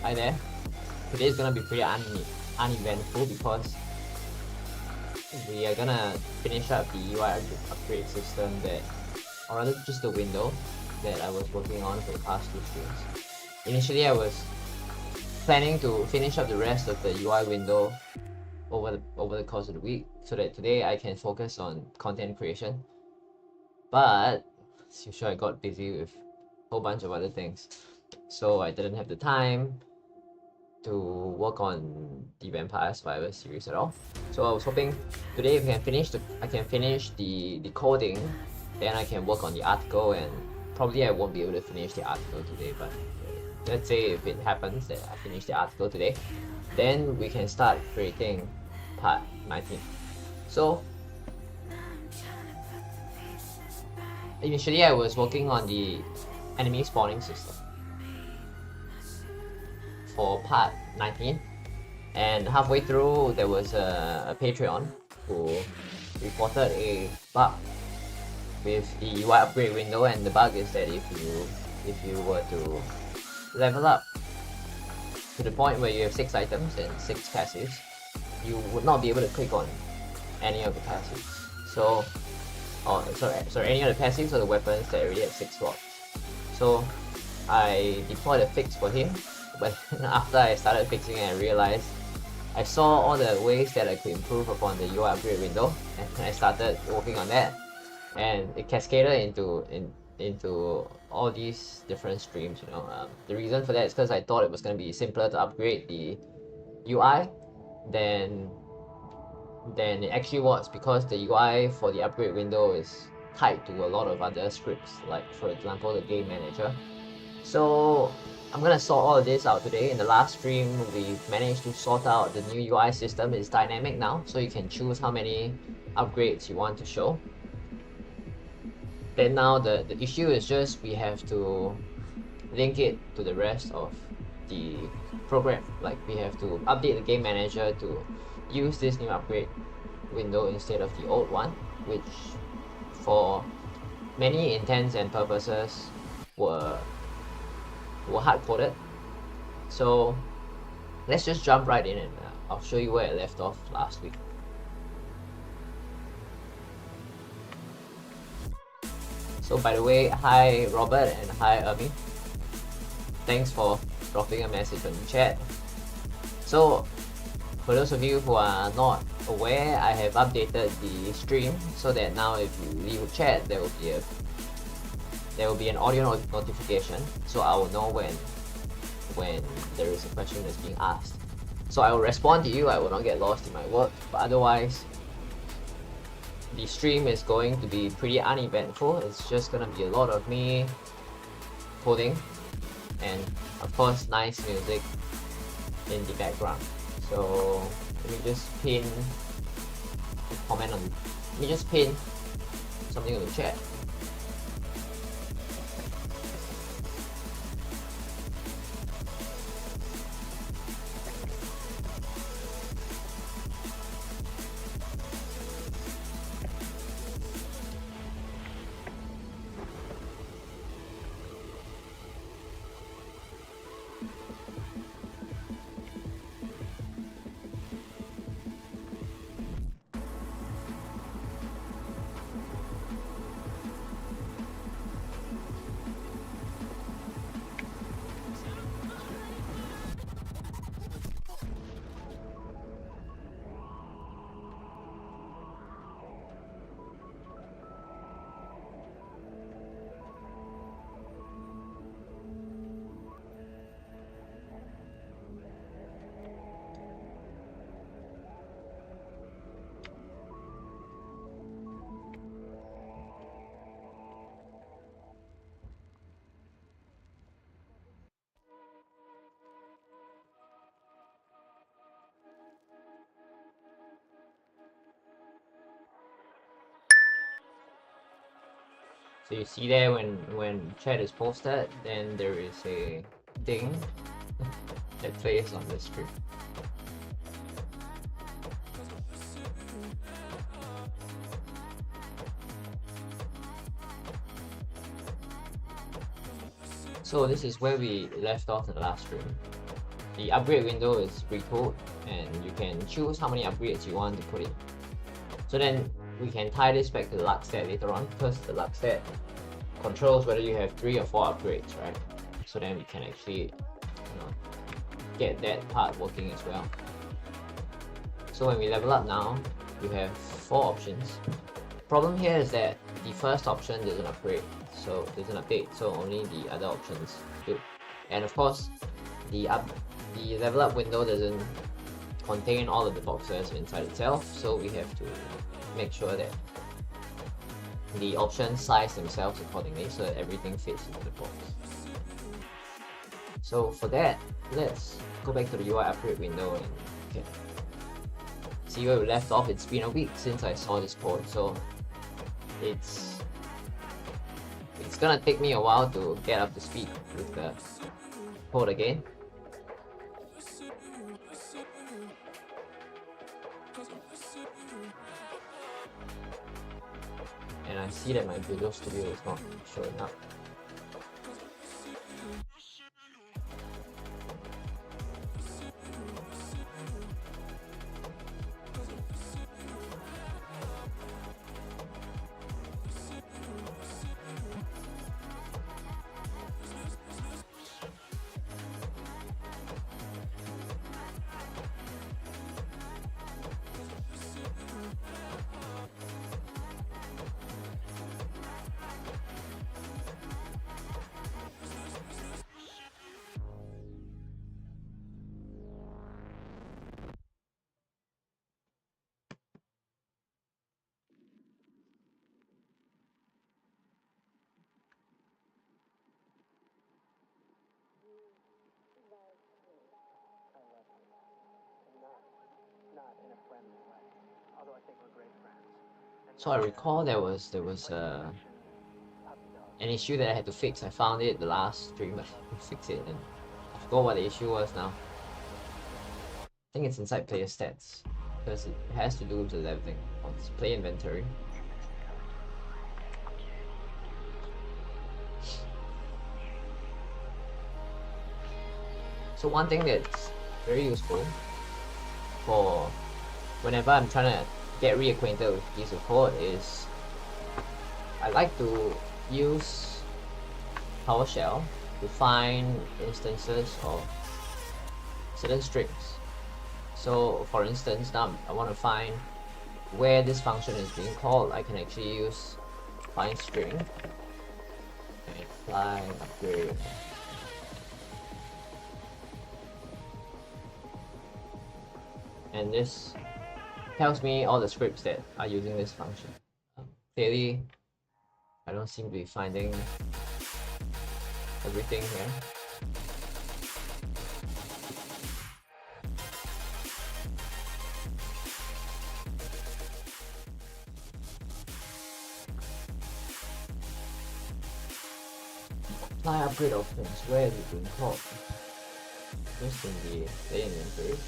Hi there. Today is gonna be pretty uneventful because we are gonna finish up the UI upgrade system that, or rather just the window that I was working on for the past 2 streams. Initially I was planning to finish up the rest of the UI window over the course of the week so that today I can focus on content creation. But as usual, I got busy with a whole bunch of other things, so I didn't have the time to work on the Vampire Survivor series at all. So I was hoping today I can finish the coding, then I can work on the article, and probably I won't be able to finish the article today, but let's say if it happens that I finish the article today, then we can start creating part 19. So initially I was working on the enemy spawning system for part 19, and halfway through there was a Patreon who reported a bug with the UI upgrade window, and the bug is that if you were to level up to the point where you have 6 items and 6 passives, you would not be able to click on any of the passives. So, sorry, any of the passives or the weapons that already have 6 slots. So I deployed a fix for him, but after I started fixing it, I realized I saw all the ways that I could improve upon the UI upgrade window, and I started working on that, and it cascaded into all these different streams. The reason for that is because I thought it was going to be simpler to upgrade the UI than it actually was, because the UI for the upgrade window is tied to a lot of other scripts, like for example the game manager. So I'm gonna sort all of this out today. In the last stream, we managed to sort out the new UI system. It's dynamic now, so you can choose how many upgrades you want to show. Then now the issue is just we have to link it to the rest of the program. Like, we have to update the game manager to use this new upgrade window instead of the old one, which for many intents and purposes were hard-coded. So let's just jump right in, and I'll show you where I left off last week. So by the way, hi Robert and hi Ermi. Thanks for dropping a message on the chat. So for those of you who are not aware, I have updated the stream so that now if you leave a chat, there will be an audio notification, so I will know when there is a question that's being asked. So I will respond to you. I will not get lost in my work, but otherwise the stream is going to be pretty uneventful. It's just gonna be a lot of me coding and of course nice music in the background. So let me just pin something on the chat. So you see there when chat is posted, then there is a ding that plays on the stream. So this is where we left off in the last stream. the upgrade window is pre-code, and you can choose how many upgrades you want to put in. So then we can tie this back to the luck stat later on, because the luck stat controls whether you have 3 or 4 upgrades, right? So then we can actually get that part working as well. So when we level up now, you have 4 options. Problem here is that the first option doesn't upgrade, so doesn't update, so only the other options do. And of course, the level up window doesn't contain all of the boxes inside itself, so we have to make sure that the options size themselves accordingly so that everything fits into the box. So for that, let's go back to the UI upgrade window and see where we left off. It's been a week since I saw this code, so it's gonna take me a while to get up to speed with the code again. And I see that my Visual Studio is not showing up. So I recall there was an issue that I had to fix. I found it the last stream, but I had to fix it, and I forgot what the issue was now. I think it's inside player stats, because it has to do with the leveling. It's play inventory. So one thing that's very useful for whenever I'm trying to get reacquainted with a piece of code is I like to use PowerShell to find instances of certain strings. So for instance, now I want to find where this function is being called. I can actually use find string and apply upgrade. And this tells me all the scripts that are using this function. Clearly, I don't seem to be finding everything here. Apply upgrade options. Where is it being called? Just in the play inventory.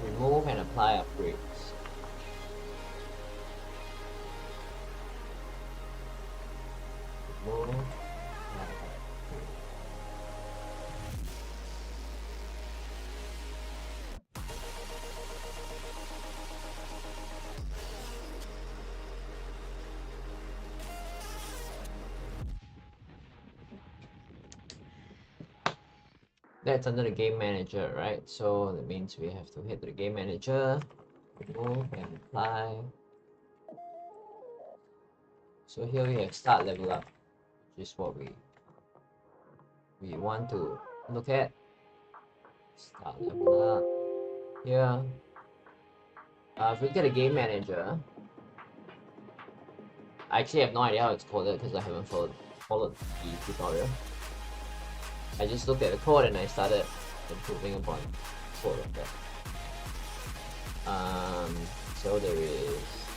Remove and apply upgrades. Remove. That's under the game manager, right? So that means we have to hit the game manager, remove and apply. So here we have start level up, which is what we want to look at. Start level up here. If we get a game manager, I actually have no idea how it's coded because I haven't followed the tutorial. I just looked at the code and I started improving upon code of that. So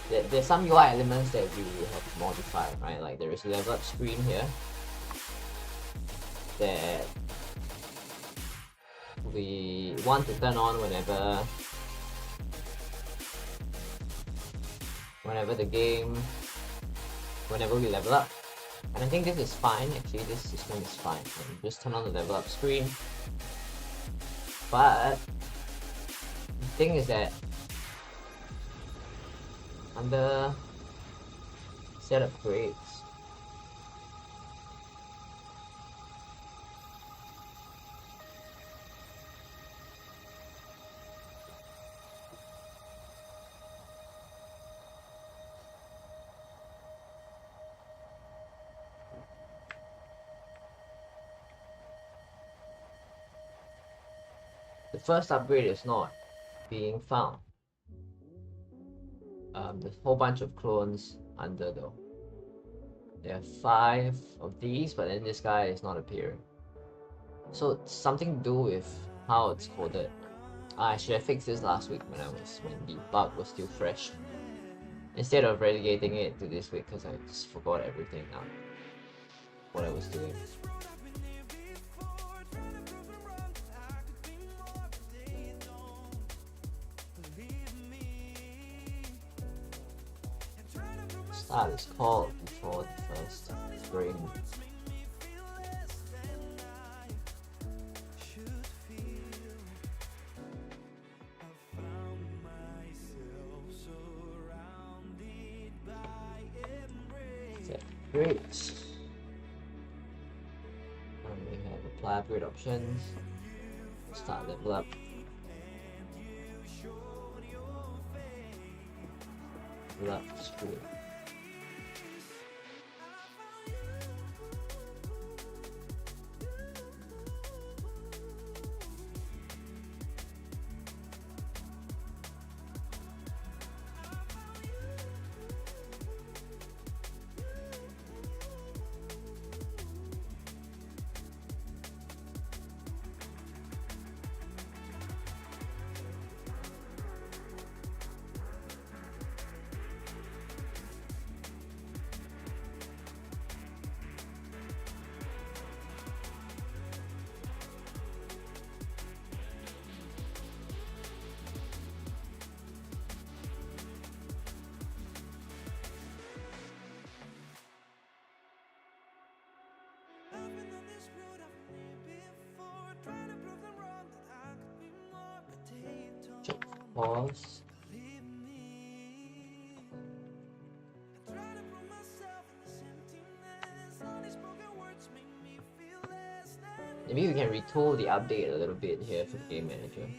there's some UI elements that we have to modify, right? Like there is a level up screen here that we want to turn on whenever we level up. And I think this is fine, actually this system is fine. Just turn on the level up screen. But the thing is that under set upgrades, the first upgrade is not being found. There's a whole bunch of clones under though. There are 5 of these, but then this guy is not appearing. So it's something to do with how it's coded. I should have fixed this last week when the bug was still fresh. Instead of relegating it to this week, because I just forgot everything now. What I was doing. Start is called before the first spring. Great. And we have apply upgrade options. Start level up. Level up screen. Pause. Maybe we can retool the update a little bit here for the game manager.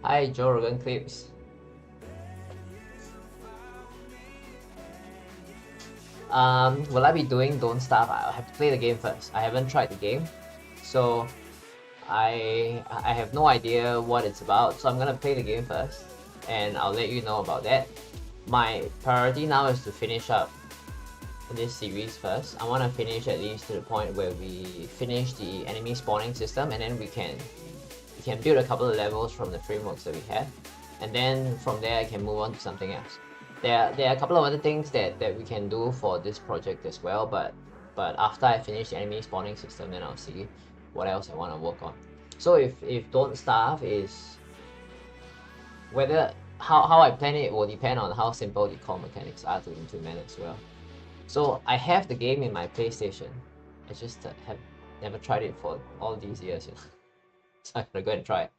Hi, Joe Rogan Clips. Will I be doing Don't Starve? I'll have to play the game first. I haven't tried the game, so I have no idea what it's about. So I'm gonna play the game first, and I'll let you know about that. My priority now is to finish up this series first. I want to finish at least to the point where we finish the enemy spawning system, and then we can build a couple of levels from the frameworks that we have, and then from there I can move on to something else. There are a couple of other things that we can do for this project as well, but after I finish the enemy spawning system, then I'll see what else I want to work on. So if Don't Starve is whether how I plan it will depend on how simple the core mechanics are to implement as well. So I have the game in my PlayStation. I just have never tried it for all these years, you know? So I'm gonna go and try it.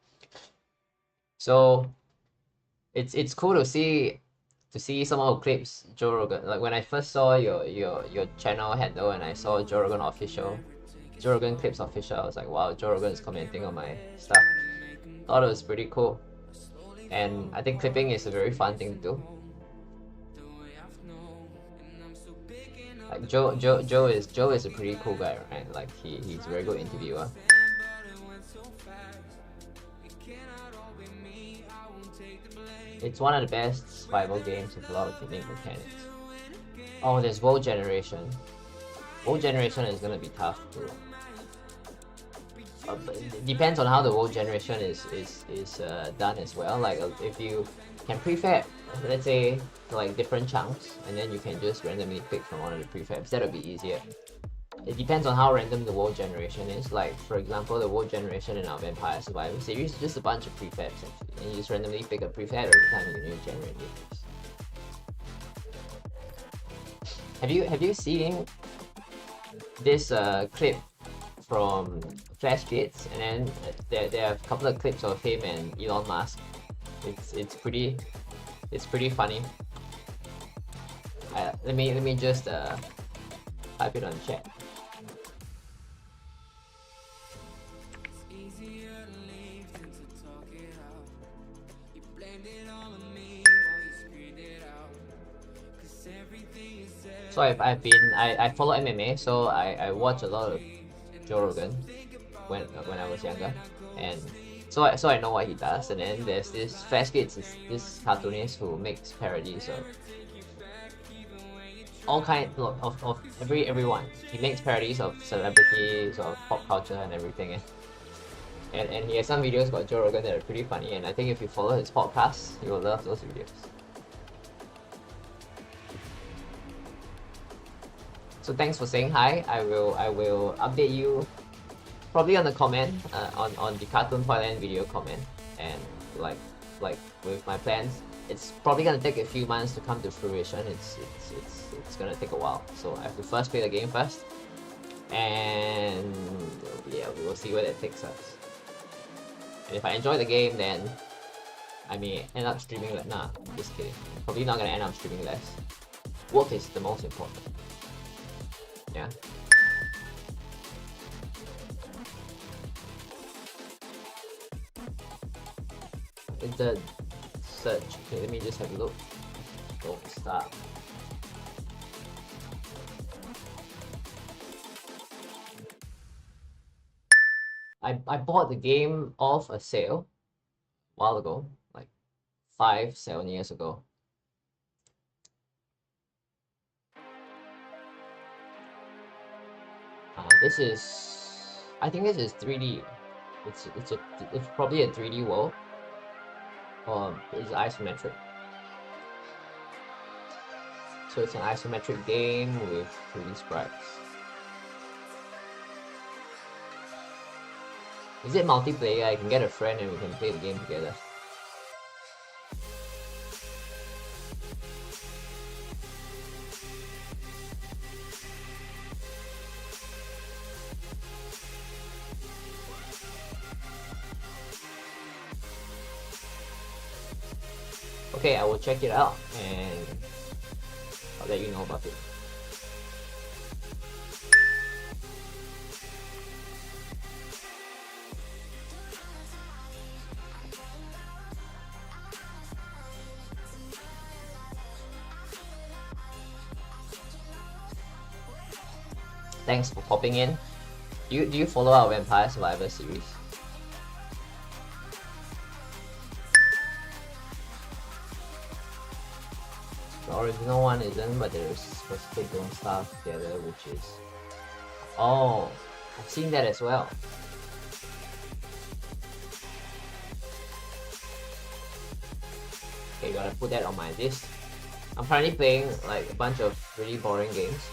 So it's cool to see some of the clips, Joe Rogan. Like when I first saw your channel handle and I saw Joe Rogan Clips Official, I was like, wow, Joe Rogan is commenting on my stuff. Thought it was pretty cool. And I think clipping is a very fun thing to do. Like Joe is a pretty cool guy, right? Like he's a very good interviewer. It's one of the best survival games with a lot of unique mechanics. Oh, there's World Generation. World Generation is gonna be tough too. But it depends on how the World Generation is done as well. Like if you can prefab, let's say like different chunks, and then you can just randomly pick from one of the prefabs. That would be easier. it depends on how random the world generation is. Like, for example, the world generation in our Vampire Survivor series is just a bunch of prefabs actually, and you just randomly pick a prefab every time you new generate units. Have you seen this clip from Flash Gates, and then there are a couple of clips of him and Elon Musk. It's pretty funny. Let me just type it on chat. So I follow MMA, so I watch a lot of Joe Rogan when I was younger, and so I know what he does. And then there's this Flash Gates, this cartoonist who makes parodies of all kinds of everyone. He makes parodies of celebrities, of pop culture and everything. And he has some videos about Joe Rogan that are pretty funny, and I think if you follow his podcast, you will love those videos. So thanks for saying hi. I will update you probably on the comment on the Cartoon Toyland video comment, and like with my plans, it's probably gonna take a few months to come to fruition. It's gonna take a while. So I have to first play the game first, and yeah, we will see where that takes us. And if I enjoy the game, then I may end up streaming less. Nah, just kidding. Probably not gonna end up streaming less. Work is the most important. Yeah. It's a search. Okay, let me just have a look. Don't stop. I bought the game off a sale a while ago, like 5-7 years ago. This is, I think this is 3D. It's probably a 3D world. It's isometric. So it's an isometric game with 3D sprites. Is it multiplayer? I can get a friend and we can play the game together. Okay, I will check it out and I'll let you know about it. Thanks for popping in. Do you follow our Vampire Survivor series? The original one isn't, but there is specific Don't Starve Together, which is... Oh, I've seen that as well. Okay, gotta put that on my list. I'm currently playing like a bunch of really boring games.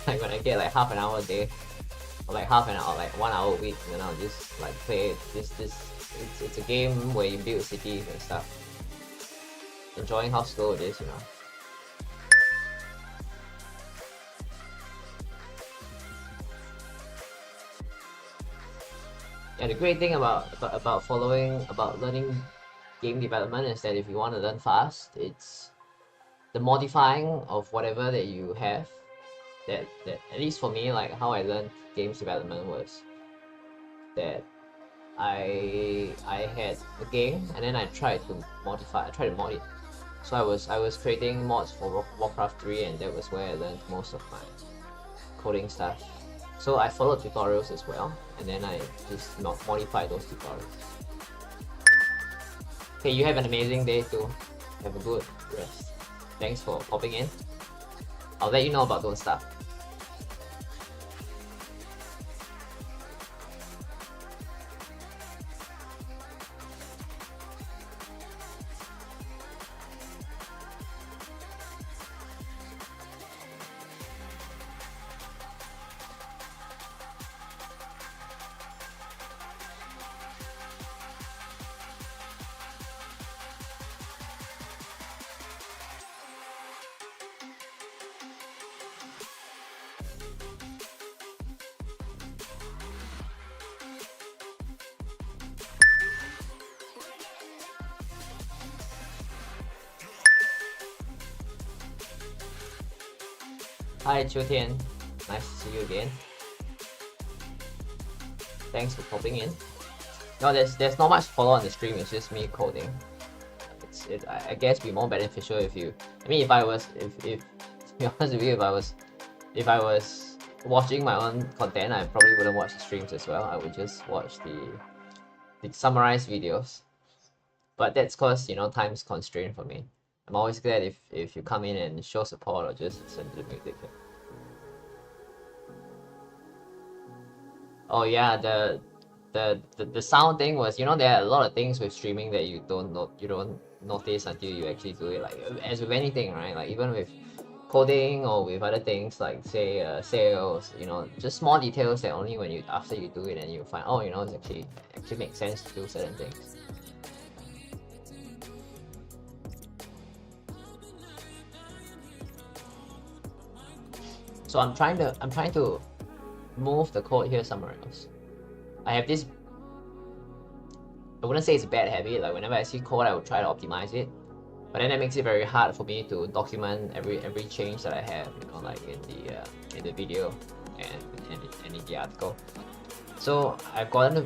Like when I get like half an hour a day, or like half an hour, like 1 hour a week, and then I'll just like play this. It's a game where you build cities and stuff. Enjoying how slow it is, you know. Yeah, the great thing about learning game development is that if you want to learn fast, it's the modifying of whatever that you have. That at least for me, like how I learned games development was that I had a game and then I tried to mod it. So I was creating mods for Warcraft 3, and that was where I learned most of my coding stuff. So I followed tutorials as well, and then I just modified those tutorials. Okay, you have an amazing day too. Have a good rest. Thanks for popping in. I'll let you know about those stuff. Hi Tian, nice to see you again. Thanks for popping in. No, there's not much to follow on the stream. It's just me coding. I guess be more beneficial if you. I mean, if to be honest with you, if I was watching my own content, I probably wouldn't watch the streams as well. I would just watch the summarized videos. But that's cause, you know, time's constrained for me. I'm always glad if you come in and show support or just listen to the music. Oh yeah, the sound thing was, you know, there are a lot of things with streaming that you don't notice until you actually do it. Like as with anything, right? Like even with coding or with other things like say sales, you know, just small details that only when after you do it and you find, oh, you know, it's actually makes sense to do certain things. So I'm trying to move the code here somewhere else. I have this, I wouldn't say it's a bad habit, like whenever I see code I would try to optimize it, but then that makes it very hard for me to document every change that I have, you know, like in the video and in the article. So I've gotten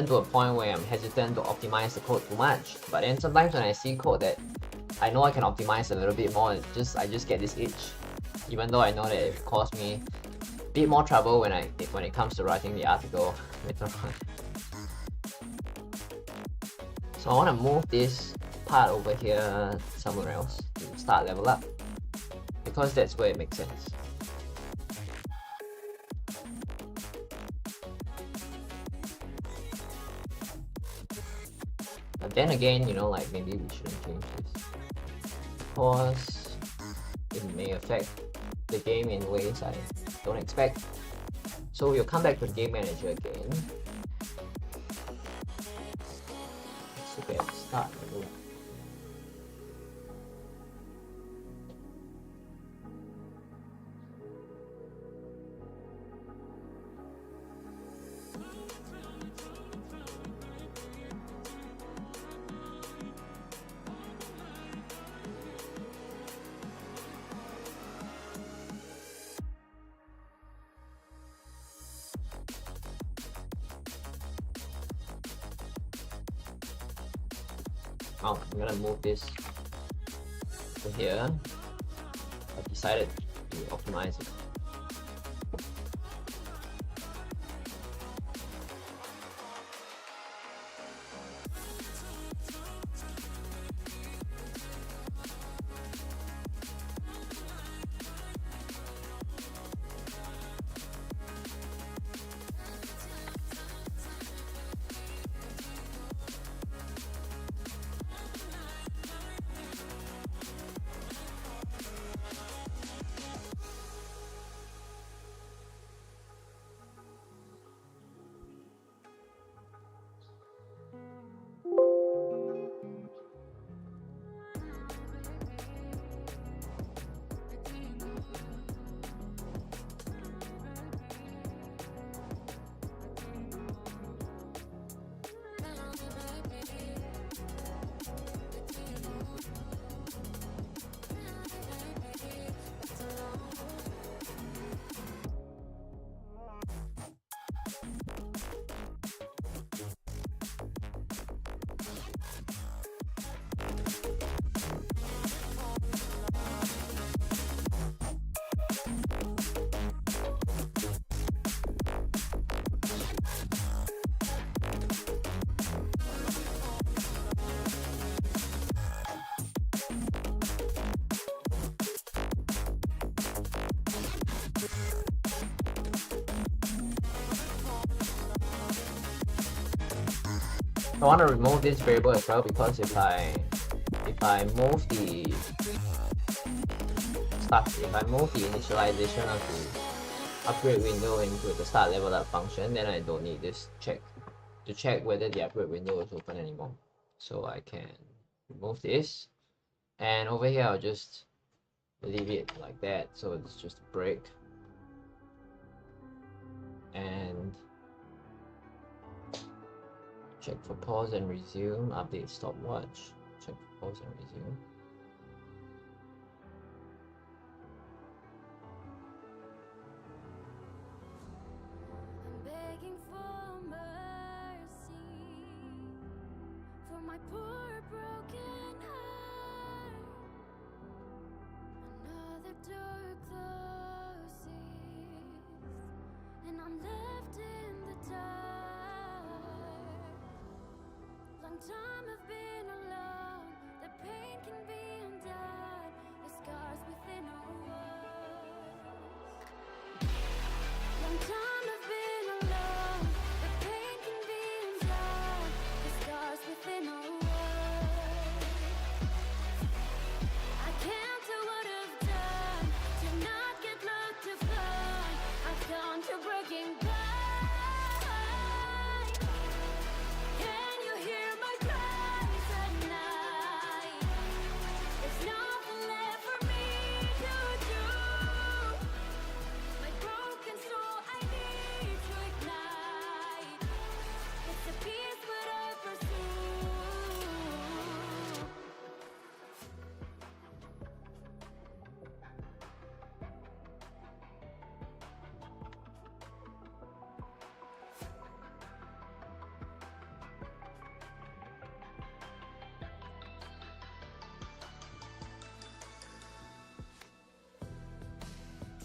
to a point where I'm hesitant to optimize the code too much, but then sometimes when I see code that I know I can optimize a little bit more, I just get this itch, even though I know that it will cause me a bit more trouble when it comes to writing the article later on. So I want to move this part over here somewhere else to start level up, because that's where it makes sense. But then again, you know, like maybe we shouldn't change this because it may affect the game in ways I don't expect. So we'll come back to the game manager again. Let's look at start level up. Oh, I'm gonna move this to here. I've decided to optimize it. I want to remove this variable as well, because if I move the initialization of the upgrade window into the start level up function, then I don't need this to check whether the upgrade window is open anymore. So I can remove this, and over here I'll just leave it like that, so it's just a break. And check for pause and resume, update stopwatch, check for pause and resume. for my poor broken heart. Another door closes, and I'm left in the dark. Long time I've been alone, the pain can be undone, the scars within our words. Long time I've been alone, the pain can be undone, the scars within our words. I can't do what I've done to not get looked upon. I've gone to breaking point. Can you hear my cries at night? There's nothing left for me to do. My broken soul I need to ignite. It's the peace that I pursue.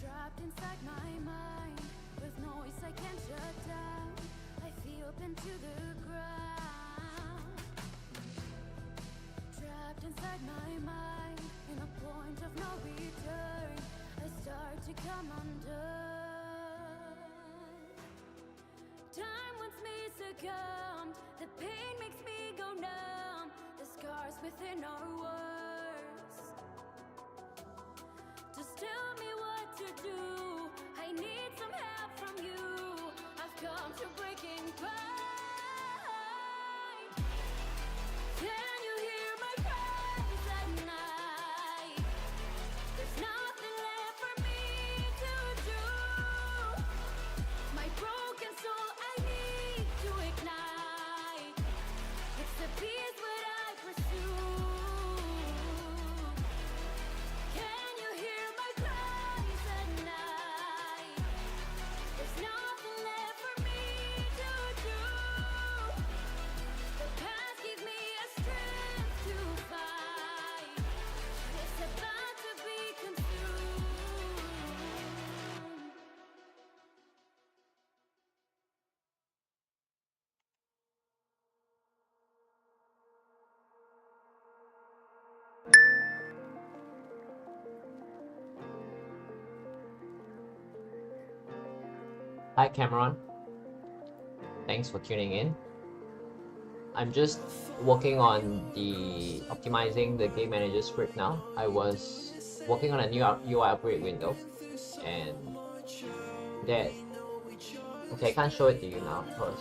Trapped inside my mind, with noise I can't shut down. I feel pinned to the ground. Trapped inside my mind, in a point of no return, I start to come undone. Time wants me succumb, the pain makes me go numb, the scars within our words. Just tell me what to do, I need some help from you. I've come to breaking point. Can you hear my cries at night? There's nothing left for me to do. My broken soul I need to ignite. It's the peace that I pursue. Can you hear my cries at night? There's nothing left for me to do. The past gave me a strength to fight. It's about to be consumed. Hi Cameron, thanks for tuning in. I'm just working on optimizing the game manager script now. I was working on a new UI upgrade window, and that, okay, I can't show it to you now because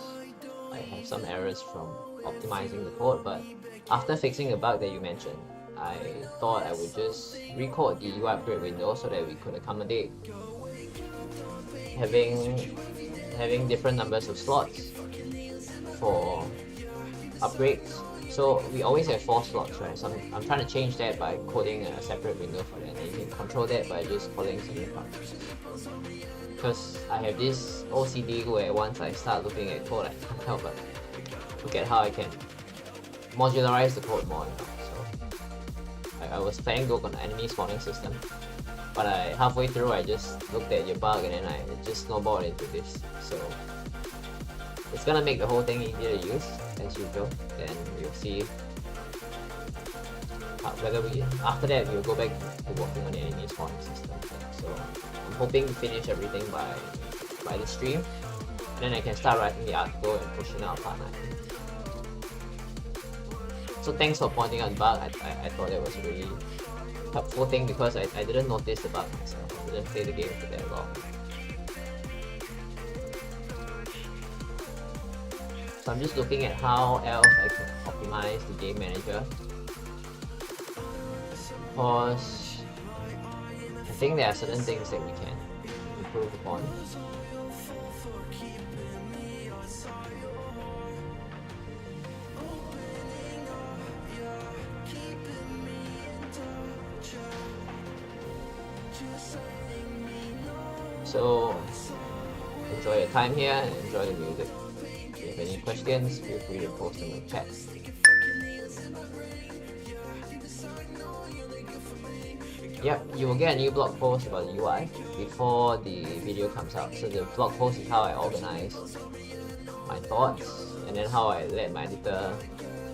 I have some errors from optimizing the code, but after fixing the bug that you mentioned, I thought I would just recode the UI upgrade window so that we could accommodate having different numbers of slots for upgrades. So we always have 4 slots, right? So I'm trying to change that by coding a separate window for that, and you can control that by just calling single functions. Because I have this OCD where once I start looking at code, I can't help but look at how I can modularize the code more. So I was planning to work on the enemy spawning system, but halfway through I just looked at your bug and then I just snowballed into this. So it's gonna make the whole thing easier to use as usual. Then we'll see whether after that we'll go back to working on the enemy spawning system. So I'm hoping to finish everything by the stream, and then I can start writing the article and pushing out part 9. So thanks for pointing out the bug. I thought that was a really helpful thing because I didn't notice the bug myself. I didn't play the game for that long. So I'm just looking at how else I can optimize the game manager, because I think there are certain things that we can improve upon. So enjoy your time here and enjoy the music. If you have any questions, feel free to post them in the chat. Yep, you will get a new blog post about the UI before the video comes out. So the blog post is how I organize my thoughts and then how I let my editor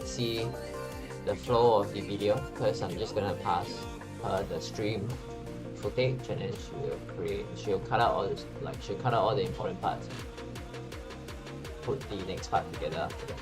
see the flow of the video, because I'm just gonna pass her the stream footage and then she'll cut out all the important parts, put the next part together after that.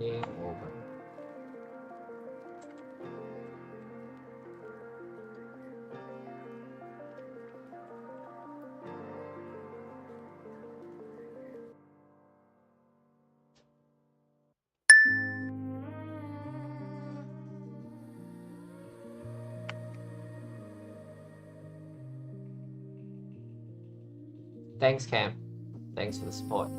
Game over. Thanks, Cam. Thanks for the support.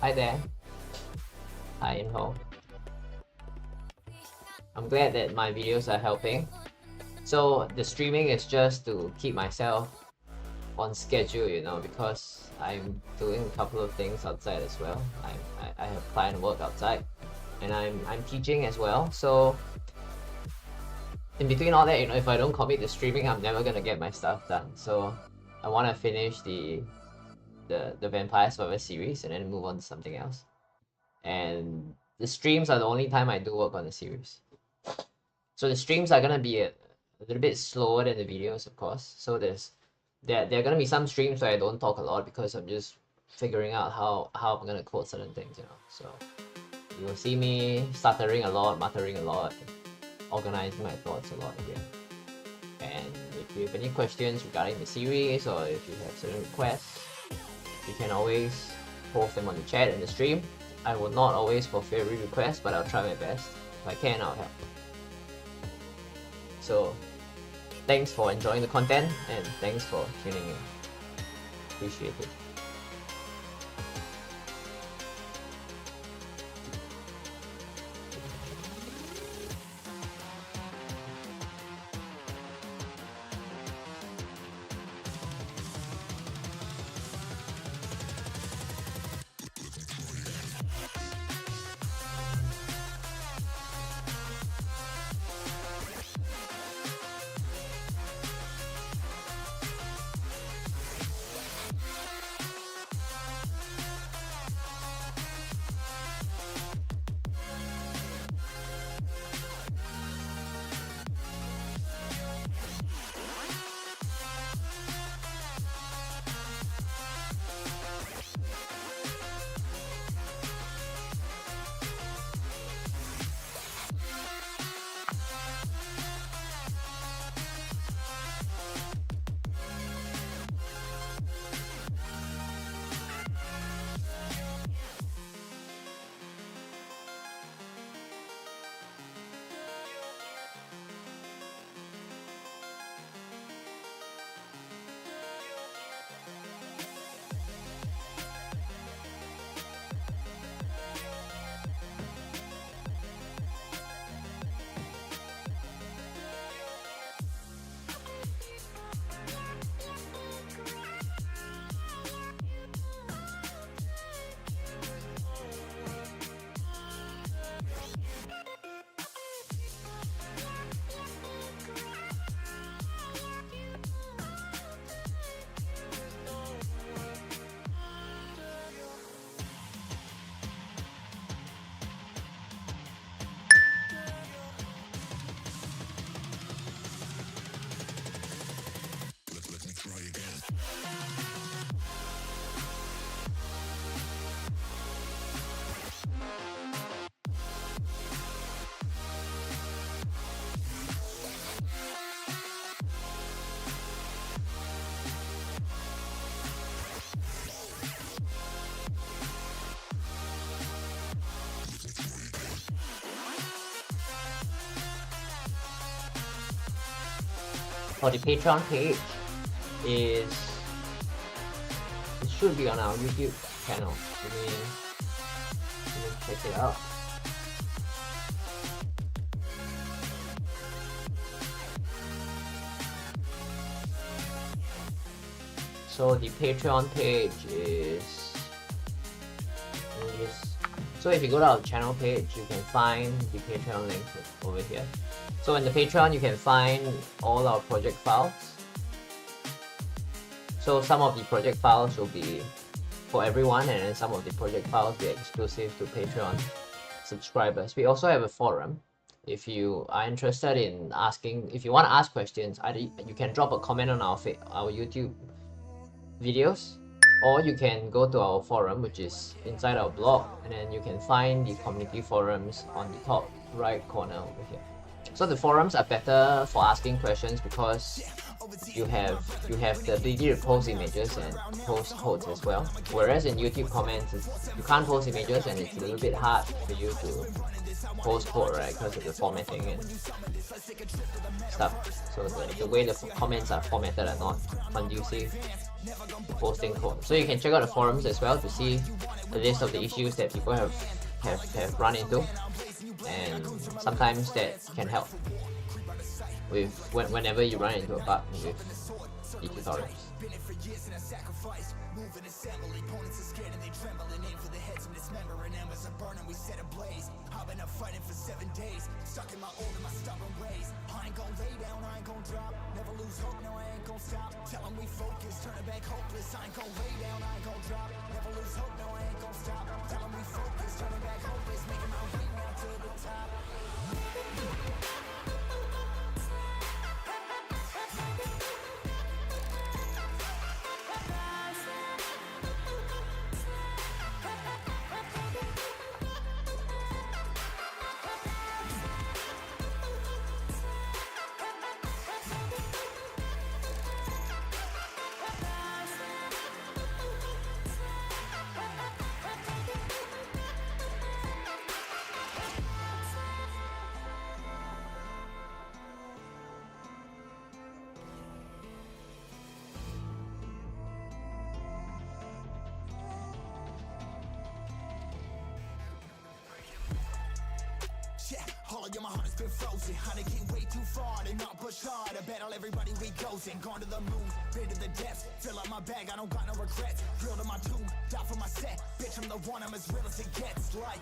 Hi there. Hi Info. I'm glad that my videos are helping. So the streaming is just to keep myself on schedule, you know, because I'm doing a couple of things outside as well. I have client work outside, and I'm teaching as well. So in between all that, you know, if I don't commit to streaming, I'm never gonna get my stuff done. So I want to finish the Vampire Survivor series and then move on to something else. And the streams are the only time I do work on the series. So the streams are gonna be a little bit slower than the videos, of course. So there are gonna be some streams where I don't talk a lot because I'm just figuring out how I'm gonna quote certain things, you know. So you will see me stuttering a lot, muttering a lot, organizing my thoughts a lot here. And if you have any questions regarding the series or if you have certain requests, you can always post them on the chat and the stream. I will not always fulfill every request, but I'll try my best. If I can, I'll help. So thanks for enjoying the content and thanks for tuning in. Appreciate it. For the Patreon page it should be on our YouTube channel. Let me check it out. So the Patreon page is, so if you go to our channel page, you can find the Patreon link over here. So in the Patreon, you can find all our project files. So some of the project files will be for everyone, and then some of the project files will be exclusive to Patreon subscribers. We also have a forum. If you are interested in asking, if you want to ask questions, either you can drop a comment on our YouTube videos, or you can go to our forum, which is inside our blog, and then you can find the community forums on the top right corner over here. So the forums are better for asking questions because you have the ability to post images and post codes as well. Whereas in YouTube comments, you can't post images and it's a little bit hard for you to post code, right? Because of the formatting and stuff. So the way the comments are formatted are not conducive to posting code. So you can check out the forums as well to see a list of the issues that people have run into, and sometimes that can help with whenever you run into a bug with the tutorials. Yeah, all of my heart has been frozen. I came way too far to not push hard. I bet all everybody we goes in. Gone to the moon, been to the depths. Fill up my bag, I don't got no regrets. Real to my tomb, die for my set. Bitch, I'm the one, I'm as real as it gets. Like,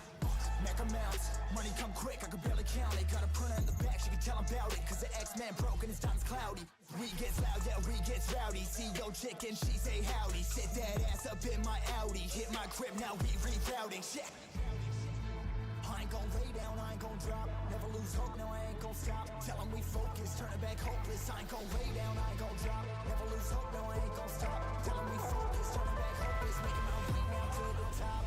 neck amounts, money come quick, I could barely count it. Got a printer in the back, she can tell about it. Cause the X-Man broke and his time's cloudy. We gets loud, yeah, we gets rowdy. See your chick and she say howdy. Sit that ass up in my Audi. Hit my crib, now we rerouting. Shit. I ain't gon' lay down, I ain't gon' drop. Never lose hope, no, I ain't gon' stop. Tell 'em we focus, turn it back hopeless. I ain't gon' lay down, I ain't gon' drop. Never lose hope, no, I ain't gon' stop. Tell 'em we focus, turn it back hopeless. Making my way now to the top.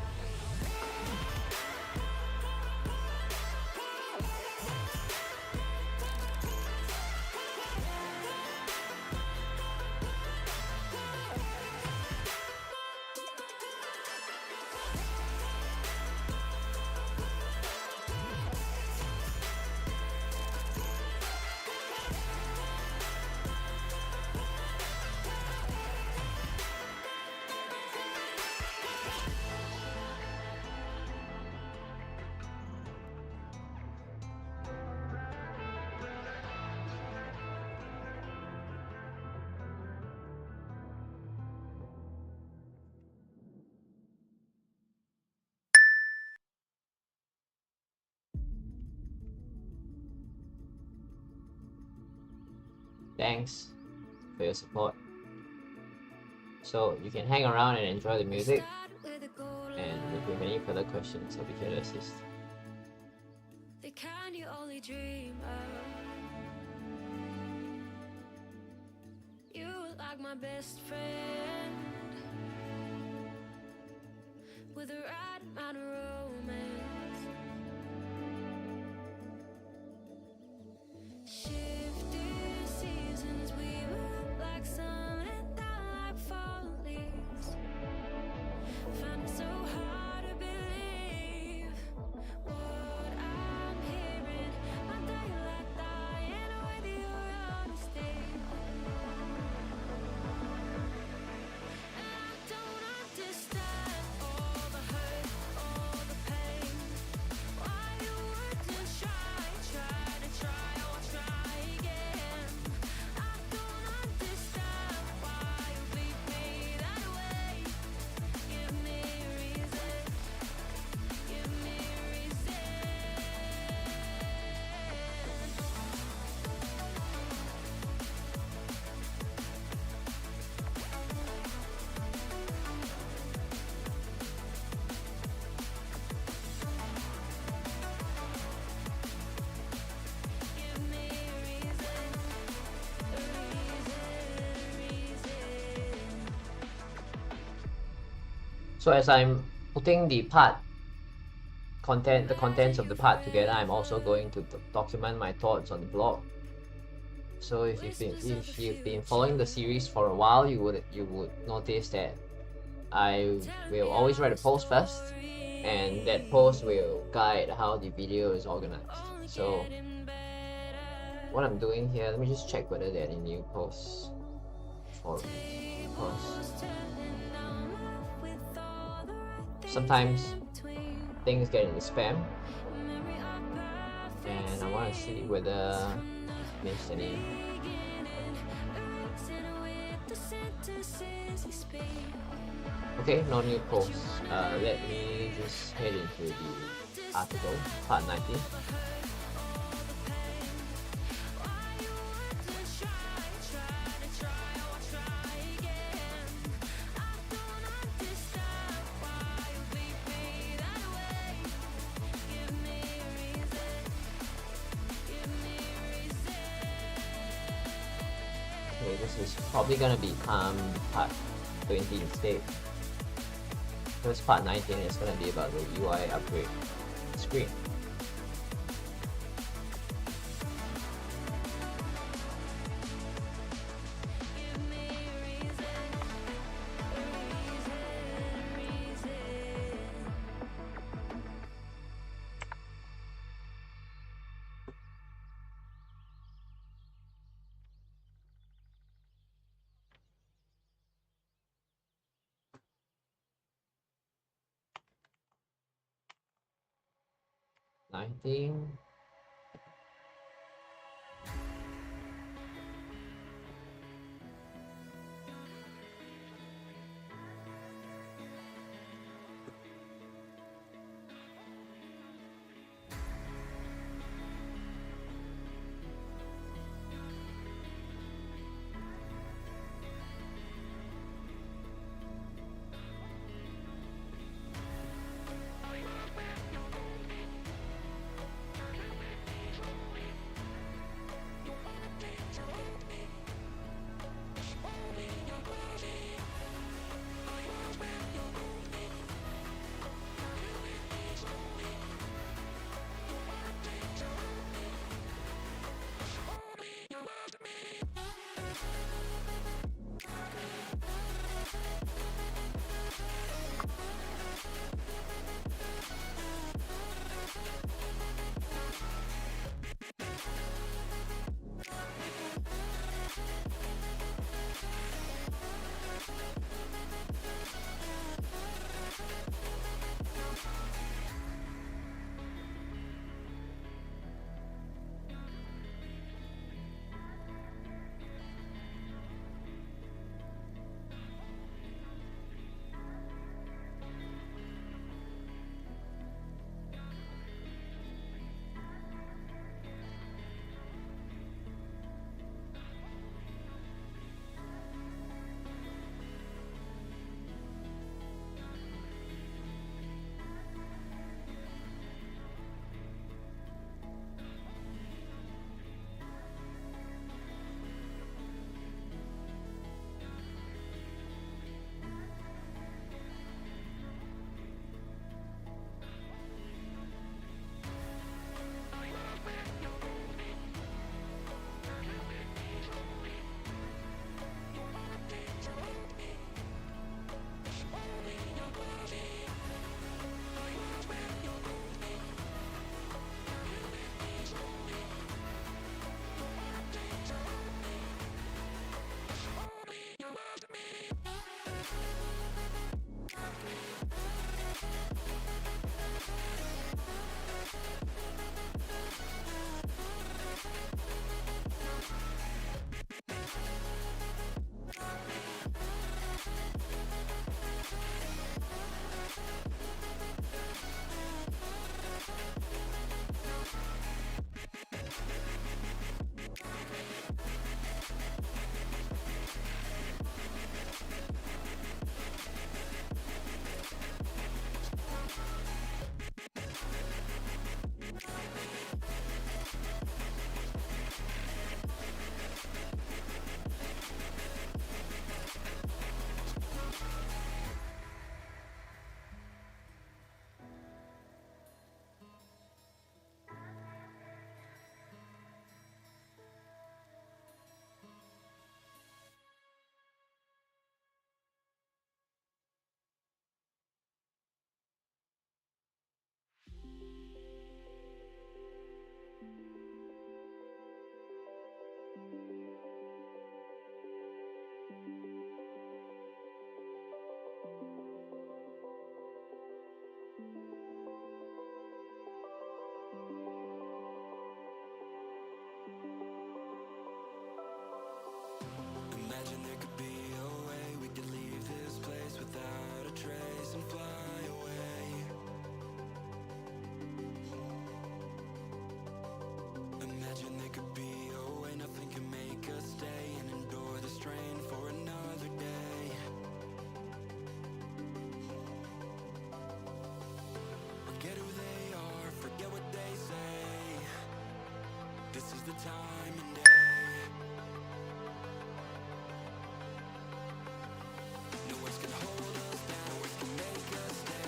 Thanks for your support. So you can hang around and enjoy the music, and if you have any further questions, I'll be here to assist. The kind you only dream of. You were like my best friend, with the right amount of romance. Shifted seasons, we were up like sun and down like falling leaves. Find it so hard to believe what I'm hearing. My daylight dying with your honesty. And I don't understand all the hurt, all the pain. Why you wouldn't try or try again. I don't understand why you beat me that way. Give me a reason, give me a reason. Give me a reason, a reason. So as I'm putting the contents of the part together, I'm also going to document my thoughts on the blog. So if you've been following the series for a while, you would notice that I will always write a post first, and that post will guide how the video is organized. So what I'm doing here, let me just check whether there are any new posts for posts. sometimes things get into spam, and I want to see whether I missed any. Okay, no new posts. Let me just head into the article, part 19. Okay, this is probably gonna become part 20 instead. This part 19 is gonna be about the UI upgrade screen. Nineteen. Imagine there could be a way we could leave this place without a trace and fly away. Imagine there could be a way nothing can make us stay and endure the strain for another day. Forget who they are, forget what they say. This is the time and day. No words can hold us down, no words can make us stay.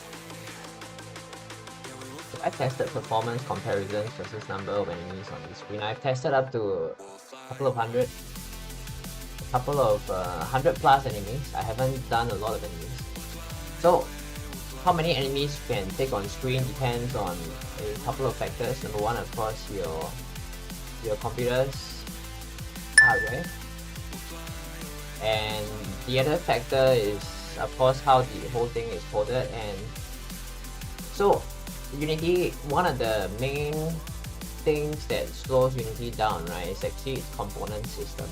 Yeah, we will I tested performance comparisons versus number of enemies on the screen. I've tested up to a couple of hundred, a couple of 100 plus enemies. I haven't done a lot of enemies. So how many enemies you can take on screen depends on a couple of factors. Number one, of course, your computer's hardware, and the other factor is, of course, how the whole thing is coded. And so Unity, one of the main things that slows Unity down, right, is actually its component system.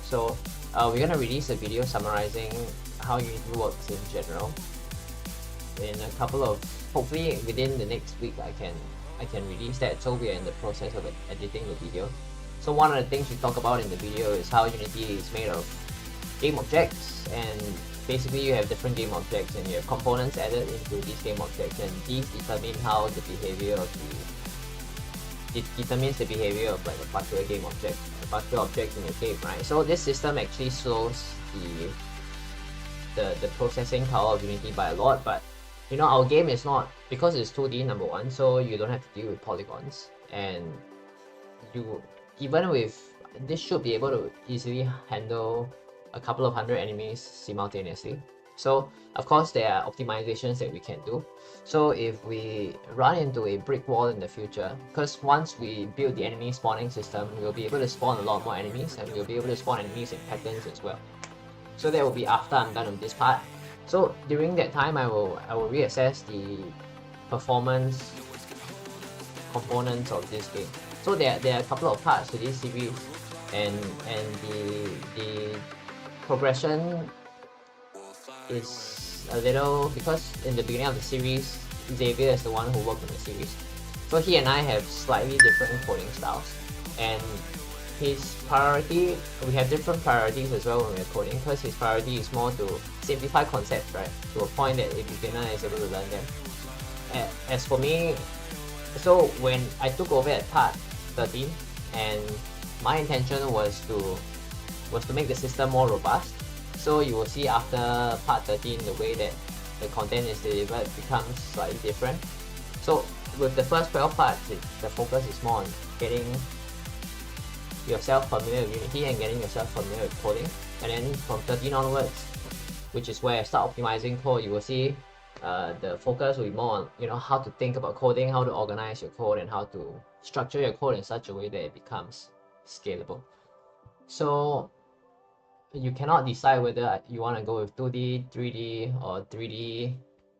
So we're gonna release a video summarizing how Unity works in general in a couple of, hopefully within the next week I can release that. So we are in the process of editing the video. So one of the things we talk about in the video is how Unity is made of game objects, and basically you have different game objects and you have components added into these game objects, and these determine how the behavior of it determines the behavior of like a particular game object, a particular object in your game, right? So this system actually slows the processing power of Unity by a lot, but you know, our game is not, because it's 2D, number one, so you don't have to deal with polygons, and you, even with this, should be able to easily handle a couple of hundred enemies simultaneously. So of course there are optimizations that we can do. So if we run into a brick wall in the future, because once we build the enemy spawning system, we'll be able to spawn a lot more enemies, and we'll be able to spawn enemies in patterns as well. So that will be after I'm done with this part. So during that time, I will reassess the performance components of this game. So there are a couple of parts to this series, and the progression is a little, because in the beginning of the series, Xavier is the one who worked on the series. So he and I have slightly different coding styles, and his priority, we have different priorities as well when we're coding, because his priority is more to simplify concepts, right, to a point that a beginner is able to learn them. As for me, so when I took over at part 13, and my intention was to make the system more robust. So you will see after part 13, the way that the content is delivered becomes slightly different. So with the first 12 parts, the focus is more on getting yourself familiar with Unity and getting yourself familiar with coding. And then from 13 onwards, which is where I start optimizing code, you will see the focus will be more on, you know, how to think about coding, how to organize your code, and how to structure your code in such a way that it becomes scalable. So you cannot decide whether you want to go with 2D, 3D, or 3D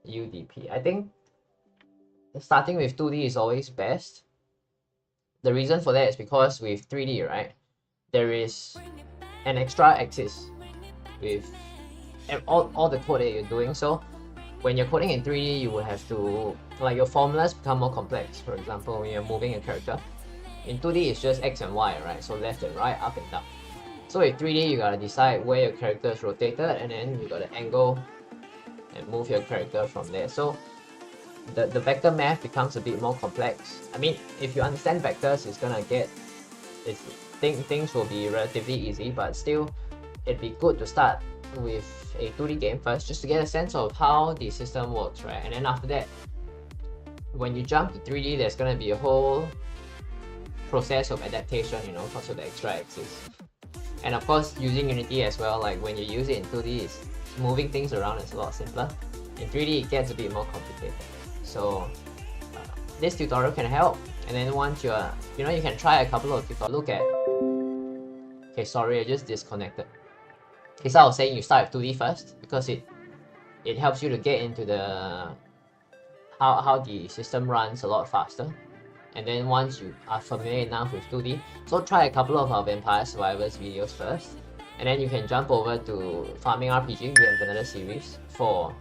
UDP. I think starting with 2D is always best. The reason for that is because with 3D, right, there is an extra axis with all the code that you're doing. So when you're coding in 3D, you will have to, like, your formulas become more complex. For example, when you're moving a character, in 2D it's just X and Y, right? So left and right, up and down. So in 3D, you gotta decide where your character is rotated, and then you gotta angle and move your character from there. So the vector math becomes a bit more complex. I mean, if you understand vectors, things will be relatively easy, but still, it'd be good to start with a 2D game first, just to get a sense of how the system works, right? And then after that, when you jump to 3D, there's gonna be a whole process of adaptation, you know, because of the extra axis. And of course, using Unity as well, like when you use it in 2D, moving things around is a lot simpler. In 3D, it gets a bit more complicated. So this tutorial can help. And then once you can try a couple of tutorials. Look at, okay, sorry, I just disconnected. Okay, so I was saying you start with 2D first, because it helps you to get into the how the system runs a lot faster. And then once you are familiar enough with 2D, so try a couple of our Vampire Survivors videos first, And then you can jump over to Farming RPG. We have another series for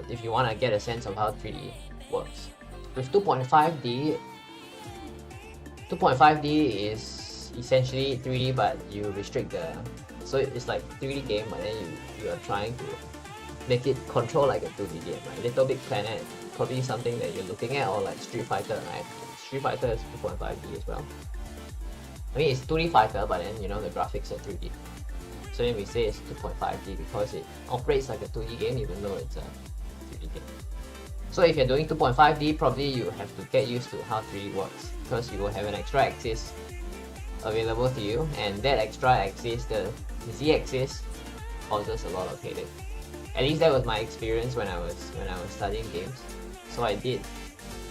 if you want to get a sense of how 3D works. With 2.5D, 2.5D is essentially 3D, but you restrict the, so it's like 3D game, but then you are trying to make it control like a 2D game, right? Little Big Planet, probably something that you're looking at, or like Street Fighter, right? Street Fighter is 2.5D as well. I mean, it's 2D fighter, but then, you know, the graphics are 3D. So then we say it's 2.5D because it operates like a 2D game even though it's a 3D game. So if you're doing 2.5D, probably you have to get used to how 3D works, because you will have an extra axis available to you, and that extra axis, the Z-axis, causes a lot of headache. At least that was my experience when I was studying games. So I did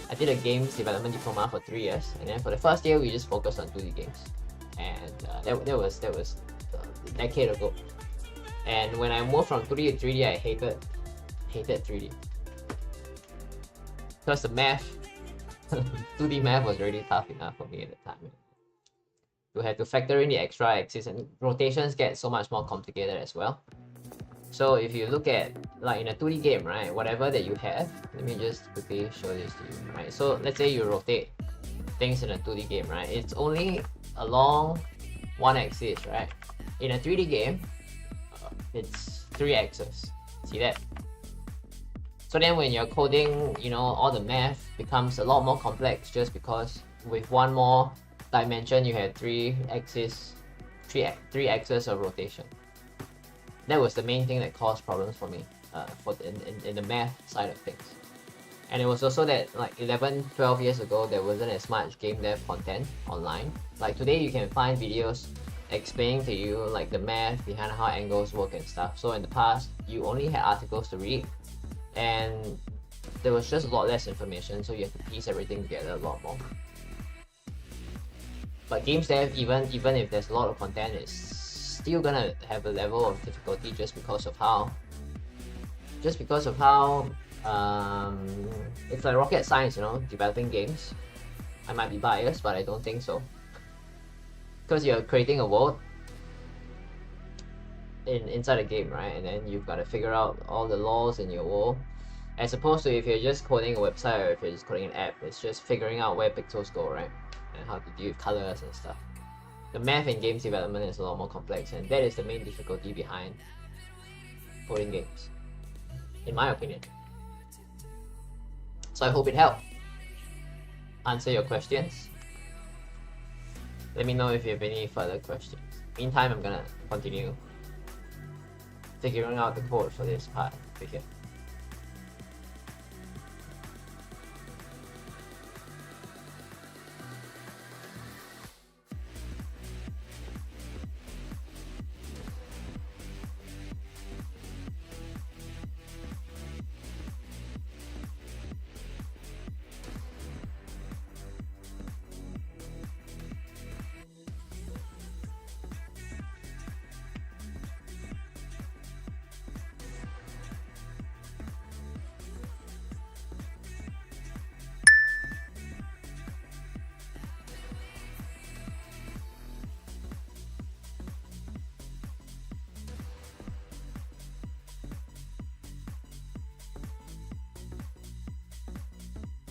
a games development diploma for 3 years, and then for the first year we just focused on 2D games, and that was a decade ago. And when I moved from 2D to 3D, I hated 3D because the math, 2D math was really tough enough for me at the time. You had to factor in the extra axis, and rotations get so much more complicated as well. So if you look at, like in a 2D game, right, whatever that you have, let me just quickly show this to you, right? So let's say you rotate things in a 2D game, right? It's only along one axis, right? In a 3D game, it's 3 axes. See that? So then when you're coding, you know, all the math becomes a lot more complex just because with one more dimension you had 3 axes of rotation. That was the main thing that caused problems for me in the math side of things. And it was also that like 11-12 years ago there wasn't as much game dev content online. Like today you can find videos explaining to you like the math behind how angles work and stuff. So in the past you only had articles to read, and there was just a lot less information, so you have to piece everything together a lot more. But games dev, even if there's a lot of content, it's still gonna have a level of difficulty just because of how it's like rocket science, you know, developing games. I might be biased, but I don't think so, because you're creating a world inside a game, right? And then you've got to figure out all the laws in your world, as opposed to if you're just coding a website or if you're just coding an app. It's just figuring out where pixels go, right, and how to deal with colors and stuff. The math in games development is a lot more complex, and that is the main difficulty behind coding games, in my opinion. So I hope it helped answer your questions. Let me know if you have any further questions. Meantime, I'm gonna continue figuring out the code for this part over here.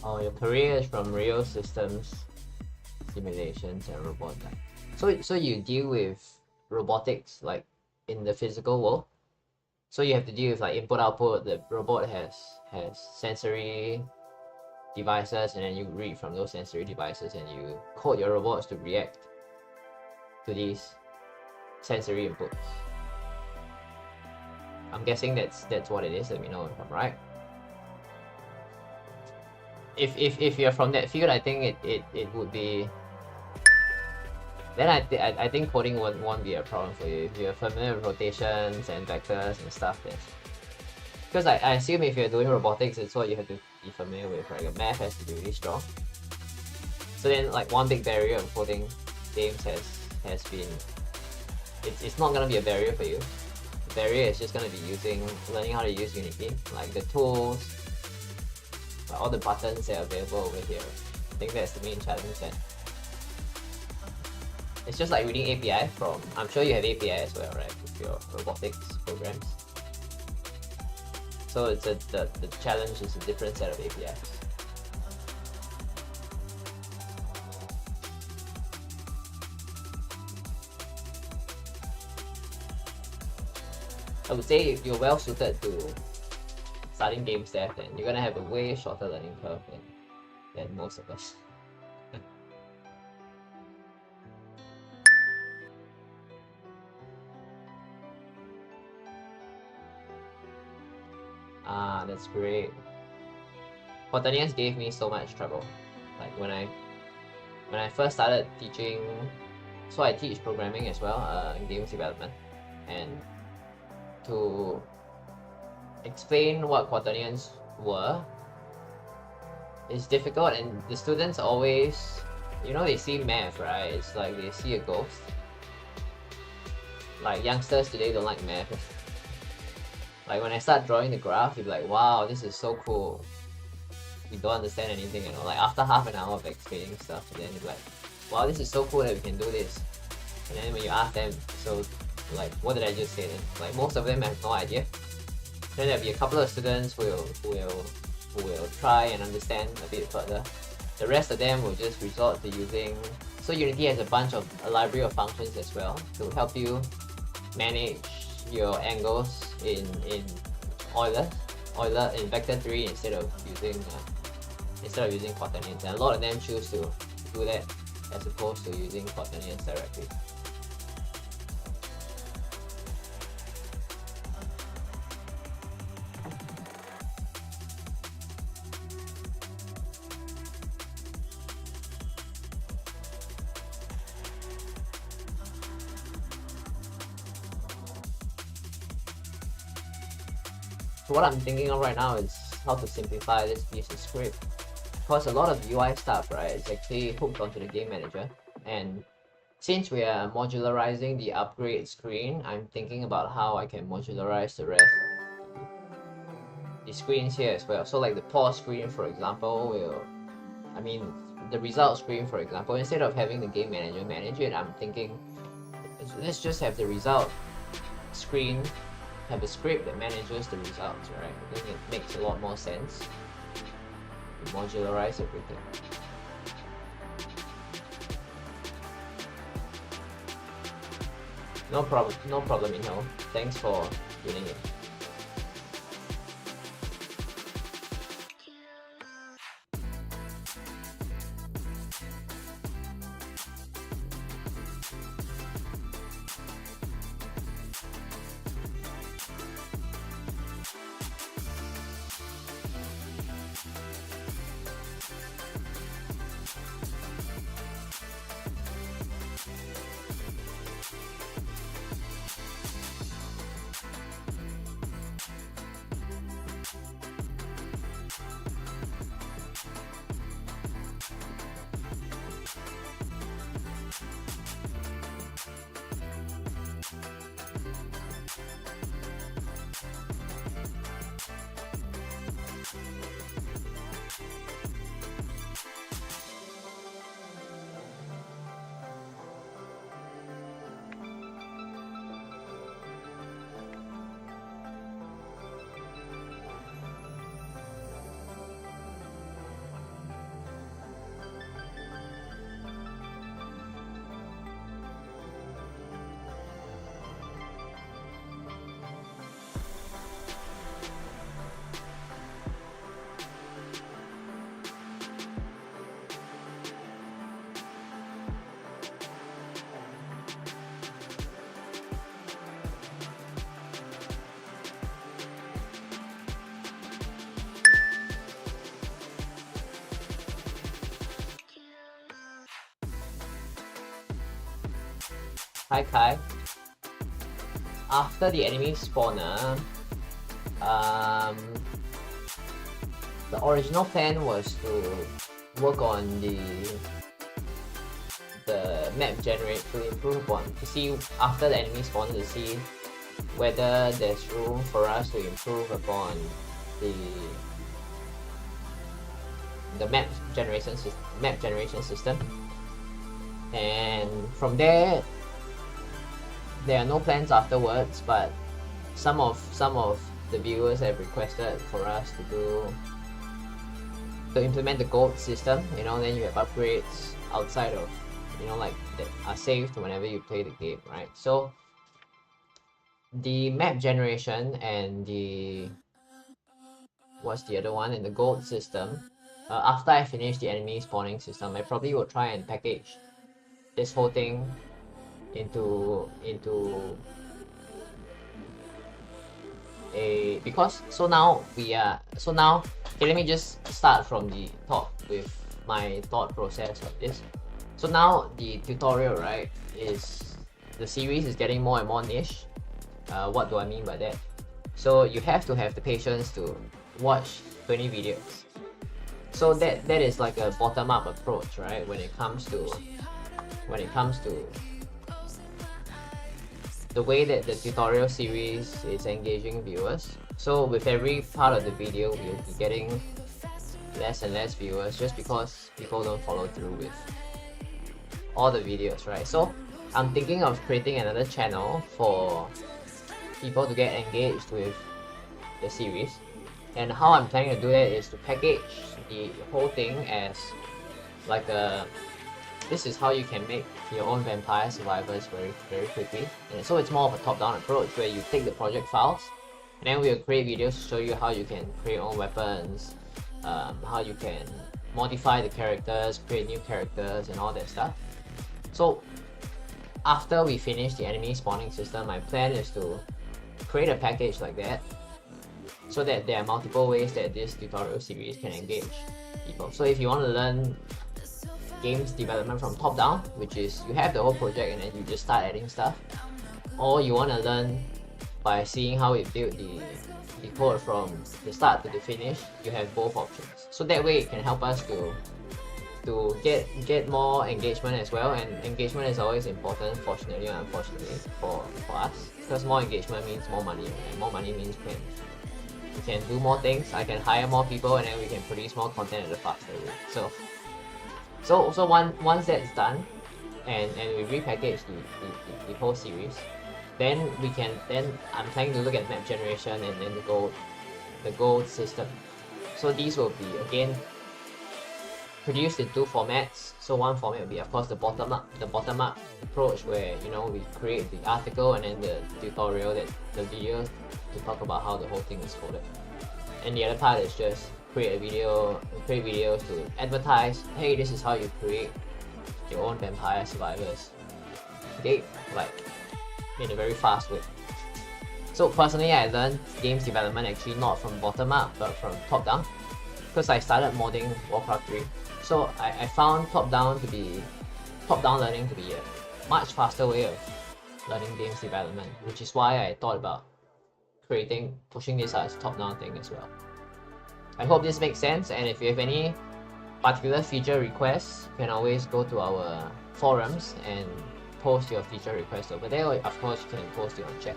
Oh, your career is from real systems, simulations, and robotics. So you deal with robotics like in the physical world. So you have to deal with like input output. The robot has sensory devices, and then you read from those sensory devices, and you code your robots to react to these sensory inputs. I'm guessing that's what it is. Let me know if I'm right. If you're from that field, I think it would be. Then I think coding won't be a problem for you if you're familiar with rotations and vectors and stuff. Because I assume if you're doing robotics, it's what you have to be familiar with, right? Your math has to be really strong. So then, like, one big barrier of coding games has been, it's not gonna be a barrier for you. The barrier is just gonna be learning how to use Unity, like the tools, all the buttons that are available over here. I think that's the main challenge then. It's just like reading API from, I'm sure you have API as well, right, with your robotics programs. So it's the challenge is a different set of APIs. I would say if you're well suited to starting game dev, then you're gonna have a way shorter learning curve than most of us. Ah, that's great. Quaternions gave me so much trouble. Like when I first started teaching, so I teach programming as well, in games development, and to explain what quaternions were is difficult, and the students always, you know, they see math, right? It's like they see a ghost. Like youngsters today don't like math. Like when I start drawing the graph, you'll be like, wow, this is so cool. You don't understand anything, you know. Like after half an hour of explaining stuff, then you're like, wow, this is so cool that we can do this. And then when you ask them, so like, what did I just say then? Like most of them have no idea. Then there'll be a couple of students who will try and understand a bit further. The rest of them will just resort to using. So Unity has a library of functions as well to help you manage your angles in Euler in vector 3 instead of using quaternions, and a lot of them choose to do that as opposed to using quaternions directly. So what I'm thinking of right now is how to simplify this piece of script, because a lot of UI stuff, right, is actually hooked onto the game manager, and since we are modularizing the upgrade screen, I'm thinking about how I can modularize the rest of the screens here as well. So like the pause screen, for example, the result screen, for example, instead of having the game manager manage it, I'm thinking let's just have the result screen have a script that manages the results, right? I think it makes a lot more sense to modularize everything. No problem, Inho. Thanks for tuning in. Hi Kai. After the enemy spawner, the original plan was to work on the map generate to improve on, to see after the enemy spawner, to see whether there's room for us to improve upon the map generation system. and from there are no plans afterwards, but some of the viewers have requested for us to implement the gold system, you know, then you have upgrades outside of, you know, like that are saved whenever you play the game, right? So the map generation and the what's the other one in the gold system, after I finish the enemy spawning system, I probably will try and package this whole thing into a, because so now okay, let me just start from the top with my thought process of this. So now the tutorial, right, is the series is getting more and more niche. What do I mean by that? So you have to have the patience to watch 20 videos. So that is like a bottom-up approach, right? When it comes to the way that the tutorial series is engaging viewers. So with every part of the video, we'll be getting less and less viewers just because people don't follow through with all the videos, right? So I'm thinking of creating another channel for people to get engaged with the series. And how I'm planning to do that is to package the whole thing as like a, this is how you can make your own vampire survivors very quickly. And so it's more of a top-down approach where you take the project files and then we'll create videos to show you how you can create your own weapons, how you can modify the characters, create new characters and all that stuff. So after we finish the enemy spawning system, my plan is to create a package like that so that there are multiple ways that this tutorial series can engage people. So if you want to learn games development from top down, which is you have the whole project and then you just start adding stuff, or you want to learn by seeing how it built the code from the start to the finish, you have both options. So that way it can help us to get more engagement as well, and engagement is always important, fortunately or unfortunately for us, because more engagement means more money, and more money means we can do more things, I can hire more people, and then we can produce more content at a faster rate. So once that's done, and we repackage the whole series, then I'm planning to look at map generation and then the gold system. So these will be again produced in two formats. So one format will be of course the bottom up approach, where you know we create the article and then the tutorial, that the video to talk about how the whole thing is coded. And the other part is just create videos to advertise, hey, this is how you create your own vampire survivors. Okay, like in a very fast way. So personally, I learned games development actually not from bottom up but from top down, because I started modding Warcraft 3. So I found top down learning to be a much faster way of learning games development, which is why I thought about pushing this as top down thing as well. I hope this makes sense, and if you have any particular feature requests, you can always go to our forums and post your feature request over there, or of course you can post it on chat.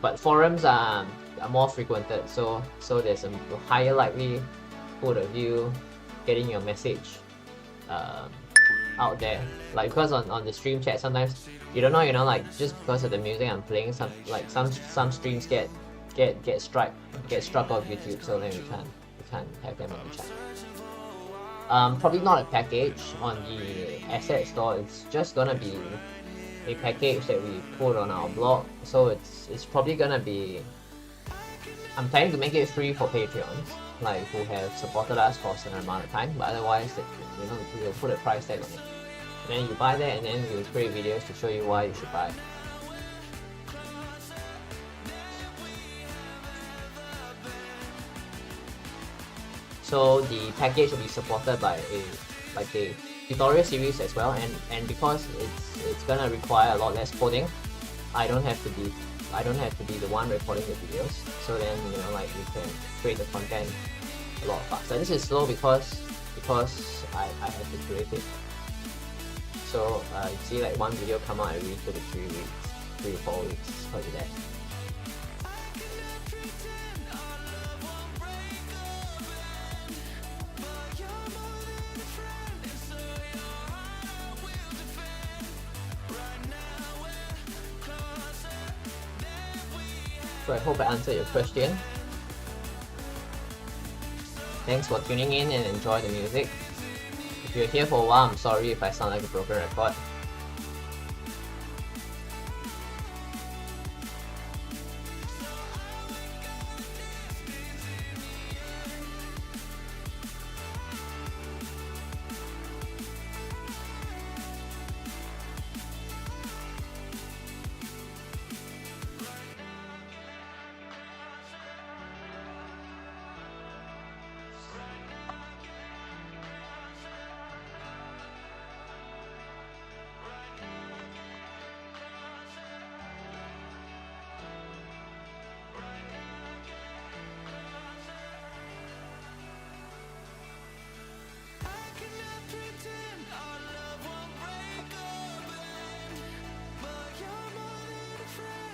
But forums are more frequented, so there's a higher likelihood of you getting your message out there. Like because on the stream chat sometimes you don't know, you know, like just because of the music I'm playing, some streams get struck off YouTube, so then we can't have them on the chat. Probably not a package on the asset store, it's just gonna be a package that we put on our blog. So it's probably gonna be, I'm planning to make it free for Patreons, like who have supported us for a certain amount of time, but otherwise, you know, we'll put a price tag on it. And then you buy that, and then we'll create videos to show you why you should buy it. So the package will be supported by a tutorial series as well, and because it's gonna require a lot less coding, I don't have to be the one recording the videos. So then, you know, like we can create the content a lot faster. This is slow because I have to create it. So you see like one video come out every 2 to 3 weeks, 3 to 4 weeks, because of that. So I hope I answered your question. Thanks for tuning in and enjoy the music. If you're here for a while, I'm sorry if I sound like a broken record.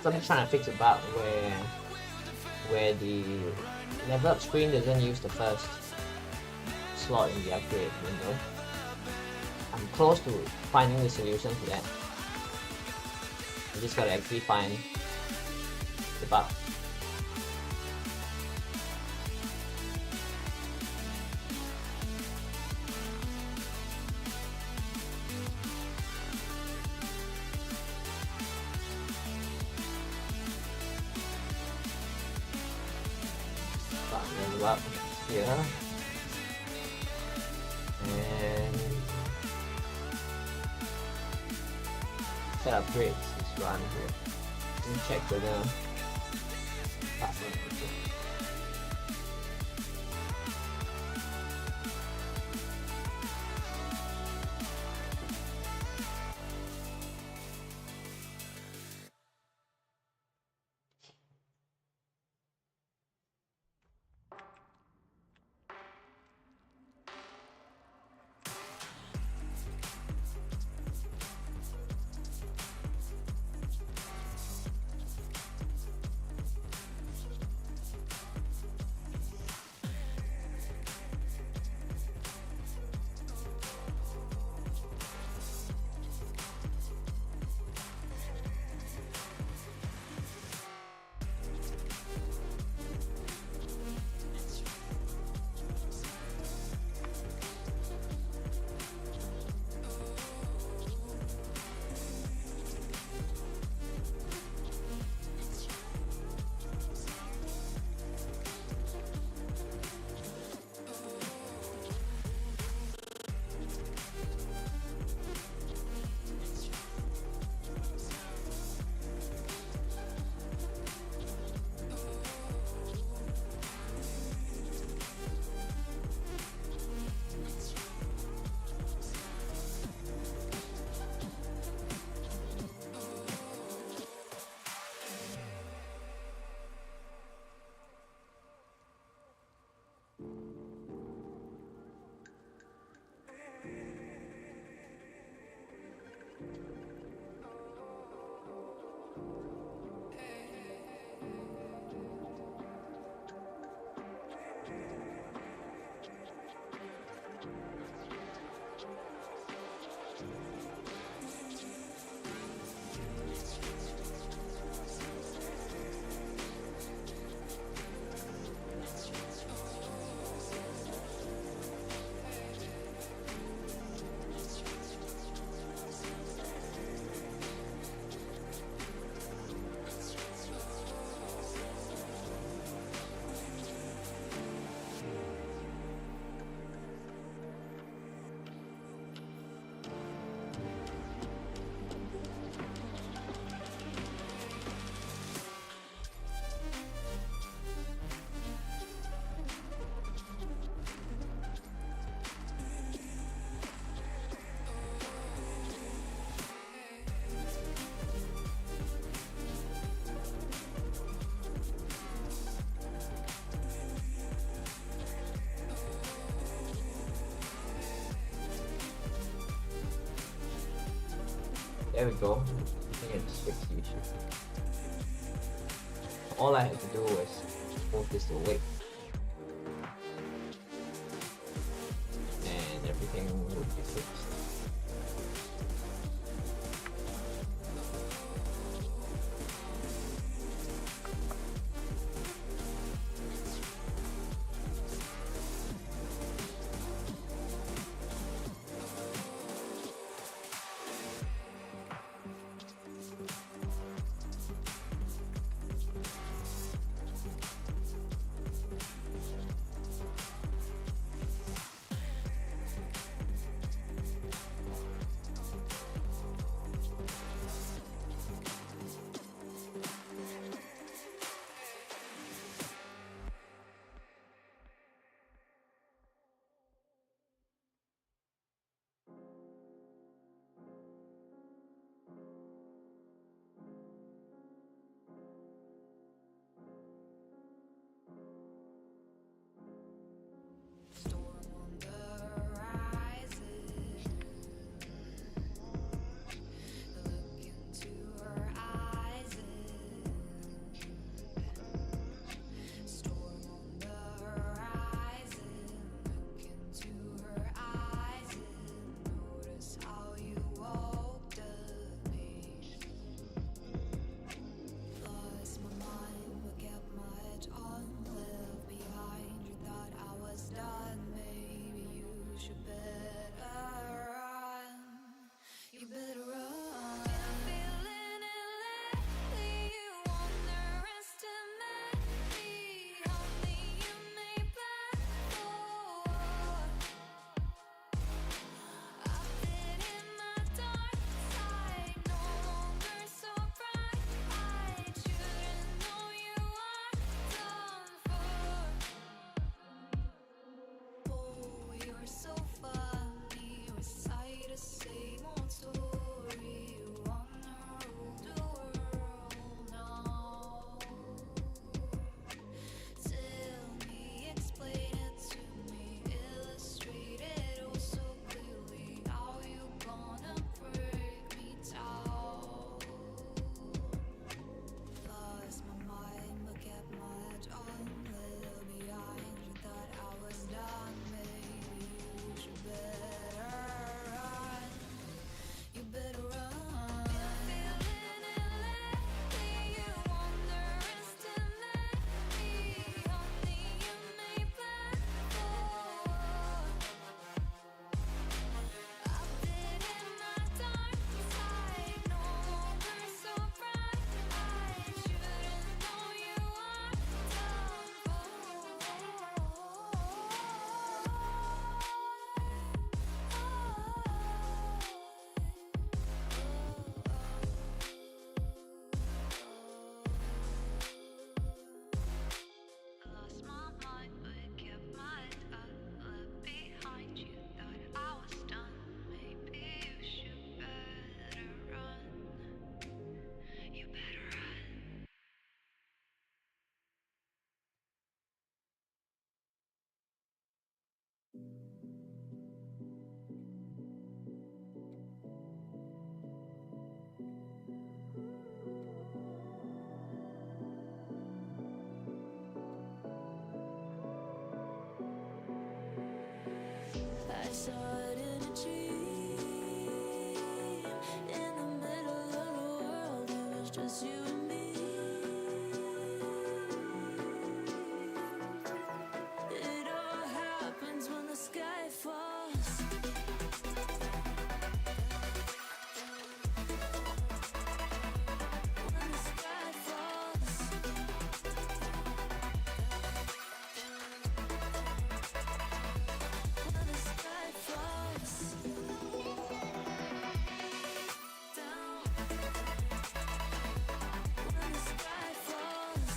So I'm just trying to fix a bug where the level up screen doesn't use the first slot in the upgrade window. I'm close to finding the solution to that. I just gotta actually find the bug. Up here and set upgrades is run here and check whether that's not okay. There we go. I think it just fixed the issue. All I had to do was move this away. And everything would be fixed. just you and me. It all happens when the sky falls. When the sky falls. When the sky falls down. When the sky falls.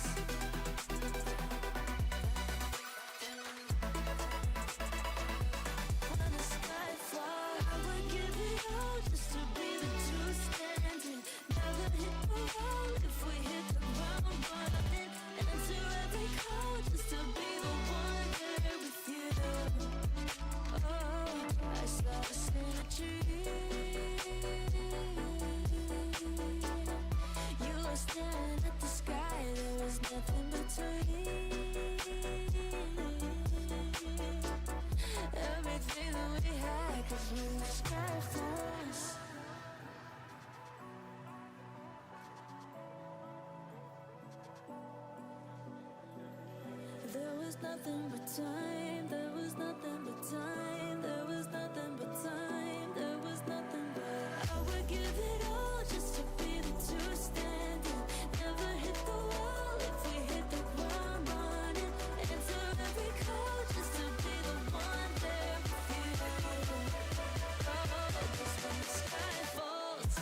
When the sky falls, I would give it all just to be the two standing. Never hit the wall if we hit the ground running. Answer every call just to be the one there with you. Oh, I saw a tree. You were staring at the sky, there was nothing between. Everything that we had, 'cause when the sky falls. There was nothing but time, there was nothing but time, there was nothing but time, there was nothing but. I would give it all just to be the two standing. Never hit the wall if we hit the ground running. Answer every call just to be the one there with you. Oh, just when the sky falls.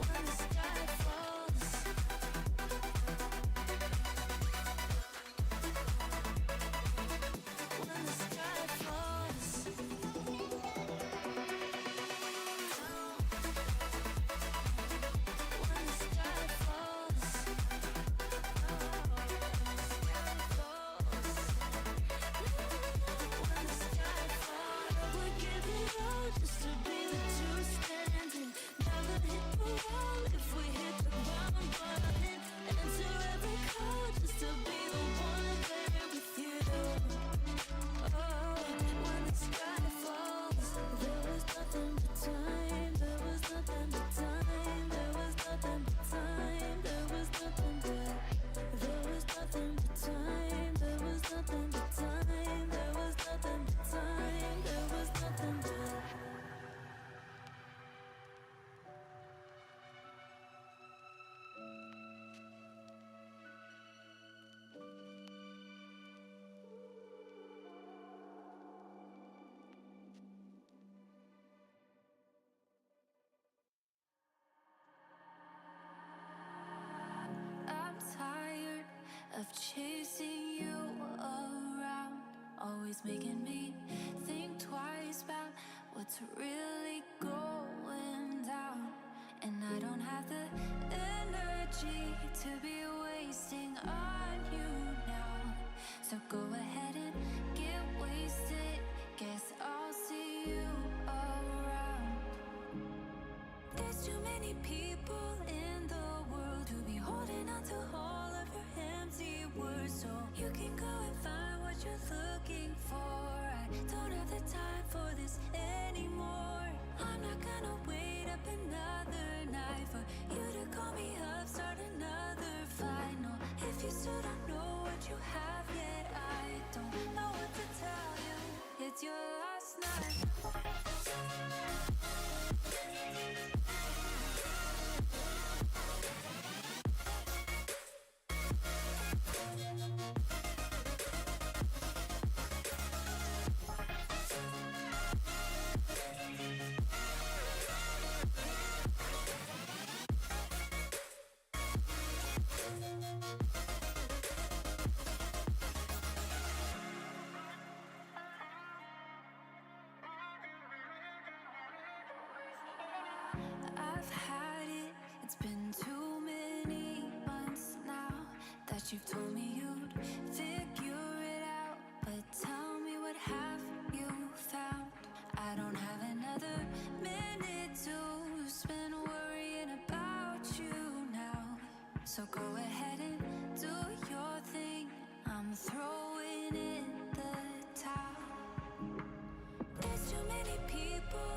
When the sky falls. When the sky falls. When the sky falls. When the sky falls, I would give it all just to be the two standing. Never hit the wall if we hit the ground running. Answer every call just to be the one there with you. Oh, when the sky falls, there was nothing but time. There was nothing but time. There was nothing but time. There was nothing but. There was nothing but time. There was nothing but time. There was nothing but time. There was nothing but. I'm tired of chasing you around, always making me think twice about what's really going down. And I don't have the energy to be wasting on you now. So go ahead and get wasted. Guess I'll see you around. There's too many people in the world who be holding on to all of your empty words. So you can go and find what you're looking for. I don't have the time for this anymore. I'm not gonna wait up another night for you to call me up, start another fight. No, if you still don't know what you have yet, I don't know what to tell you. It's your last night. I've had it, it's been too many months now that you've told me you'd figure it out. But tell me, what have you found? I don't have another minute to spend worrying about you now. So go ahead and do your thing, I'm throwing in the towel. There's too many people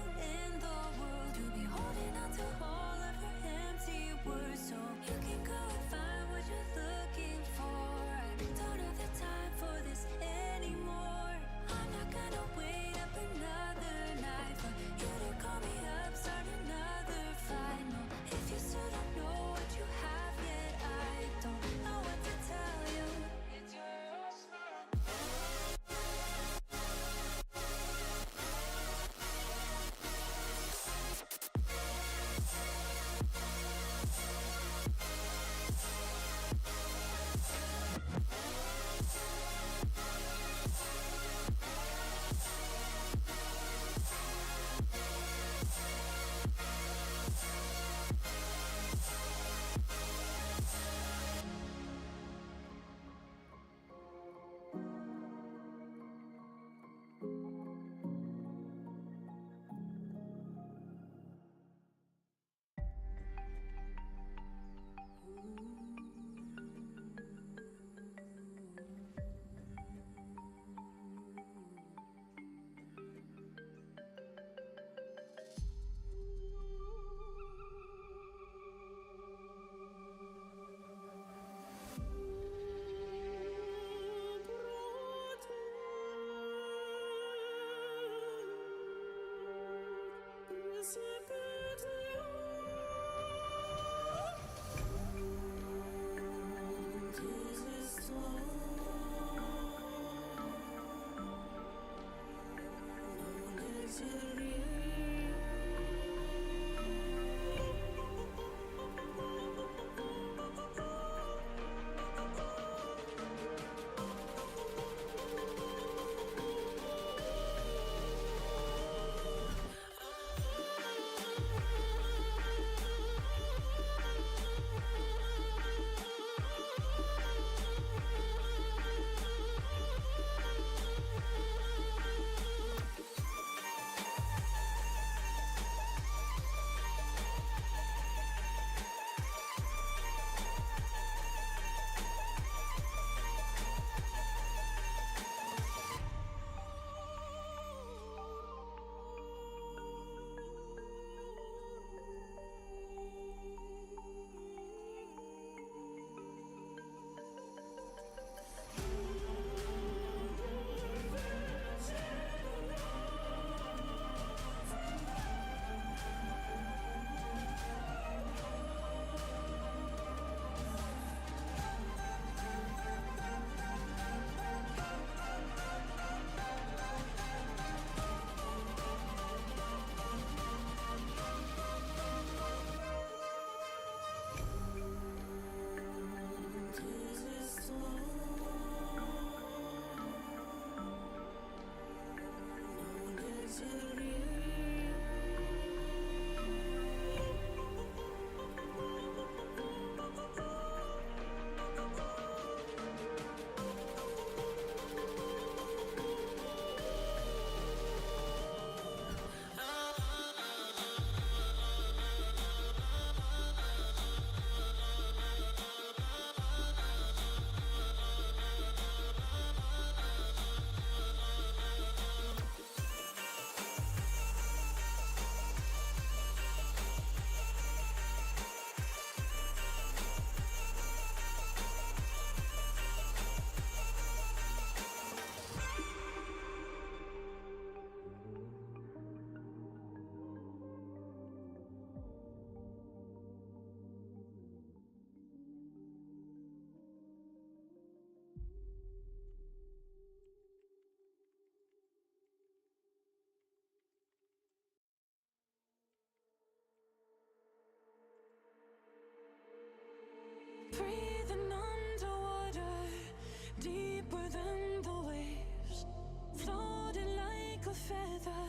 feather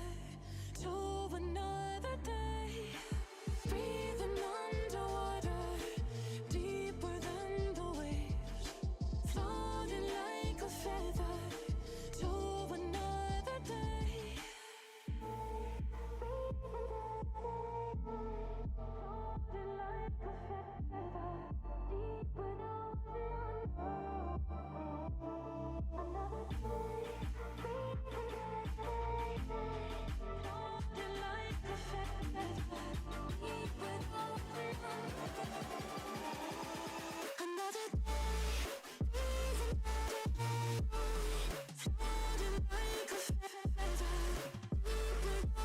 to another day. Breathing underwater, deeper than the waves. Floating like a feather to another day. Floating like a feather, deeper down another day. Floating like a feather, deeper down another day. Floating like a feather, deeper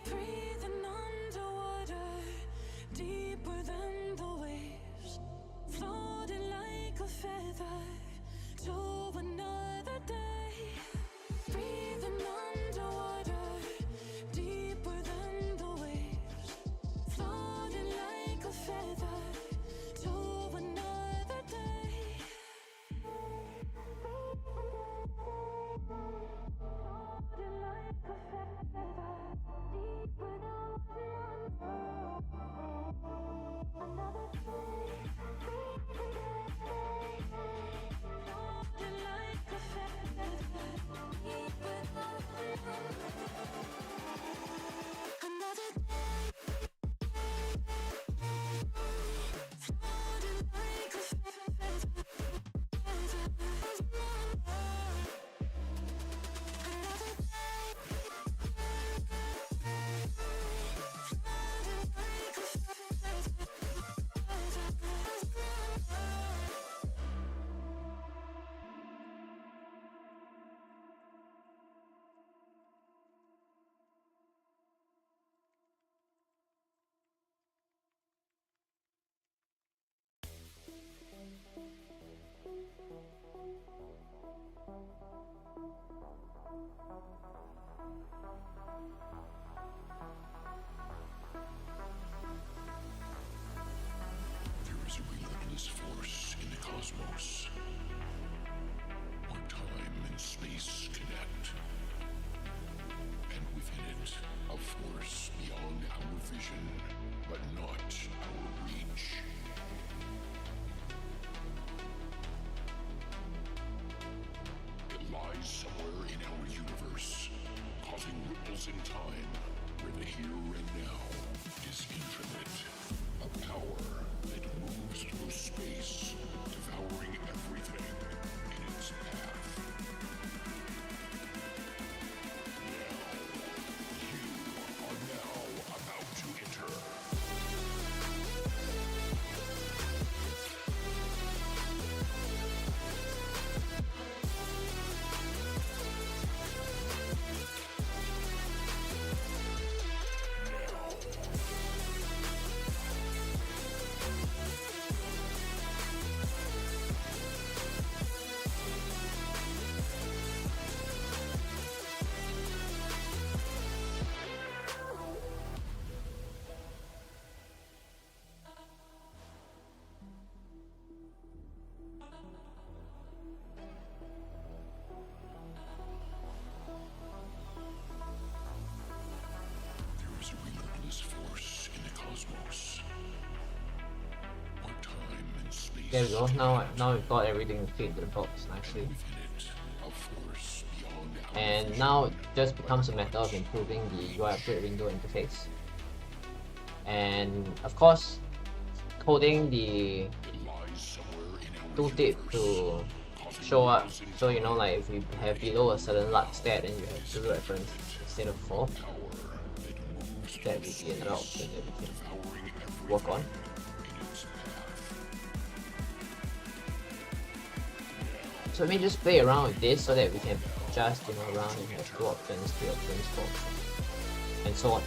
breathing underwater, deeper than the waves. Floating like a feather to another day. Breathing underwater, deeper than the waves. Floating like a feather to another day. Floating like a feather, deeper down another day. Floating like a feather, deeper down another day. Floating like a feather, There is a relentless force in the cosmos, where time and space connect, and within it, a force beyond our vision, but not our reach. It lies somewhere in our universe, causing ripples in time, where the here and now is infinite. A power that moves through space, devouring everything in its path. Now, you are now about to enter. There is a relentless force in the cosmos, where time and space There we go. connect, Now we've got everything fit into the box nicely. within it, a force beyond our And vision. now it just becomes a matter of improving the UI upgrade window interface. And of course, coding the It lies somewhere in our tooltip universe, to causing show up. ripples in So you know, time, like if you have below a certain large stat, then you have two reference instead of 4. power that moves That would through be another space, option that we can devouring everything work on. in its path. So let me just play around with this so that we can adjust, around. You have 2 options, 3 options, 4 options, and so on.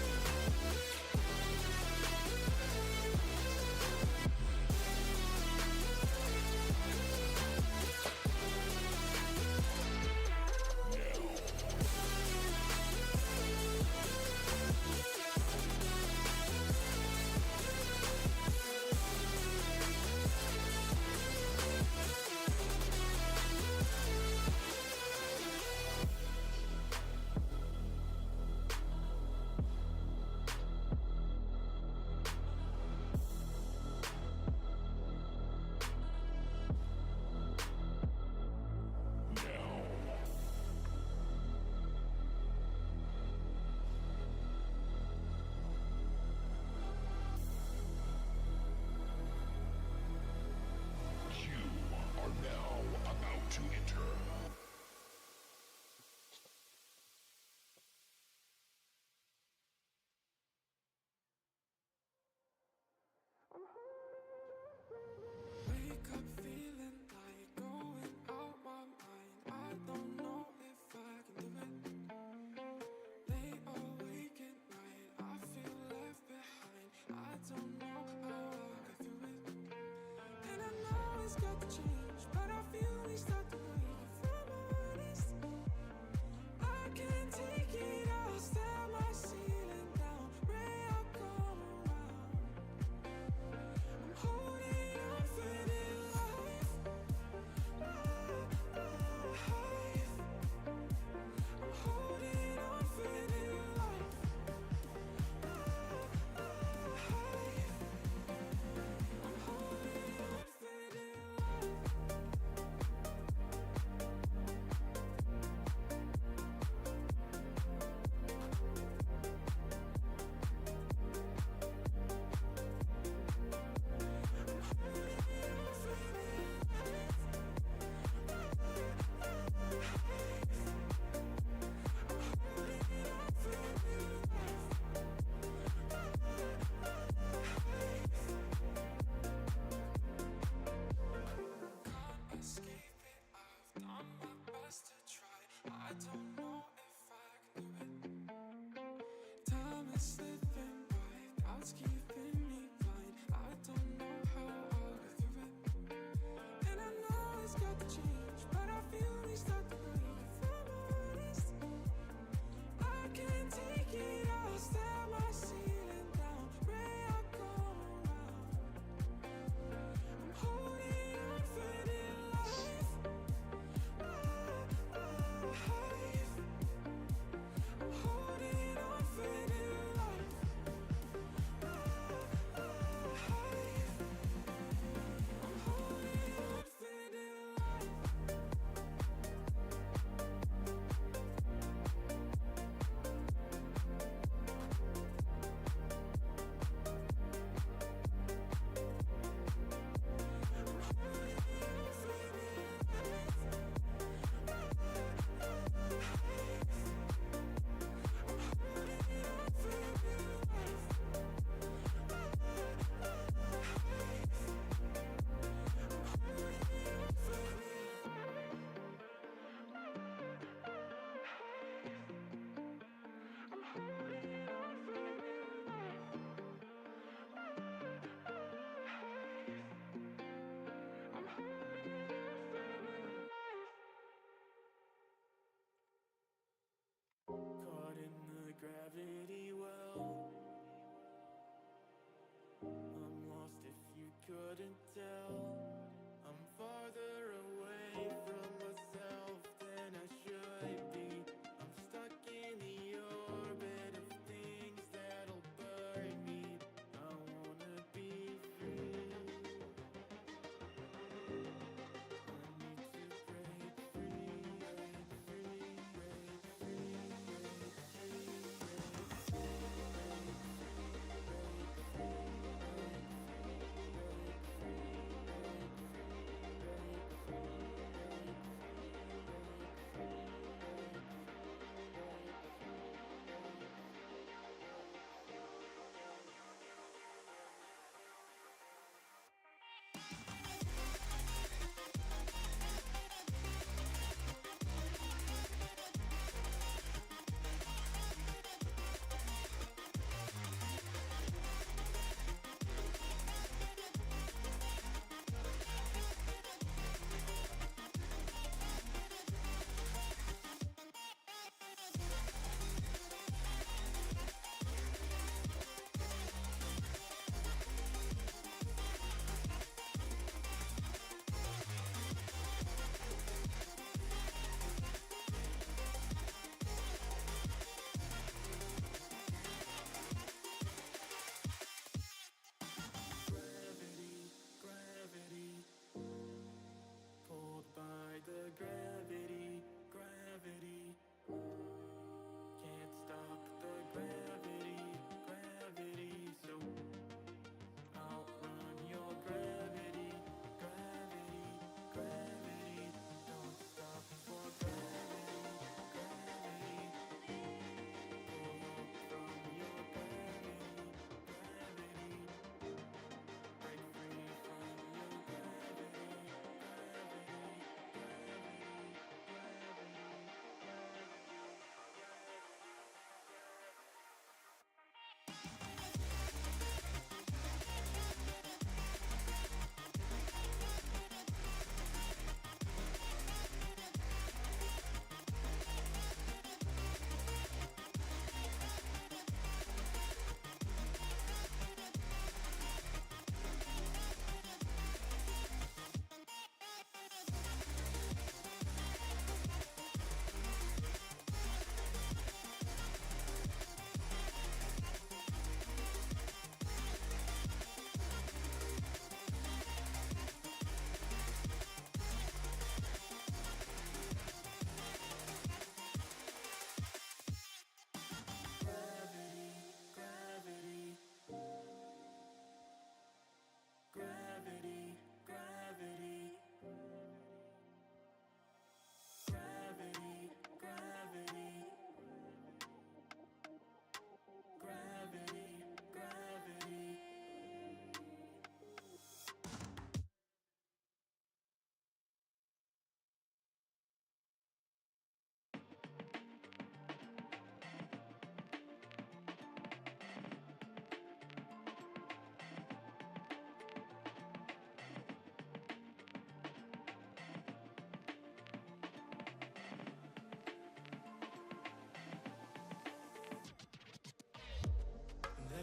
You are now about to enter Wake up feeling like going out my mind. I don't know if I can do it. Lay awake at night, I feel left behind. I don't know how I'll get through it. And I know it's got to change, but I feel we start to break. If I'm honest, I can't take it. I'll stare my ceiling down. Pray I'll come around. I'm holding on for dear life. I'm holding on for dear life. I'm holding on for dear life. Can't escape it. I've done my best to try. I don't know if I can do it. Time is slipping by. Doubts keeping me blind. I don't know how I'll get through it. And I know it's got to change, but I feel we start to break. If I'm honest, I can't take it. I'll stare my ceiling down. Pray I'll come around. I'm holding on for dear life. I'm holding on for dear life.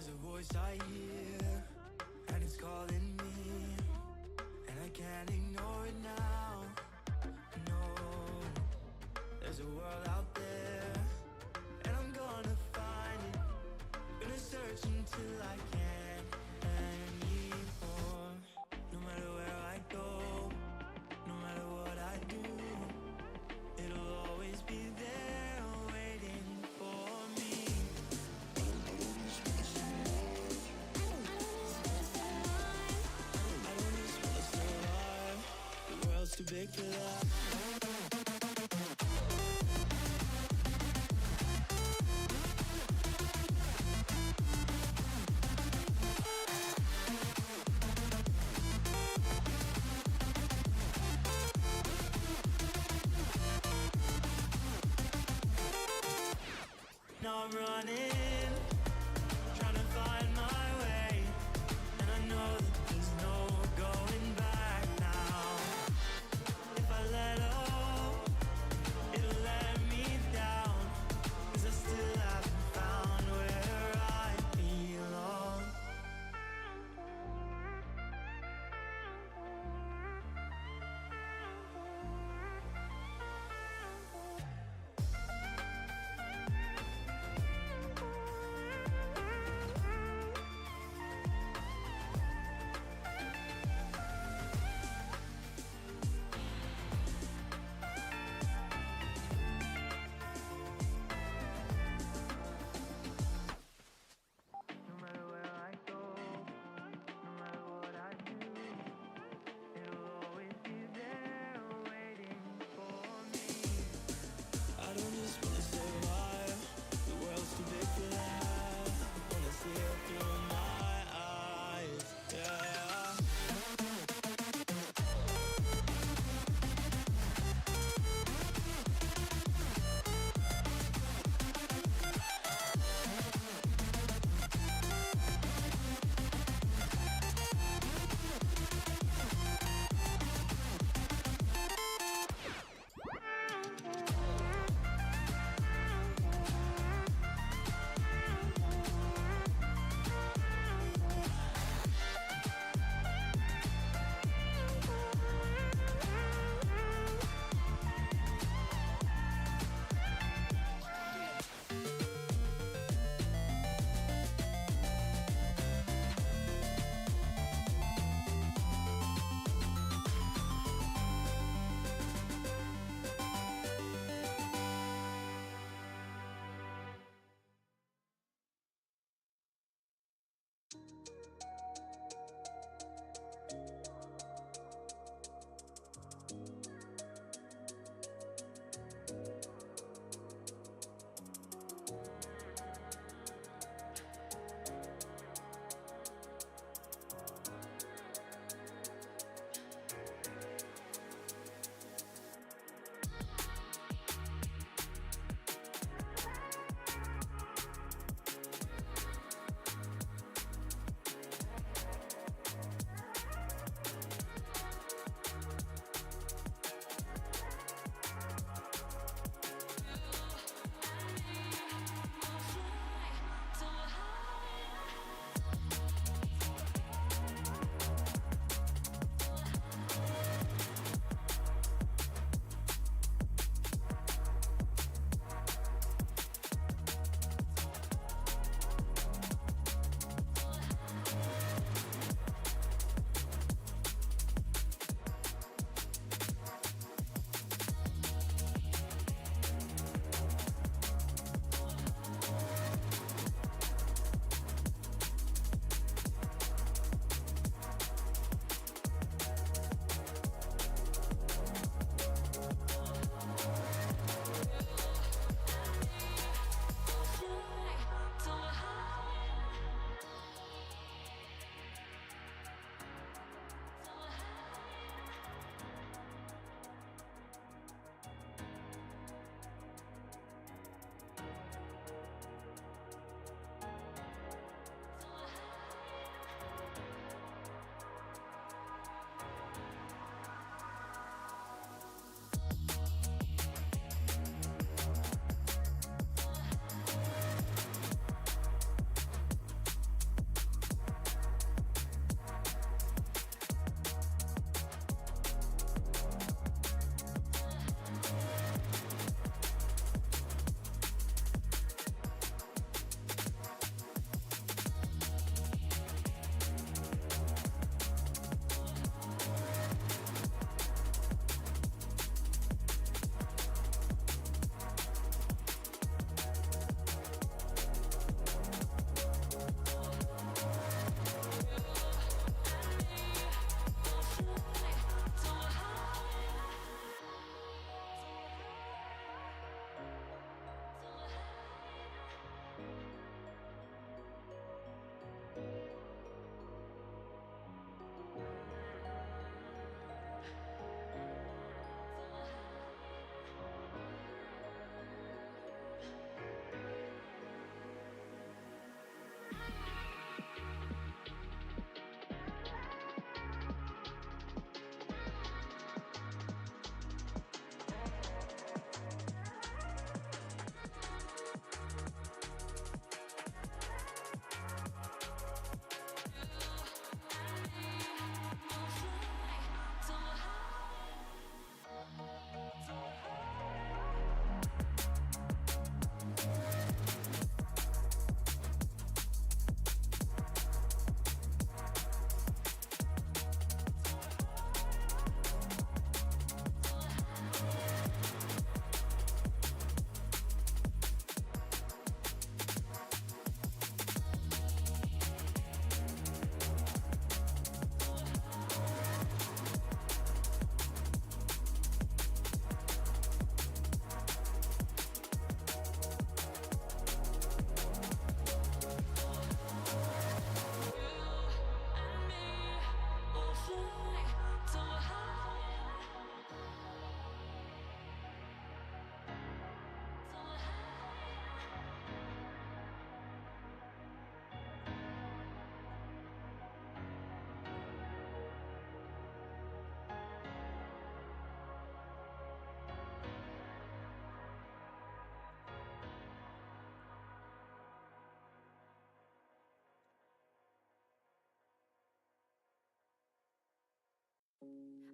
There's a voice I hear, and it's calling me, and I can't ignore it now. No, there's a world out there, and I'm gonna find it. Gonna search until I can't anymore. No matter where I go, no matter what I do, it'll always be there waiting for me. I don't need space to survive. The world's too big for that. Now I'm running, trying to find my way, and I know that there's no going back now. If I let up,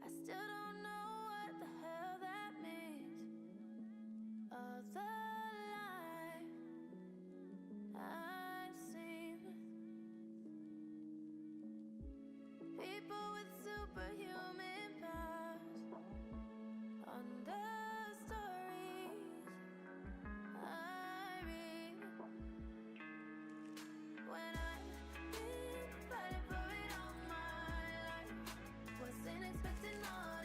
I still don't know what the hell that means. All the life I've seen, people with superhuman powers, under stories I read. When I've been fighting for it all my life, wasn't expecting all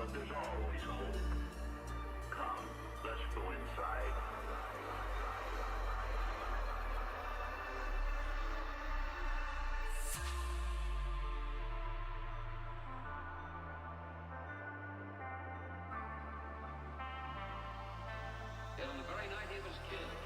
but there's always hope. Come, let's go inside. On the very night he was killed.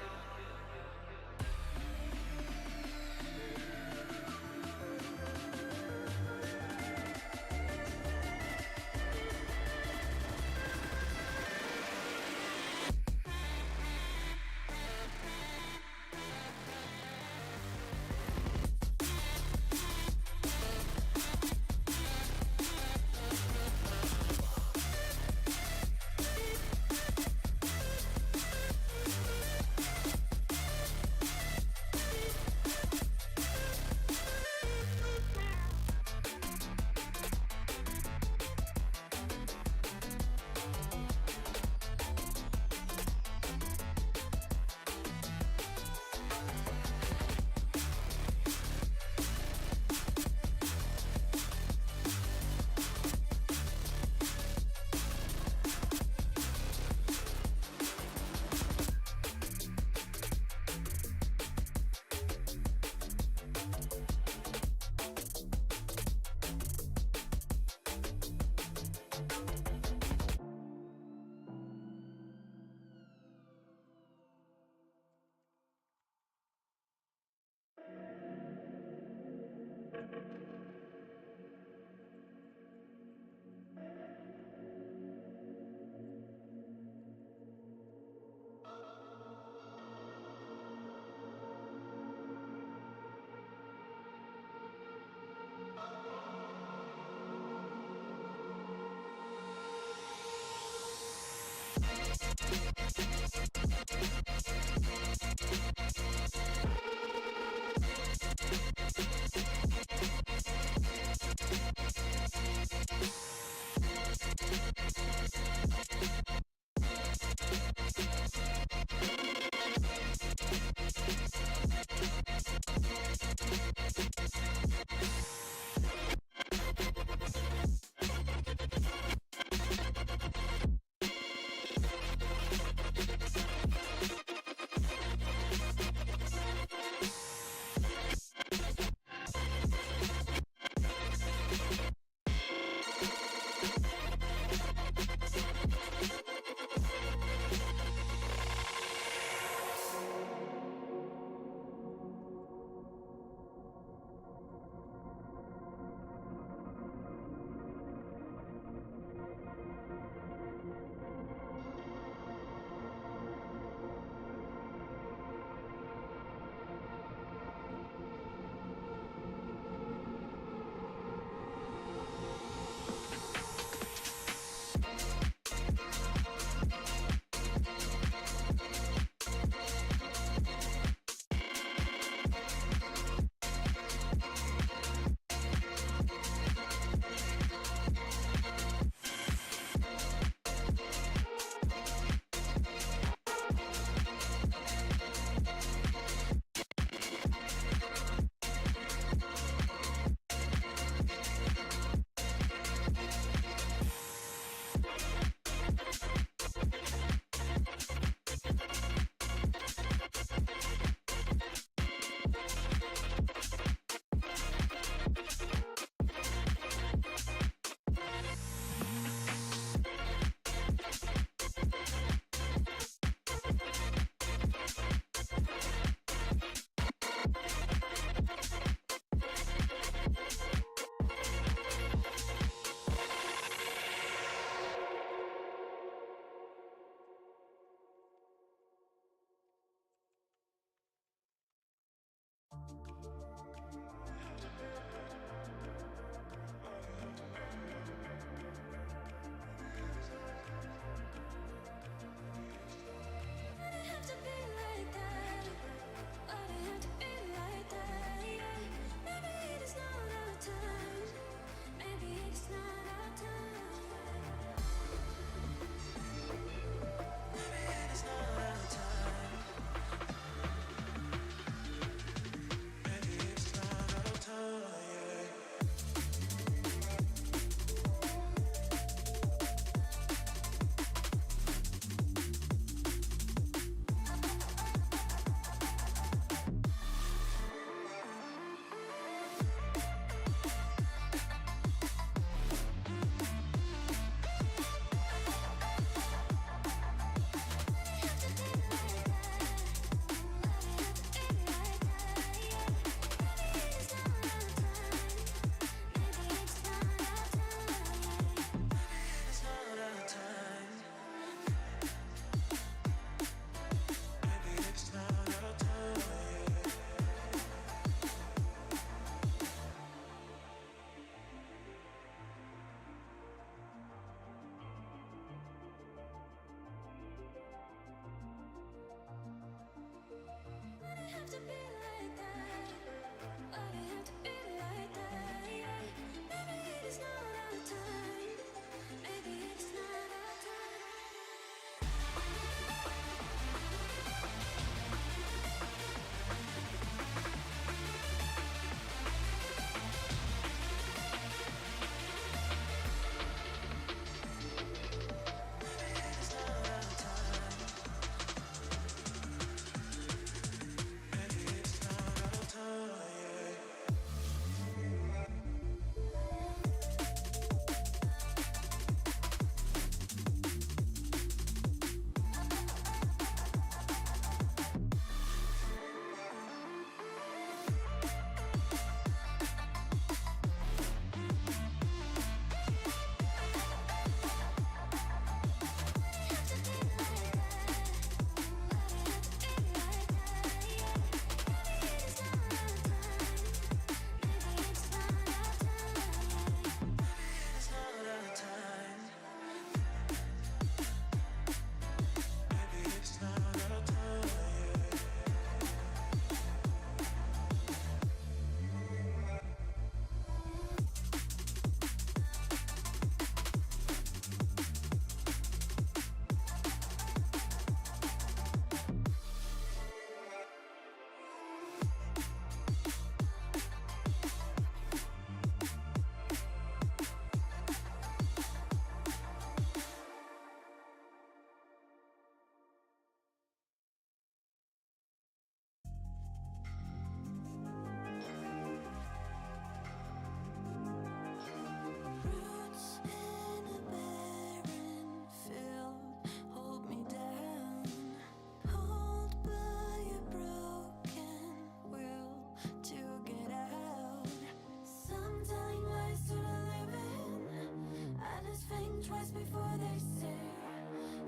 twice before they say.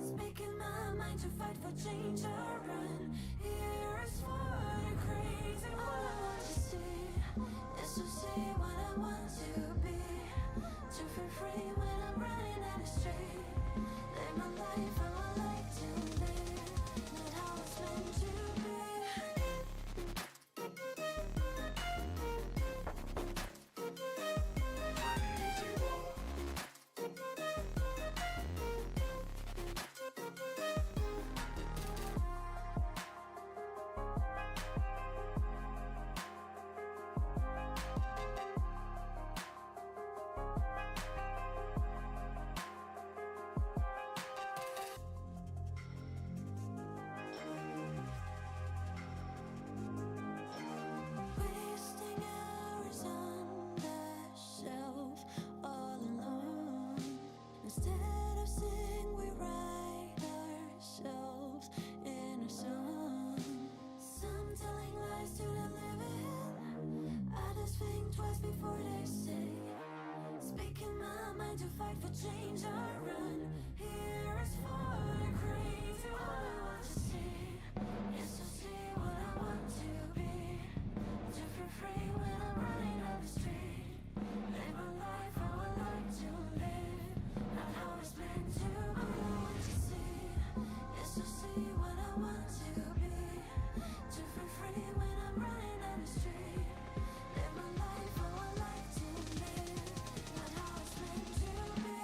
Speaking my mind to fight for change or run. Here's for the crazy. All I want to see is to see what I want to be. To feel free when I'm running down the street. Live my life how I like to live, not how it's meant to be. Wasting hours on the shelf all alone. Instead of sing, we write ourselves in a song. Some telling lies to the living. Others think twice before they say. Speaking my mind to fight for change or run. Here is for the crazy. All I want to see is to see what I want to be. To feel free when I'm running down the street. Live my life how I like to live, not how it's meant to be. All I want to see is to see what I want to be. To feel free when I'm running down the street. Live my life how I like to live, not how it's meant to be.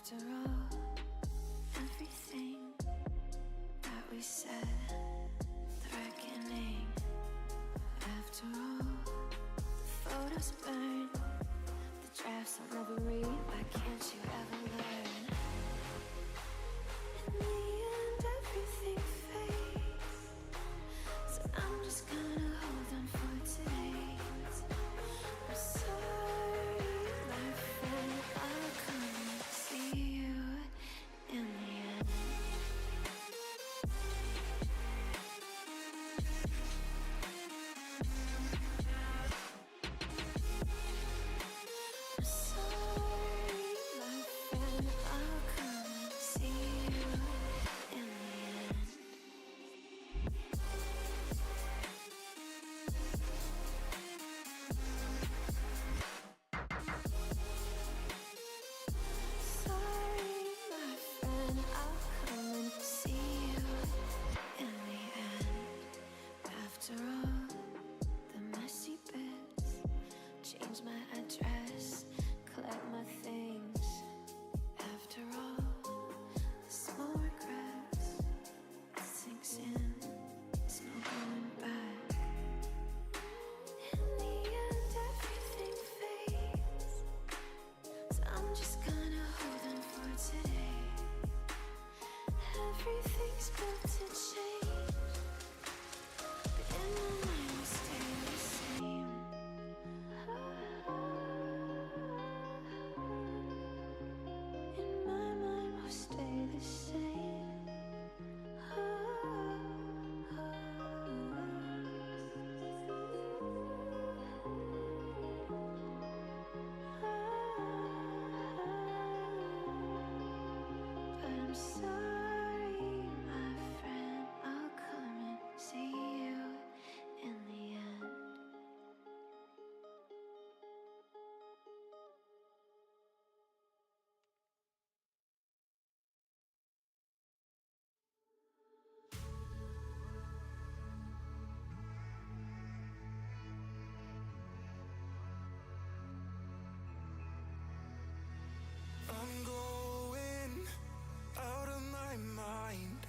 After all, everything that we said, the reckoning. After all, the photos burn, the drafts I'll never read. Why can't you ever learn? In the end, everything fades, so I'm just gonna hold on for today. I'm sorry, my friend, I'll come and see you in the end. I'm sorry, my friend, I'll come and see you in the end. Sorry, my friend, I'll come and see you in the end. After all, the messy bits, change my address, collect my things. After all, the small regrets, it sinks in, there's no going back. In the end, everything fades, so I'm just gonna hold on for today. Everything's built to change, but in my mind we stay the same. In my mind we'll stay the same. But I'm sorry, my friend, I'll come and see you in the end. I'm going out of my mind.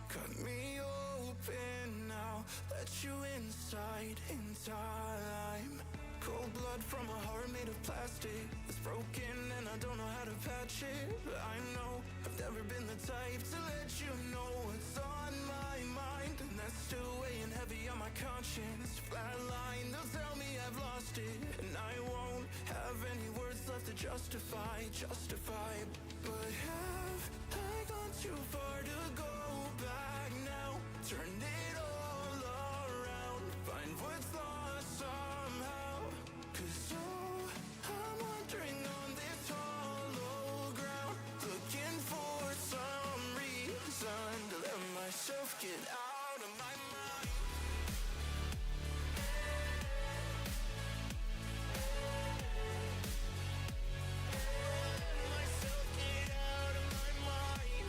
Cut me open now, let you inside in time. Cold blood from a heart made of plastic. It's broken and I don't know how to patch it. But I know I've never been the type to let you know what's on my mind. And that's still weighing heavy on my conscience. Flatline, they'll tell me I've lost it, and I won't have any words left to justify. But have I gone too far to go back now? Turn it all around, find what's lost somehow. 'Cause I'm wandering on this hollow ground, looking for some reason to let myself get out of my mind. Myself get out of my mind.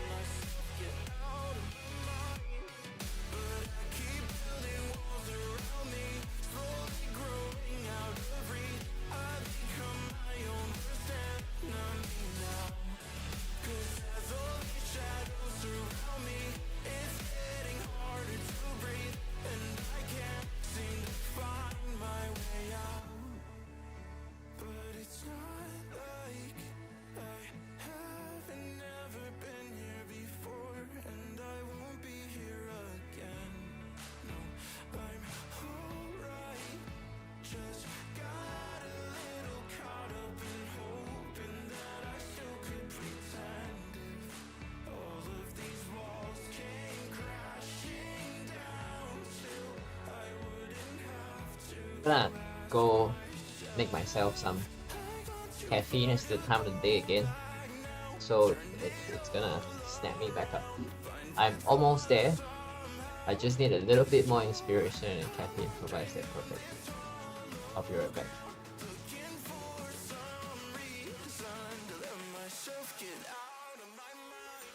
Myself get out of my mind. But I keep building walls around me, slowly growing out of reach. I become my own worst enemy now. 'Cause as all these shadows surround me, it's getting harder to breathe, and I can't seem to find my way out. But it's not like I haven't never been here before, and I won't be here again. No, I'm alright. Just got a little caught up in hoping that I still could pretend. If all of these walls came crashing down, still I wouldn't have to. Gonna go make myself some caffeine. It's the time of the day again, so it's gonna snap me back up. I'm almost there. I just need a little bit more inspiration, and caffeine provides that perfectly. I'll be right back. Looking for some reason to let myself get out of my mind.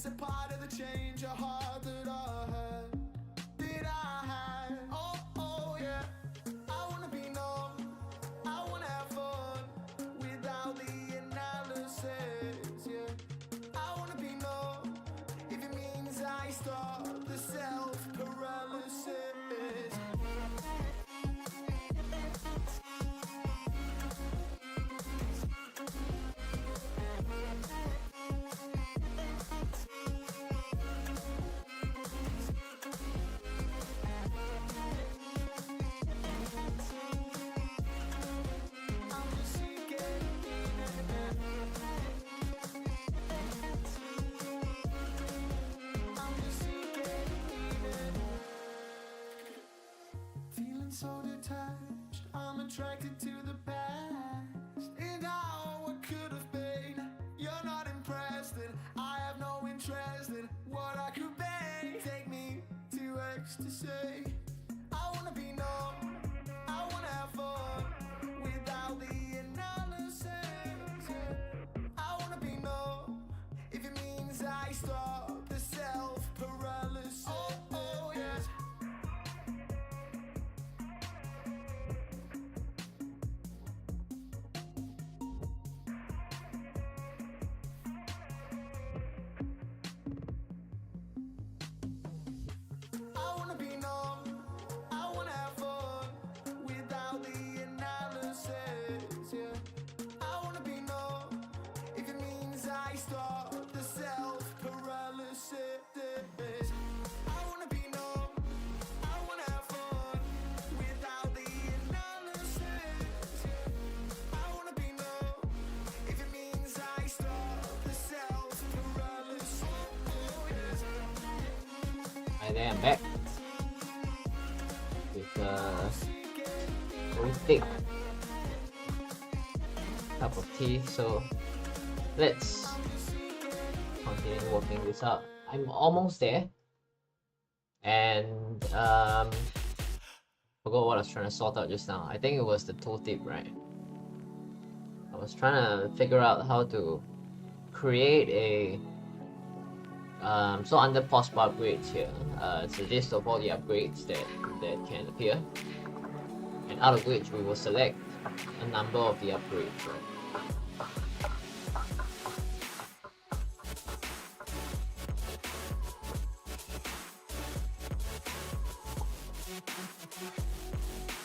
a part of the change, a heart that I had. That I had. Oh, oh, yeah. I wanna be known. I wanna have fun without the analysis, yeah. I wanna be known if it means I stop the self-paralysis. I'm just seeking I'm just seeking feeling so detached. I'm attracted to the past and how what could have been. You're not impressed, and I have no interest in what I could be. Take me to ecstasy. I wanna be known. I wanna have fun without the analysis. Yeah. I wanna be known if it means I stop the self-paralysis. Oh, oh, yes. I wanna be known. I wanna have fun without the analysis. Yeah. I wanna be known if it means I stop the self-paralysis. I wanna be known. I wanna have fun without the analysis. Yeah. I wanna be known if it means I stop the self-paralysis. Oh, yes. Hi there, I'm back with a very thick cup of tea. So let's continue working this out. I'm almost there, and forgot what I was trying to sort out just now. I think it was the tooltip, right? I was trying to figure out how to create a so under possible upgrades here, it's a list of all the upgrades that can appear, and out of which we will select a number of the upgrades.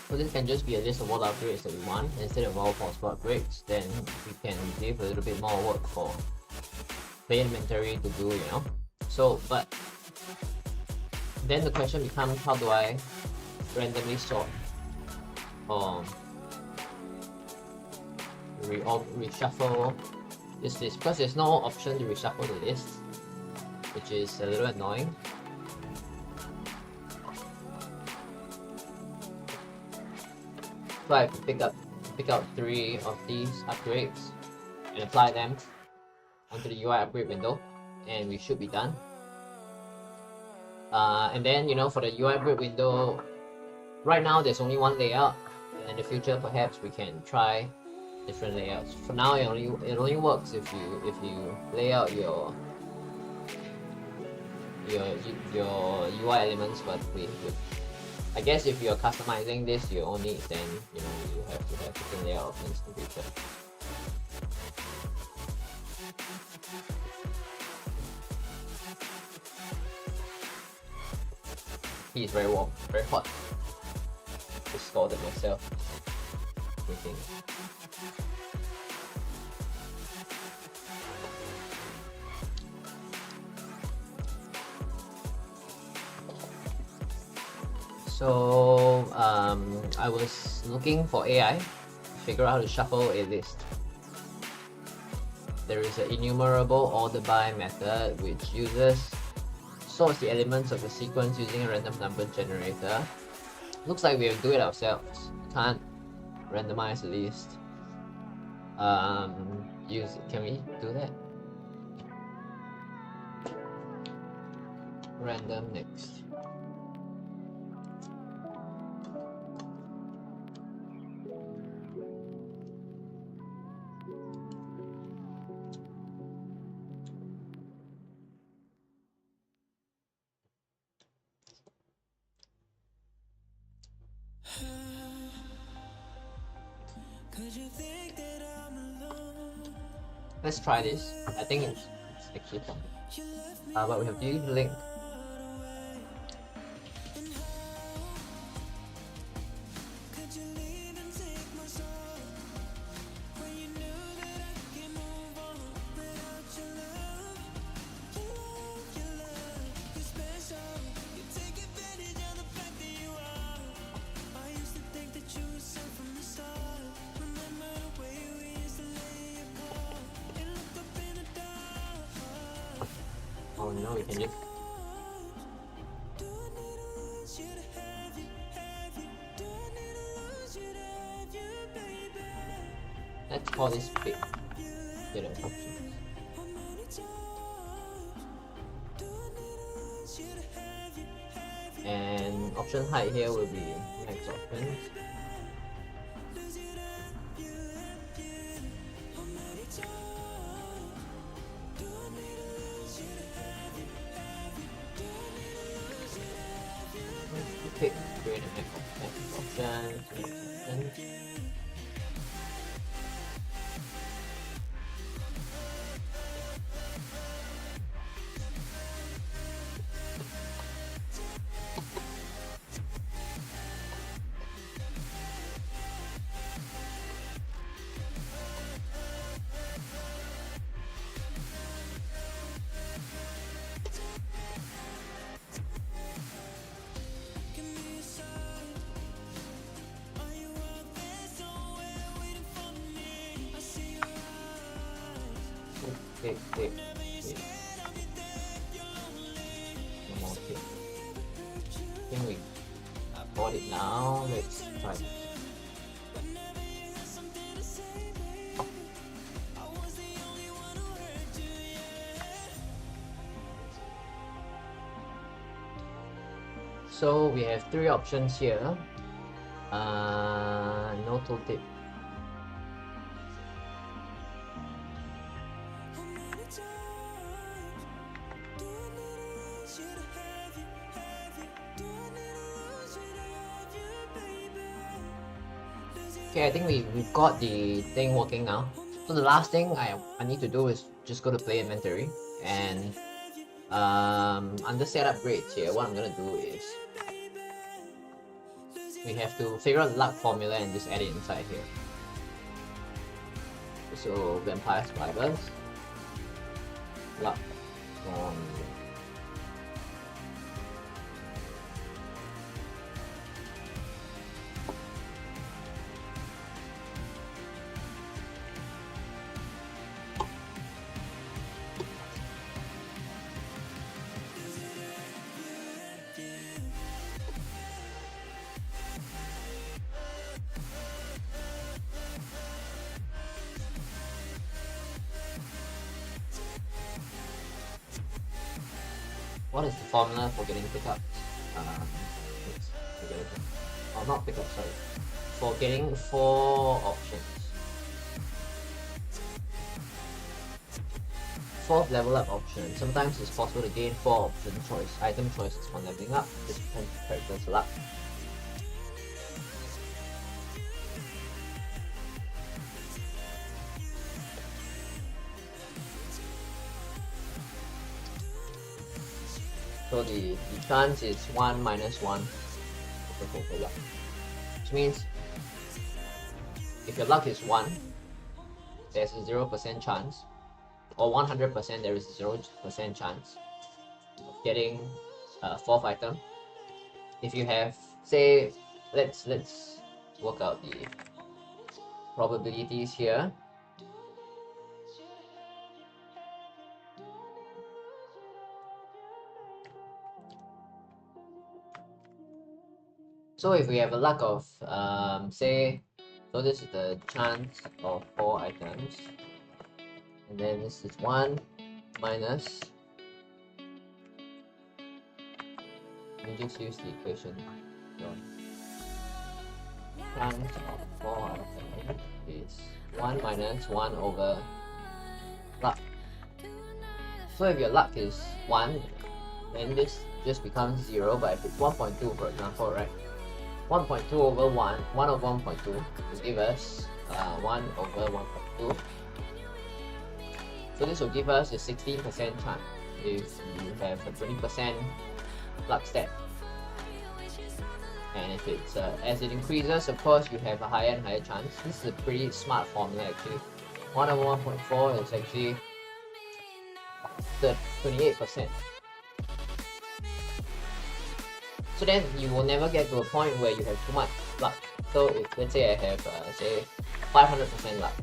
So this can just be a list of all the upgrades that we want instead of all possible upgrades. Then we can give a little bit more work for player inventory to do, you know. So, but then the question becomes, how do I randomly sort or reshuffle this list? Because there's no option to reshuffle the list, which is a little annoying. So I have to pick out 3 of these upgrades and apply them onto the UI upgrade window, and we should be done. And then, you know, for the UI upgrade window, right now there's only one layout, and in the future perhaps we can try different layouts. For now, it only works if you lay out your UI elements, but with I guess if you're customizing this, you only then you have to have different layout options in the future. Tea is very warm, very hot. Just scalded myself. Drinking. So I was looking for AI to figure out how to shuffle a list. There is an enumerable order by method which sorts the elements of the sequence using a random number generator. Looks like we have to do it ourselves. Can't randomize the list. Can we do that? Random next. Let's try this. I think it's actually fun. But we have to use link. Oh no, we can just let's call this big options. And option height here will be max options. Pick create a max options. Tick. One more tick. I think we got it now. Let's try this. So we have three options here. No tooltip. Okay, I think we've got the thing working now. So the last thing I need to do is just go to play inventory and under setup grades here, what I'm gonna do is we have to figure out the luck formula and just add it inside here. So vampire survivors, luck from what is the formula for getting pickups? Let's figure it out. Oh, not pickups, sorry. For getting 4 options. 4th level up option. Sometimes it's possible to gain 4 option choice. Item choices when leveling up. This depends on character's luck. So the chance is 1 minus 1 of the total luck. Which means if your luck is 1, there's a 0% chance, or 100% there is a 0% chance of getting a 4th item. If you have, say, let's work out the probabilities here. So if we have a luck of, say, so this is the chance of 4 items, and then this is 1 minus, let me just use the equation. So, chance of 4 items is 1 minus 1 over luck. So if your luck is 1, then this just becomes 0, but if it's 1.2 for example, right? 1.2 over 1 over 1.2 will give us 1 over 1.2. So this will give us a 16% chance if you have a 20% luck stat. And if it's as it increases, of course, you have a higher and higher chance. This is a pretty smart formula actually. 1 over 1.4 is actually 28%. So then you will never get to a point where you have too much luck. So if let's say I have say 500% luck,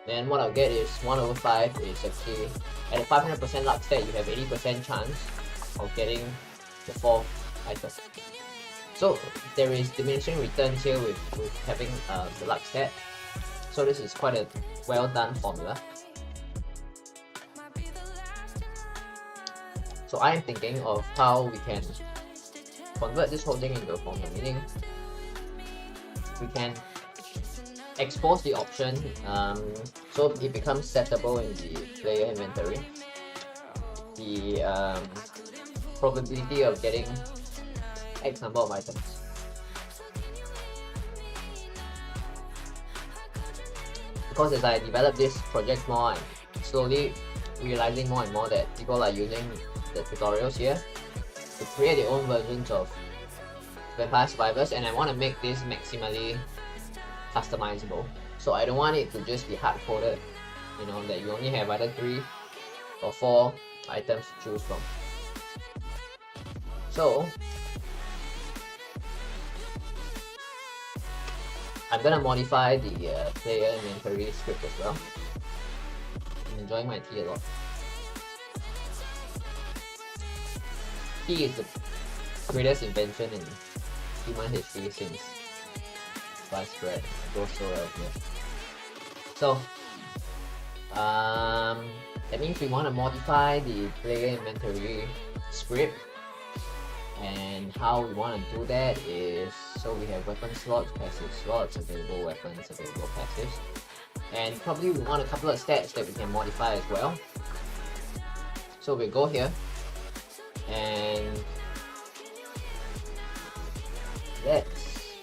then what I'll get is 1 over 5 is actually at a 500% luck stat you have 80% chance of getting the 4th item. So there is diminishing returns here with having the luck stat. So this is quite a well done formula. So I am thinking of how we can convert this whole thing into a formula, meaning we can expose the option so it becomes settable in the player inventory. The probability of getting X number of items. Because as I develop this project more, I'm slowly realizing more and more that people are using the tutorials here to create their own versions of Vampire Survivors, and I want to make this maximally customizable. So I don't want it to just be hard-coded, you know, that you only have either 3 or 4 items to choose from. So I'm gonna modify the player inventory script as well. I'm enjoying my tea a lot. Tea is the greatest invention in human history since sliced bread. It goes so well here. So that means we want to modify the player inventory script, and how we want to do that is, so we have weapon slots, passive slots, available weapons, available passives, and probably we want a couple of stats that we can modify as well. So we go here and let's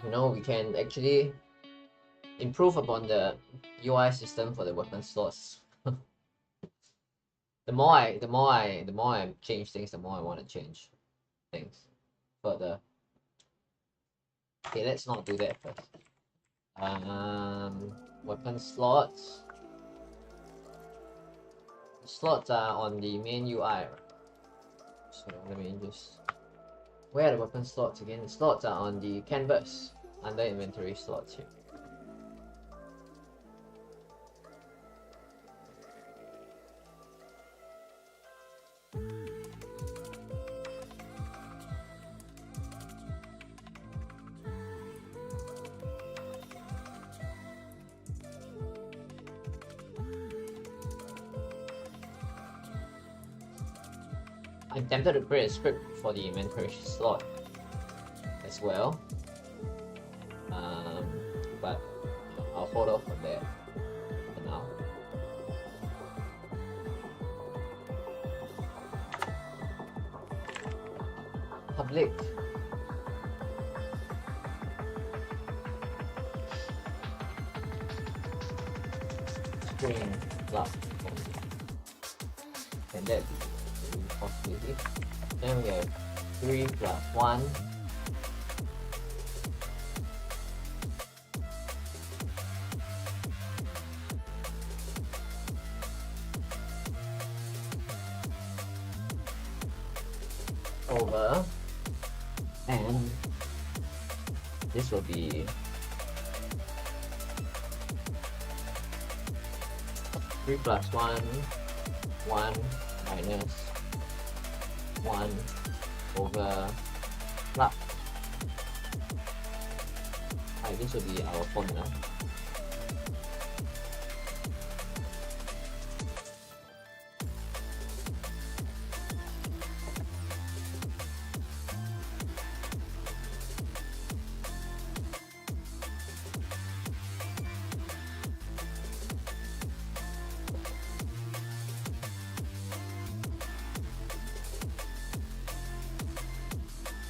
you know, we can actually improve upon the UI system for the weapon slots. the more I change things, the more I want to change things further. Okay, let's not do that first. Weapon slots. The slots are on the main UI, right? So let me just, where are the weapon slots again? The slots are on the canvas under inventory slots here. I'm tempted to create a script for the inventory slot as well, but I'll hold off on that for now. Public screen club, and that possibility. Then we have 3 plus 1 over, and this will be 3 plus 1 minus 1 over club. Alright, this will be our formula.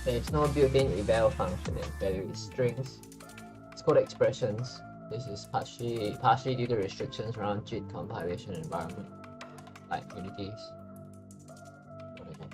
There's no built-in eval function in value strings. It's called expressions. This is partially due to restrictions around JIT compilation environment, like Unity's. Whatever.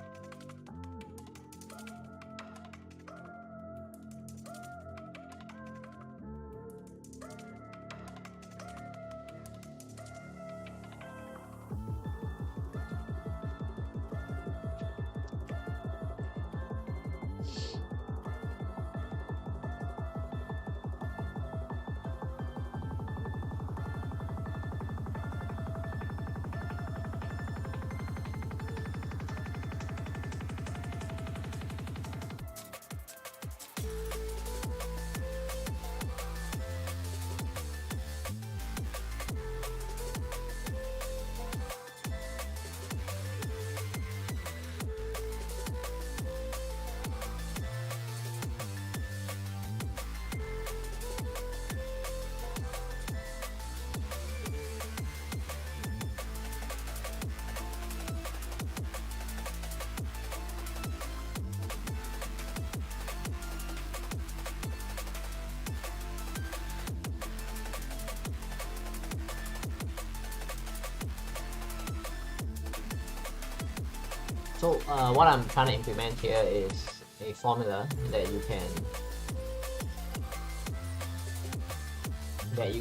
So what I'm trying to implement here is a formula that you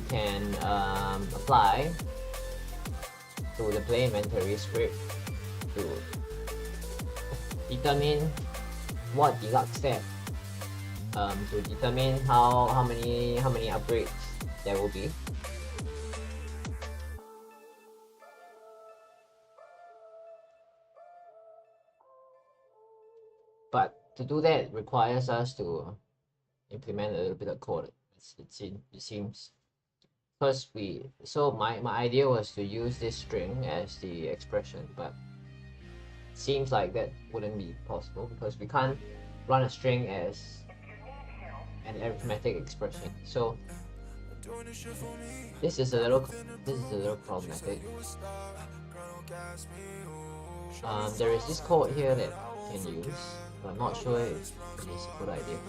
can apply to the play inventory script to determine what deluxe step, to determine how many upgrades there will be. But to do that requires us to implement a little bit of code. It seems. First, my idea was to use this string as the expression, but it seems like that wouldn't be possible because we can't run a string as an arithmetic expression. So this is a little problematic. There is this code here that you can use, but I'm not sure if it is a good idea.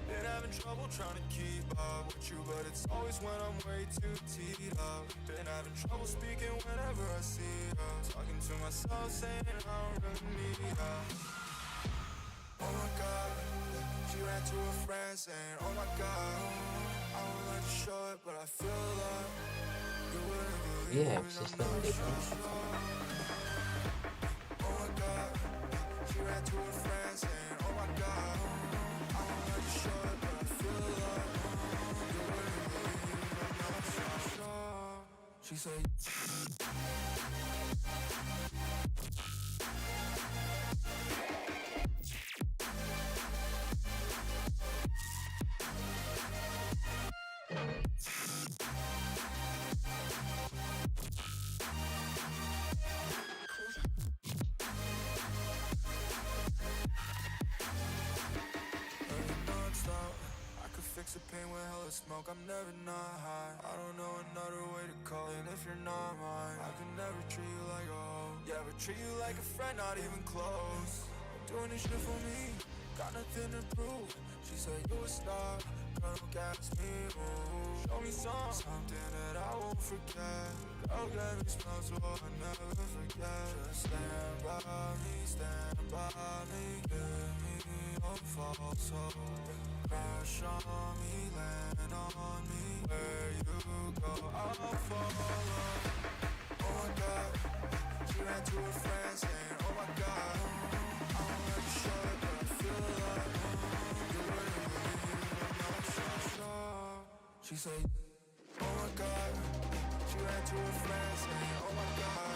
Been having trouble trying to keep up with you, but it's always when I'm way too teed up. Been having trouble speaking whenever I see you. Talking to myself saying I don't really need her. Oh my god, she ran to her friend saying, oh my god, I don't like to show it, but I feel like you wouldn't believe We have system difference. Oh my god, she ran to her friend saying, oh my god, I don't like to show it, but I feel like you wouldn't believe it, I'm not so sure. She said, I could fix the pain with hella smoke, I'm never not high. I don't know another way to call it if you're not mine. I could never treat you like a hoe. Yeah, but treat you like a friend, not even close. I'm doing this shit for me, got nothing to prove. She said you a star, girl, don't gas me, ooh. Show me something that I won't forget. Girl, let me smell so I never forget. Just stand by me, give me a false hope. Crash on me, land on me. Where you go, I'll follow. Oh my god, she ran to her friends saying, oh my god, I don't like to show it, but I feel like you wouldn't believe it, I'm not so sure. She said, oh my god, she ran to her friends saying, oh my god.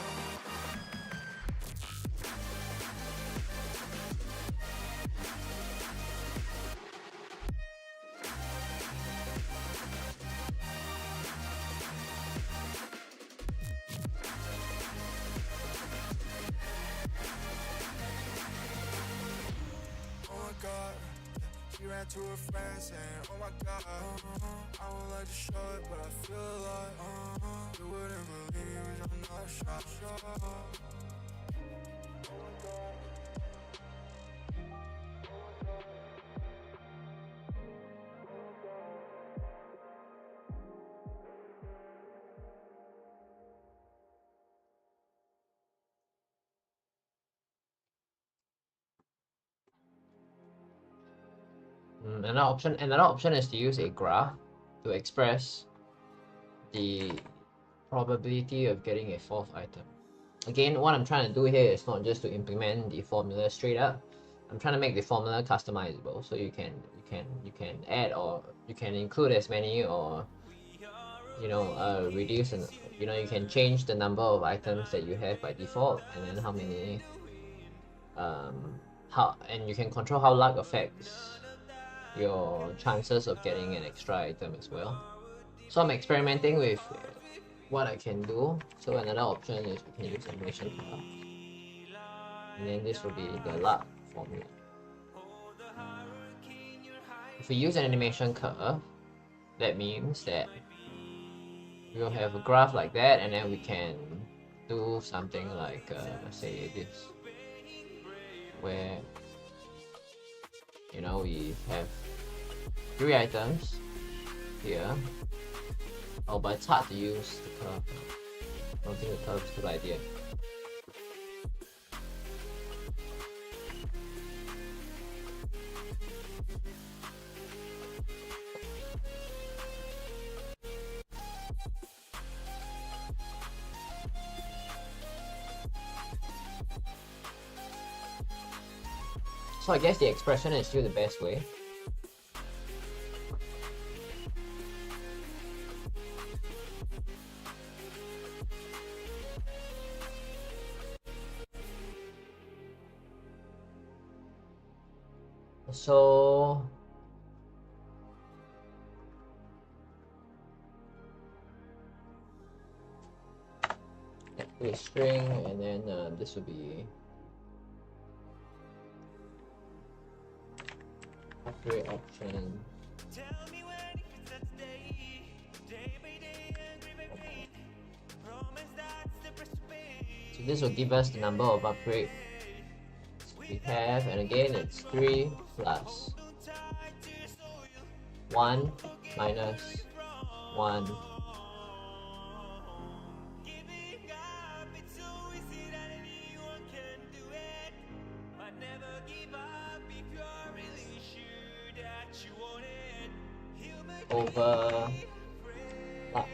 She ran to her friends saying, oh my god, I would like to show it, but I feel like you wouldn't believe it, I'm not sure. Another option is to use a graph to express the probability of getting a fourth item. Again, what I'm trying to do here is not just to implement the formula straight up. I'm trying to make the formula customizable, so you can add, or you can include as many, or reduce, and you can change the number of items that you have by default, and then how many and you can control how luck affects your chances of getting an extra item as well. So I'm experimenting with what I can do. So another option is we can use animation curve, and then this will be the luck formula. If we use an animation curve, that means that we'll have a graph like that, and then we can do something like say this, where we have 3 items here. Oh, but it's hard to use the curve. I don't think the curve is a good idea. So I guess the expression is still the best way. So a string, and then this would be upgrade option. So this will give us the number of upgrades we have, and again it's 3 plus 1 minus 1. Over luck.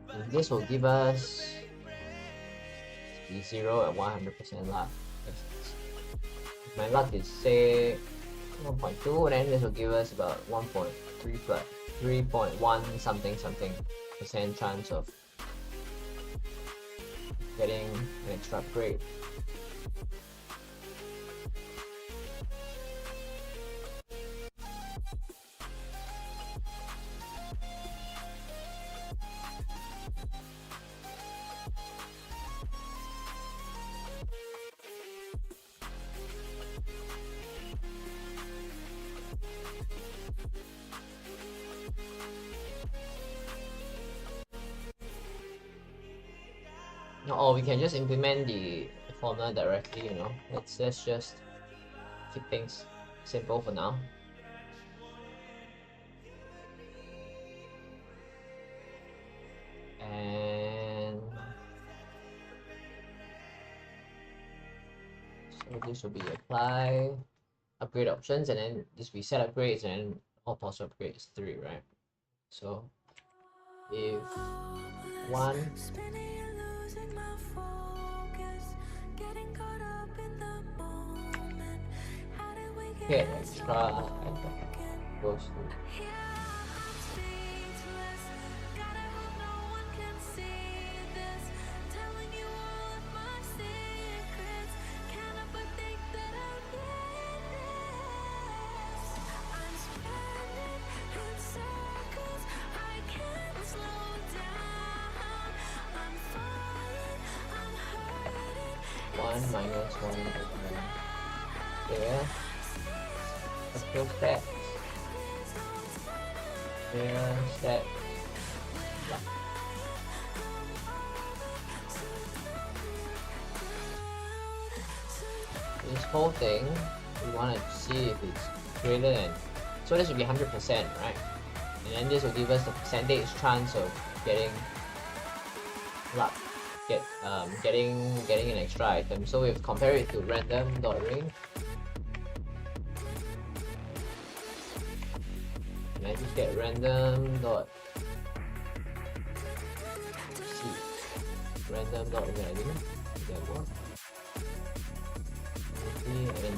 And this will give us the 0 and 100% luck. If my luck is say 1.2, then this will give us about 1.3 plus 3.1 something percent chance of getting an extra upgrade. Or we can just implement the formula directly, let's just keep things simple for now. And so this will be apply upgrade options, and then this will be set upgrades, and then all possible upgrades 3, right? So if 1 get extra item goes to -1 there. Actual stats. Player stats. Yeah. This whole thing, we want to see if it's greater than. So this would be 100%, right? And then this will give us the percentage chance of getting luck, getting an extra item. So if compare it to random.ring, and I just get random.c, random.ring, that work? And then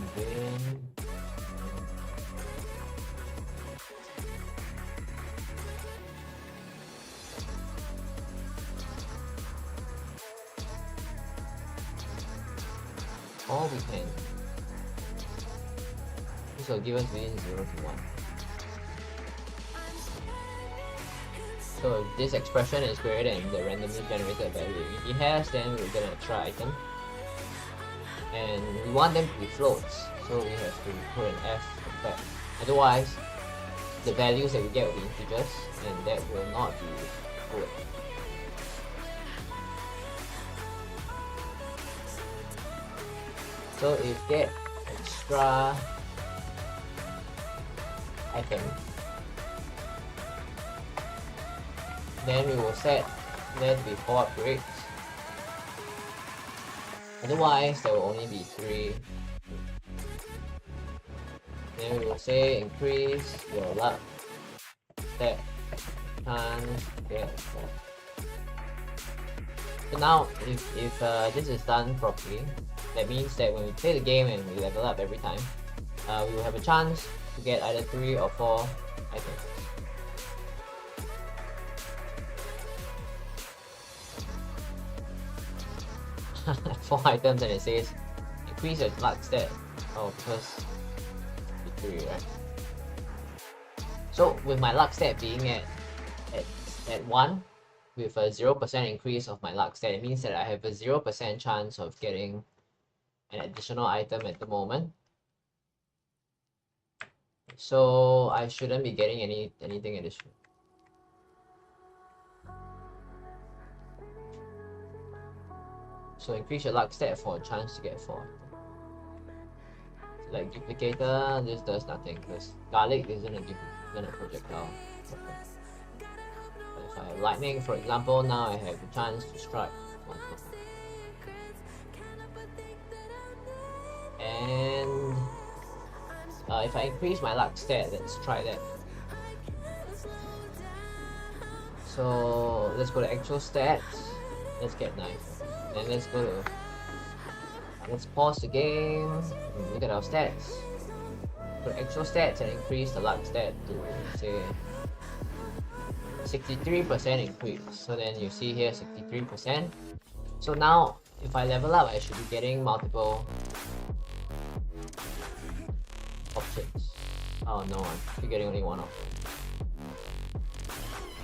or we can, this will give us within 0 to 1. So if this expression is greater than the randomly generated value. If it has, then we're gonna extra item. And we want them to be floats, so we have to put an F effect. Otherwise, the values that we get will be integers, and that will not be good. So if get extra item, then we will set that to be 4 upgrades. Otherwise, there will only be 3. Then we will say increase your luck stat chance get 4. So now, if this is done properly, that means that when we play the game and we level up every time, we will have a chance to get either 3 or 4 items. Four items, and it says increase your luck stat. Oh, because it's 3, right? So with my luck stat being at 1, with a 0% increase of my luck stat, it means that I have a 0% chance of getting an additional item at the moment. So I shouldn't be getting anything additional. So increase your luck stat for a chance to get 4. Like duplicator, this does nothing because garlic isn't a projectile. But if I have lightning, for example, now I have a chance to strike. And if I increase my luck stat, let's try that. So let's go to actual stats. Let's get 9. Then let's go to, let's pause the game and look at our stats. Go to actual stats and increase the luck stat to say 63% increase. So then you see here 63%. So now if I level up, I should be getting multiple options. Oh no, I'm getting only one option.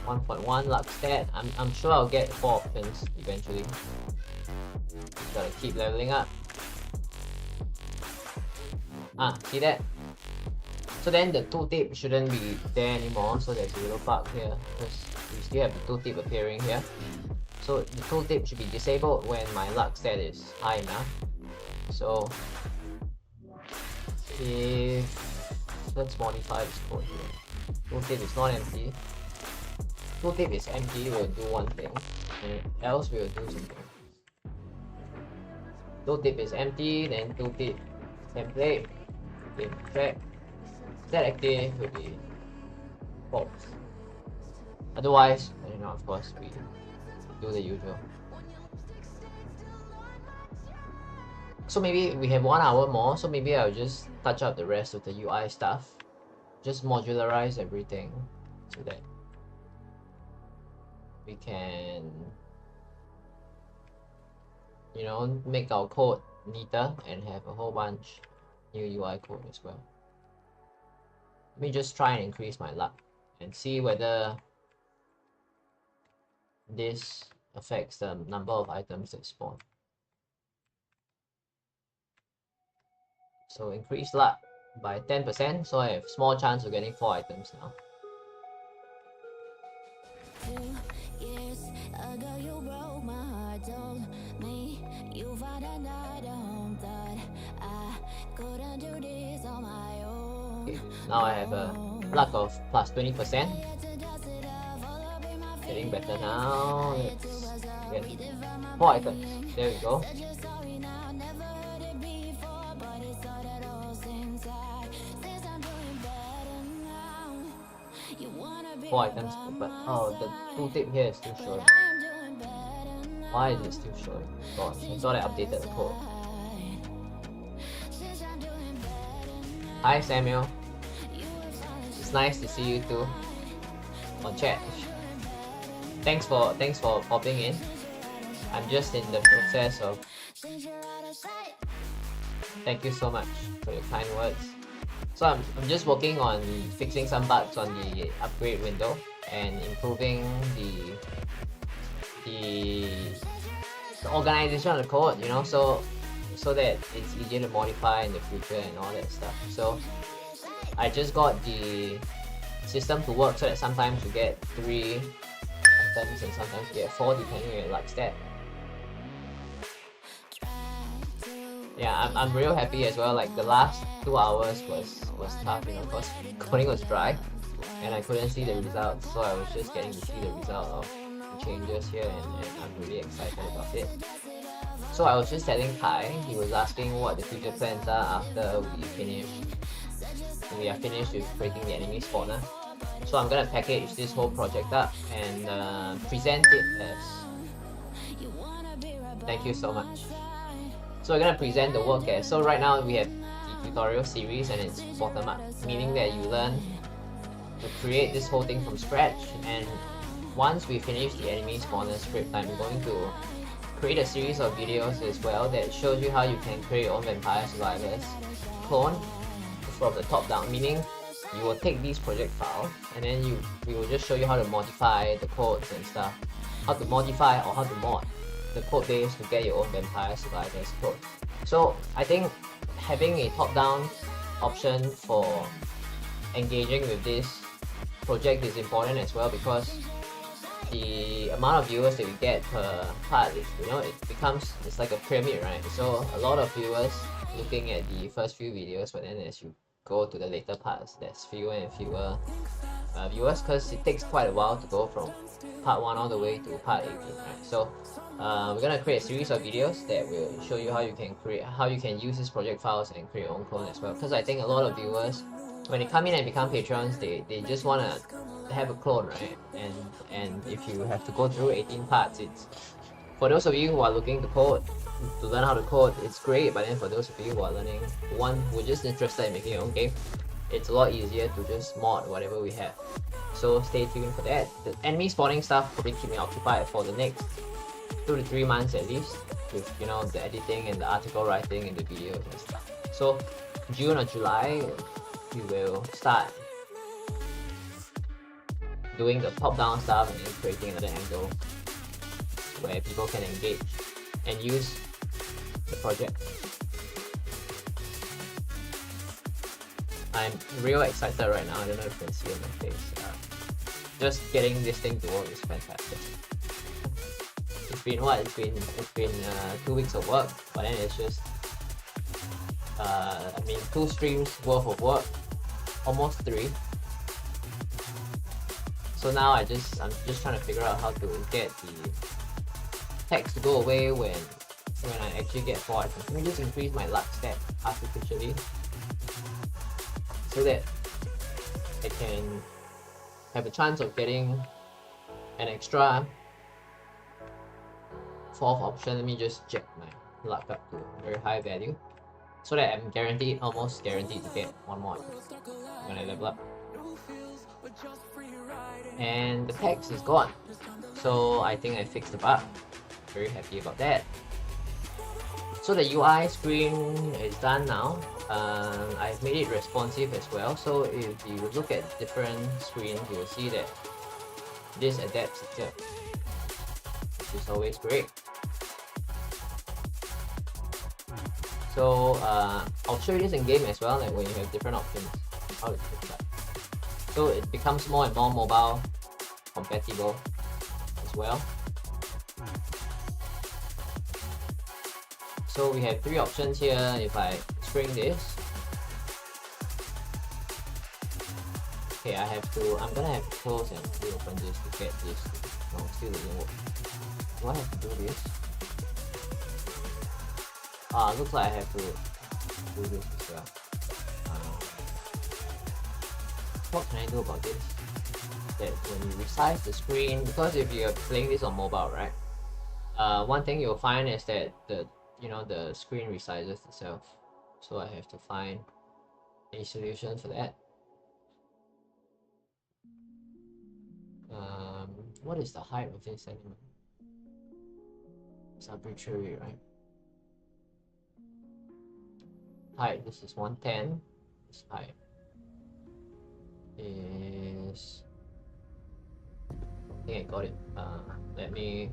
1.1 luck stat. I'm sure I'll get 4 options eventually. Just gotta keep leveling up. See that? So then the tooltip shouldn't be there anymore, so there's a little bug here because we still have the tooltip appearing here. So the tooltip should be disabled when my luck stat is high enough. So if let's modify this code here. Tooltip is not empty. Tooltip is empty, we'll do one thing, and else we'll do something. Tooltip is empty, then tooltip template, in track, set active will be false. Otherwise, you know, of course, we do the usual. So maybe we have 1 hour more, so maybe I'll just touch up the rest of the UI stuff. Just modularize everything so that we can, you know, make our code neater and have a whole bunch new UI code as well. Let me just try and increase my luck and see whether this affects the number of items that spawn. So increase luck by 10%, so I have small chance of getting 4 items now. 2 years ago, you broke my heart, told me you found another home. Thought I couldn't do this on my own. Okay, now I have a luck of plus 20%. Getting better now. Let's get 4 items. There we go. 4 items, but oh, the tooltip here is still showing. Why is it still showing? Gosh, I thought I updated the code. Hi Samuel. It's nice to see you too on chat. Thanks for popping in. I'm just in the process of. Thank you so much for your kind words. So I'm just working on fixing some bugs on the upgrade window and improving the organization of the code, you know, so that it's easier to modify in the future and all that stuff. So I just got the system to work so that sometimes you get 3 items and sometimes you get 4 depending on your luck stat. Yeah, I'm real happy as well. Like the last 2 hours was tough, you know, because coding was dry and I couldn't see the results, so I was just getting to see the result of the changes here, and I'm really excited about it. So I was just telling Kai, he was asking what the future plans are after we are finished with creating the enemy spawner. So I'm gonna package this whole project up and present it as. Thank you so much. So we're gonna present the work as. So right now we have the tutorial series and it's bottom up, meaning that you learn to create this whole thing from scratch. And once we finish the enemy spawner script, I'm going to create a series of videos as well that shows you how you can create your own Vampire Survivors clone from the top down, meaning you will take these project files and then we will just show you how to modify the codes and stuff, how to modify or how to mod the code base to get your own Vampire Survivors code. So I think having a top-down option for engaging with this project is important as well, because the amount of viewers that we get per part, you know, it's like a pyramid, right? So a lot of viewers looking at the first few videos, but then as you go to the later parts, there's fewer and fewer viewers, because it takes quite a while to go from part 1 all the way to part 18, right? So we're gonna create a series of videos that will show you how you can use these project files and create your own clone as well, because I think a lot of viewers, when they come in and become patrons, they just want to have a clone, right? And if you have to go through 18 parts, it's, for those of you who are looking to learn how to code, it's great. But then for those of you who are who are just interested in making your own game, it's a lot easier to just mod whatever we have. So stay tuned for that. The enemy spawning stuff probably keep me occupied for the next 2 to 3 months at least, with, you know, the editing and the article writing and the videos and stuff. So June or July we will start doing the top-down stuff and then creating another angle where people can engage and use the project. I'm real excited right now. I don't know if you can see on my face. Just getting this thing to work is fantastic. It's been what? It's been 2 weeks of work, but then it's just 2 streams worth of work, almost 3. So now I'm just trying to figure out how to get the text to go away when I actually get 4 items. Let me just increase my luck stat artificially so that I can have a chance of getting an extra 4th option. Let me just check my luck up to a very high value so that I'm almost guaranteed to get 1 more when I level up. And the text is gone, so I think I fixed the bug. Very happy about that. So the UI screen is done now. I've made it responsive as well, so if you look at different screens, you will see that this adapts itself, which is always great. So I'll show you this in game as well, like when you have different options, how it looks like. So it becomes more and more mobile compatible as well. So we have 3 options here. If I spring this, okay, I'm gonna have to close and reopen this to get this. No, still doesn't work. Do I have to do this? Looks like I have to do this as well. What can I do about this? That when you resize the screen, because if you're playing this on mobile, right? One thing you'll find is that the screen resizes itself. So I have to find a solution for that. What is the height of this element? It's arbitrary, right? Height, this is 110. This height is, I think I got it. Let me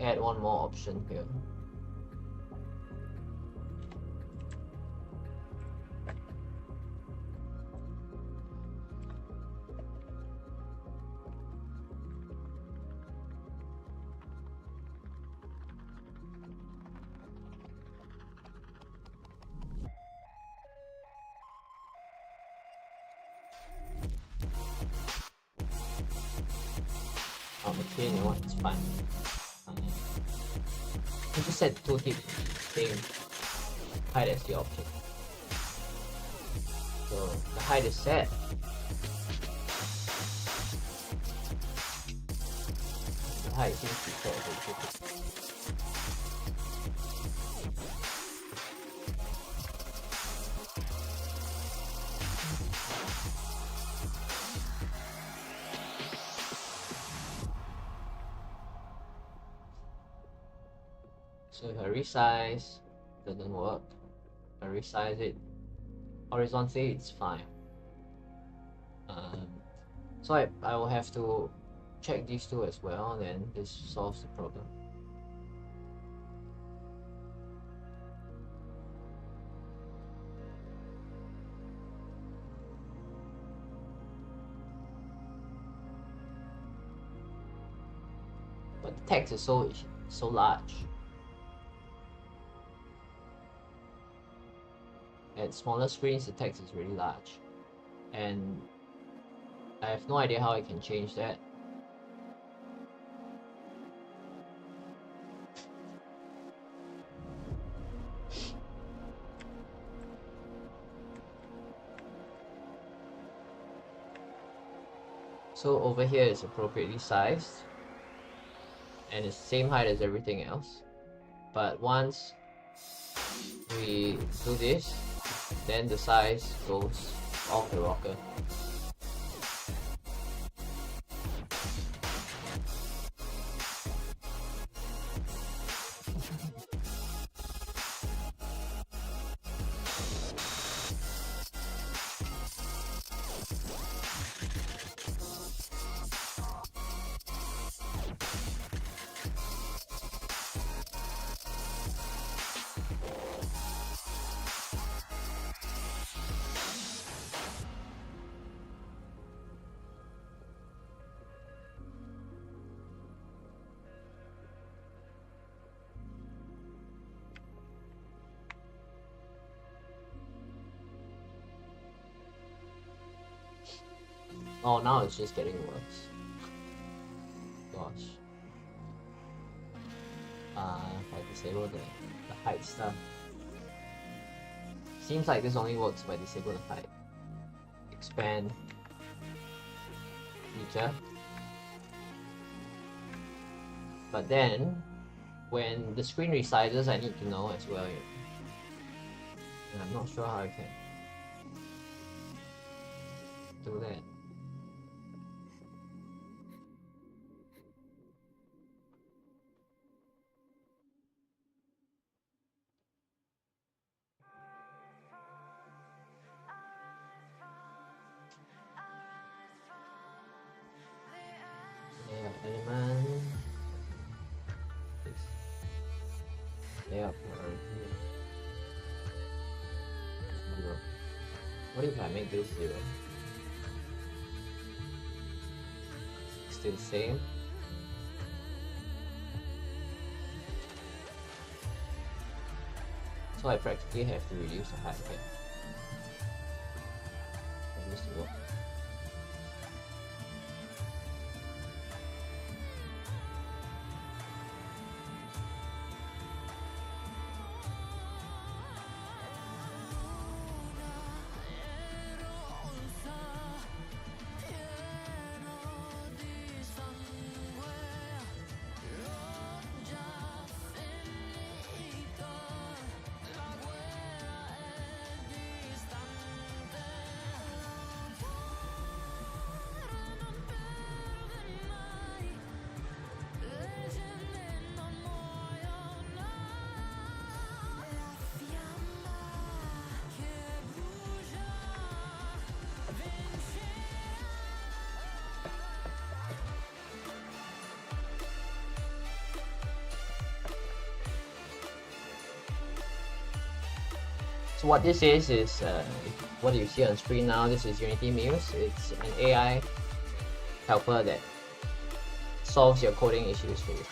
add one more option here. Okay, you know what? It's fine. I just set tooltip same height as the object. So the height is set. The height seems to be set as a tooltip. So if I resize, doesn't work. If I resize it horizontally, it's fine. So I will have to check these two as well, then this solves the problem. But the text is so large. At smaller screens, the text is really large, and I have no idea how I can change that. So over here is appropriately sized, and it's the same height as everything else. But once we do this, then the size goes off the rocker. Oh, now it's just getting worse. Gosh. If I disable the height stuff. Seems like this only works if I disable the height. Expand feature. But then, when the screen resizes, I need to know as well. And I'm not sure how I can do that. Yeah, element. layout priority. Zero. What if I make this 0? Still the same. So I practically have to reduce the height here. For this to work. So what this is what you see on screen now. This is Unity Muse. It's an AI helper that solves your coding issues for you.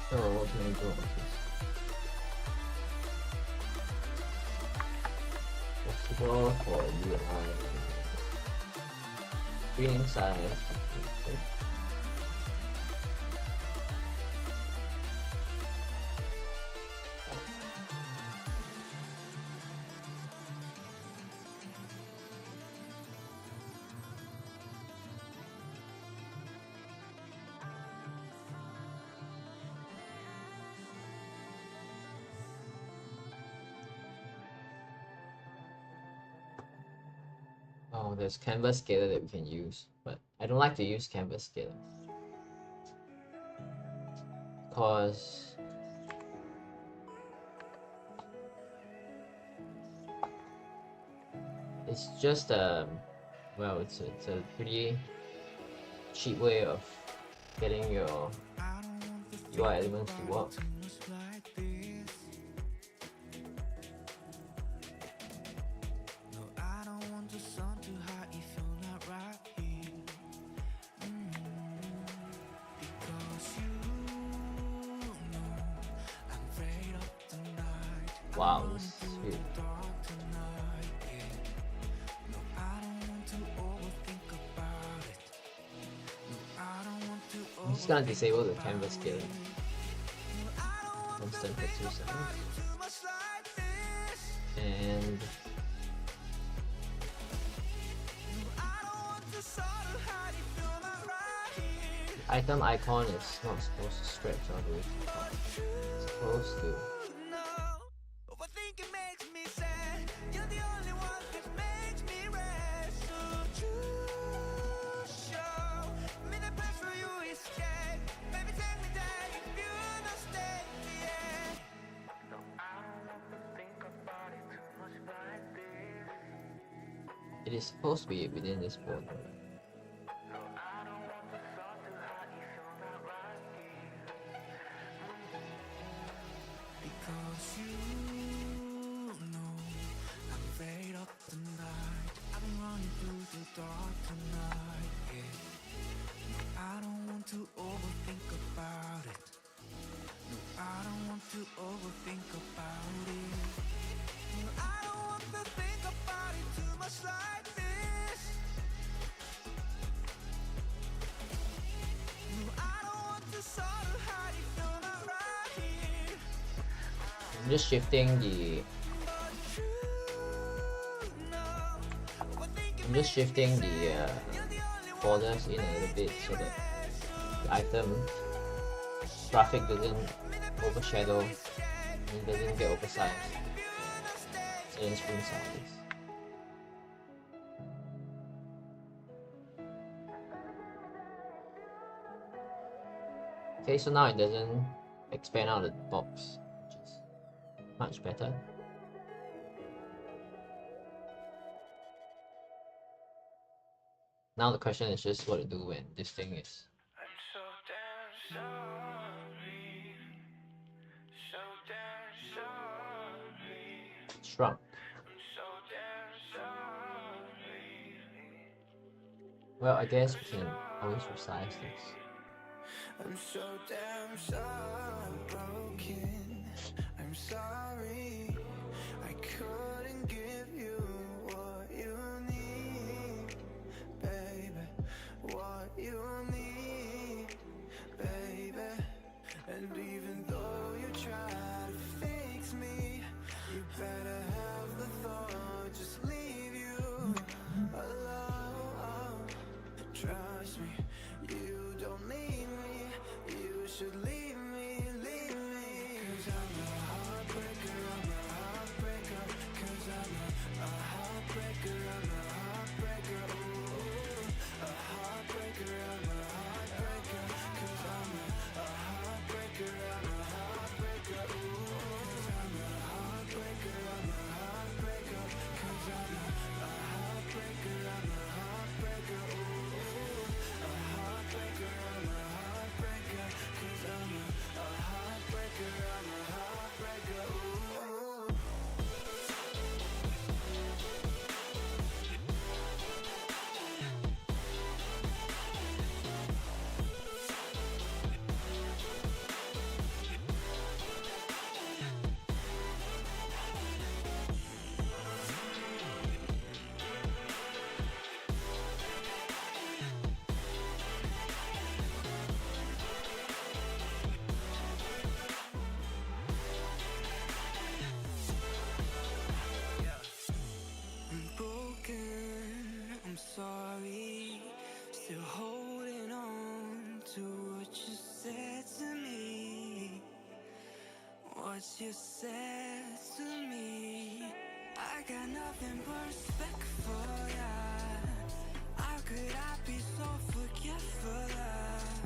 So what can I do about this? Possible for UI. Screen size. Oh, there's canvas scaler that we can use, but I don't like to use canvas scaler because it's just well, it's a pretty cheap way of getting your UI elements to work. Wow, this is huge. I'm just gonna disable the canvas scaling. Constant for 2 seconds. And the item icon is not supposed to stretch all the way to the top. It's supposed to. It is supposed to be within this folder. Because you know I'm afraid of the night. I've been running through the dark tonight. Yeah. I don't want to overthink about it. No, I don't want to overthink about it. No, I don't want to think about it too much like this. No, I don't want to sort of hide if you're not right here. I'm just shifting the folders in a little bit so that the item graphic doesn't overshadow and it doesn't get oversized. In screen size. Okay, so now it doesn't expand out the box, which is much better. Now the question is just what to do when this thing is I'm so damn sorry. So damn sorry. shrunk. I'm so damn sorry. Well, I guess we can always resize this. I'm so damn sorry, broken. I'm sorry. I couldn't give you what you need, baby. What you need, baby. And even though you try to fix me, you better have the thought just leave you alone. Trust me, you don't need me. You should leave me, leave me. Cause I'm a heartbreaker, I'm a heartbreaker. Cause I'm a heartbreaker, I'm a heartbreaker. Ooh, a heartbreaker, I'm a heartbreaker. Cause I'm a heartbreaker, I'm a heartbreaker. Ooh, cause I'm a heartbreaker, I'm a heartbreaker. Cause I'm a heartbreaker, I'm a heartbreaker. Ooh, a heartbreaker, I'm a heartbreaker. Cause I'm a heartbreaker, I'm a heartbreaker. Ooh. I'm broken, I'm sorry. Still holding on to what you said to me. What you said to me. I got nothing but respect for ya. How could I be so forgetful of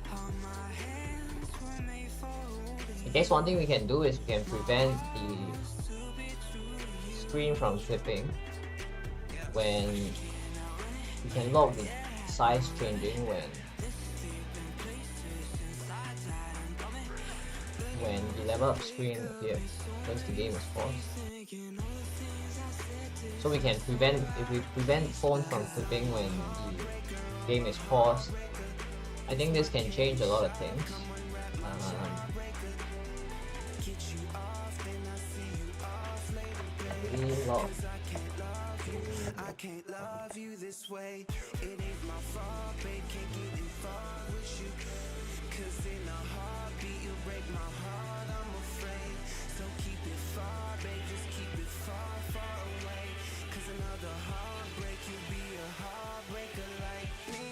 how my hands were made for holding? I guess one thing we can do is we can prevent the screen from flipping when we can log the size changing when the level up screen appears once the game is paused. So we can prevent, if we prevent phone from flipping when the game is paused, I think this can change a lot of things. Really lot. I can't love you this way. It ain't my fault, babe. Can't get involved with you. Cause in a heartbeat, you'll break my heart, I'm afraid. So keep it far, babe. Just keep it far, far away. Cause another heartbreak, you'll be a heartbreaker like me.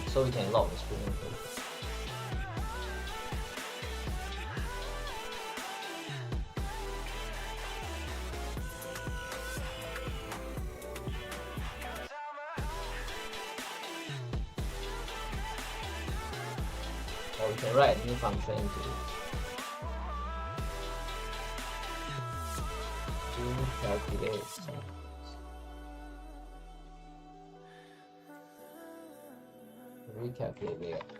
So we can lock the screen. Or we can write a new function into it. Recalculate. Recalculate layout.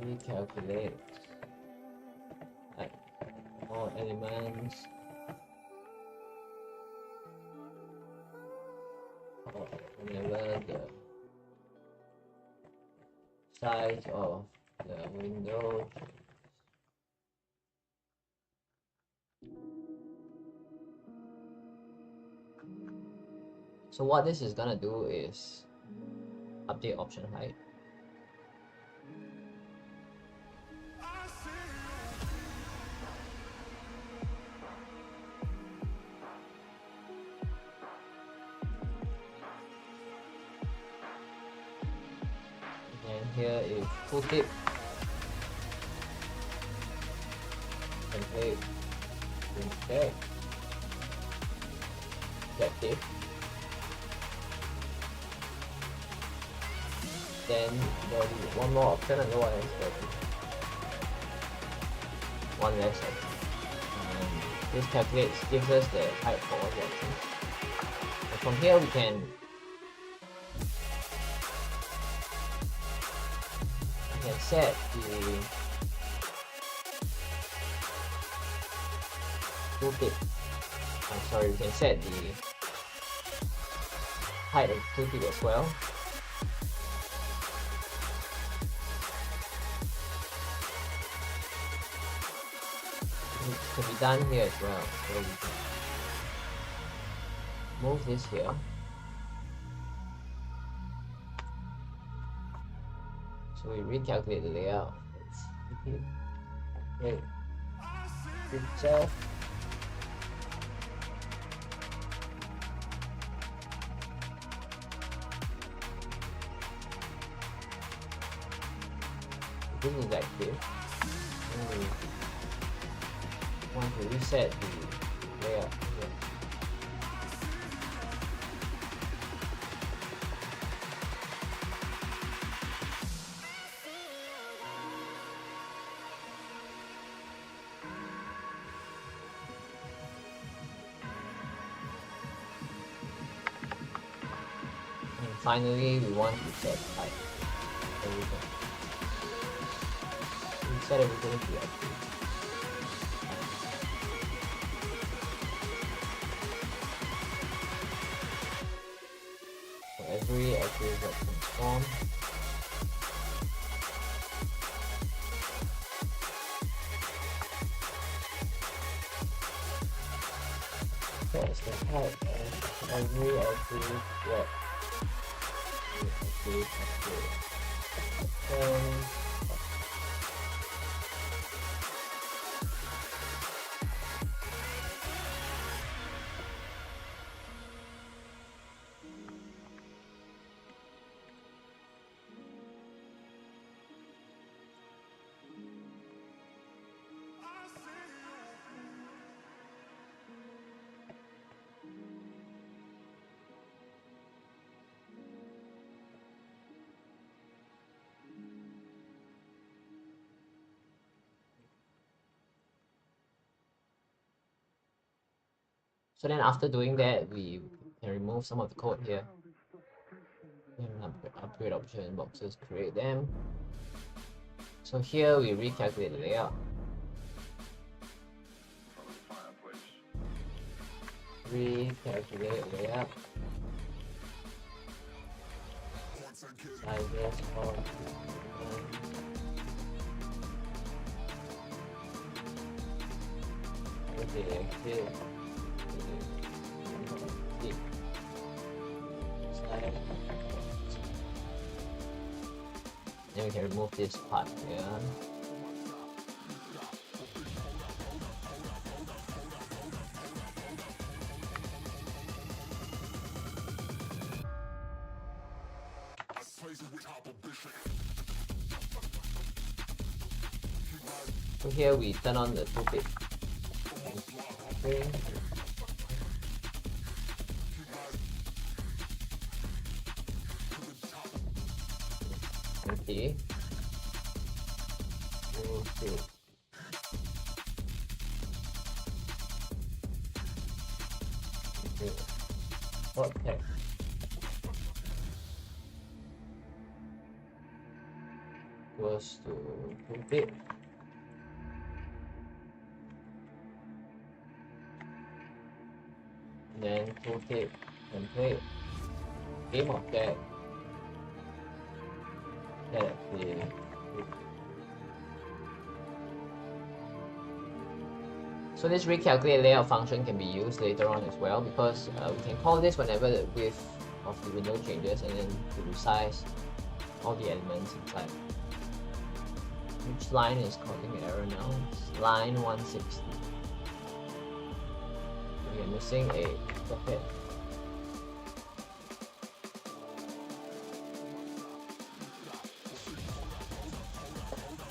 Recalculate. Like all elements. Or whenever the size of the window. So what this is gonna do is update option height. And here is tooltip, template, okay, objective. Then there'll be one more option, and no one else there. One less option. This calculates, gives us the height for all the options. And from here we can set the tooltip. I'm sorry, we can set the height of the tooltip as well. It can be done here as well. So we can move this here. So we recalculate the layout. Okay. Picture. This is active. And we want to reset the layout here. And finally, we want to set height. Everything. We set everything to active. For every active that transform, that's the height of every active web. So then after doing that, we can remove some of the code here. And upgrade option boxes, create them. So here we recalculate the layout. Recalculate layout. Sizes of okay. Then we can remove this part here. So here we turn on the tooltip. Okay. Okay. Okay. Okay. Goes to 2 bit. Then tooltip template game object that actually so this recalculate layout function can be used later on as well, because we can call this whenever the width of the window changes, and then to resize all the elements inside. Which line is causing error now? It's line 160. We are missing a socket.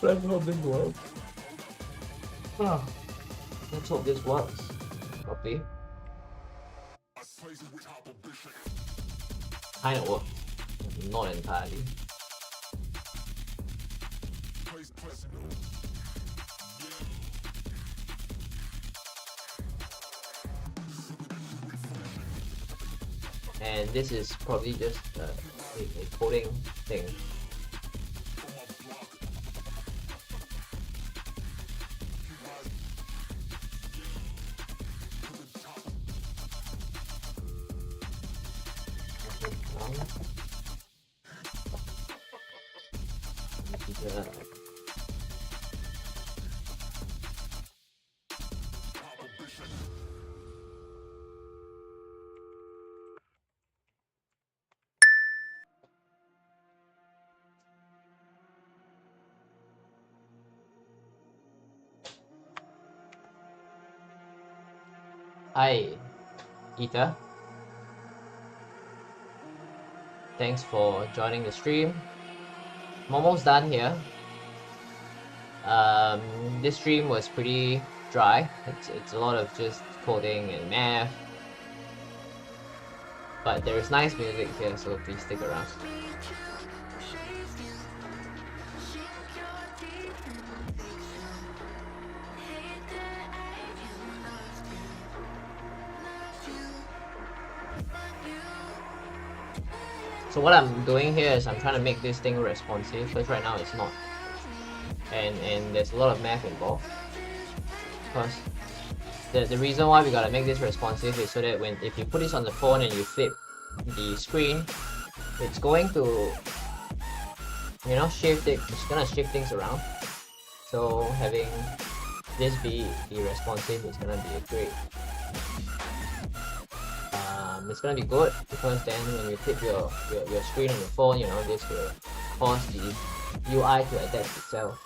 Let's hope this works. Let's hope this works properly. Kind of works, not entirely. And this is probably just a coding thing. Hi, Ether. Thanks for joining the stream. I'm almost done here. This stream was pretty dry. It's a lot of just coding and math. But there is nice music here, so please stick around. So what I'm doing here is I'm trying to make this thing responsive, because right now it's not. And there's a lot of math involved. Because the reason why we gotta make this responsive is so that if you put this on the phone and you flip the screen, it's going to, shift it. It's gonna shift things around. So having this be responsive is gonna be a great. It's gonna be good, because then when you flip your screen on your phone, this will cause the UI to adapt itself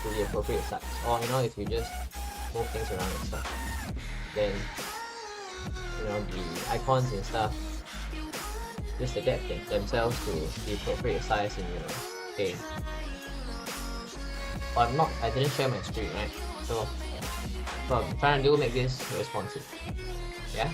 to the appropriate size. Or if you just move things around and stuff, then the icons and stuff just adapt themselves to the appropriate size in your game. But I didn't share my screen, right? So what I'm trying to make this responsive. Yeah.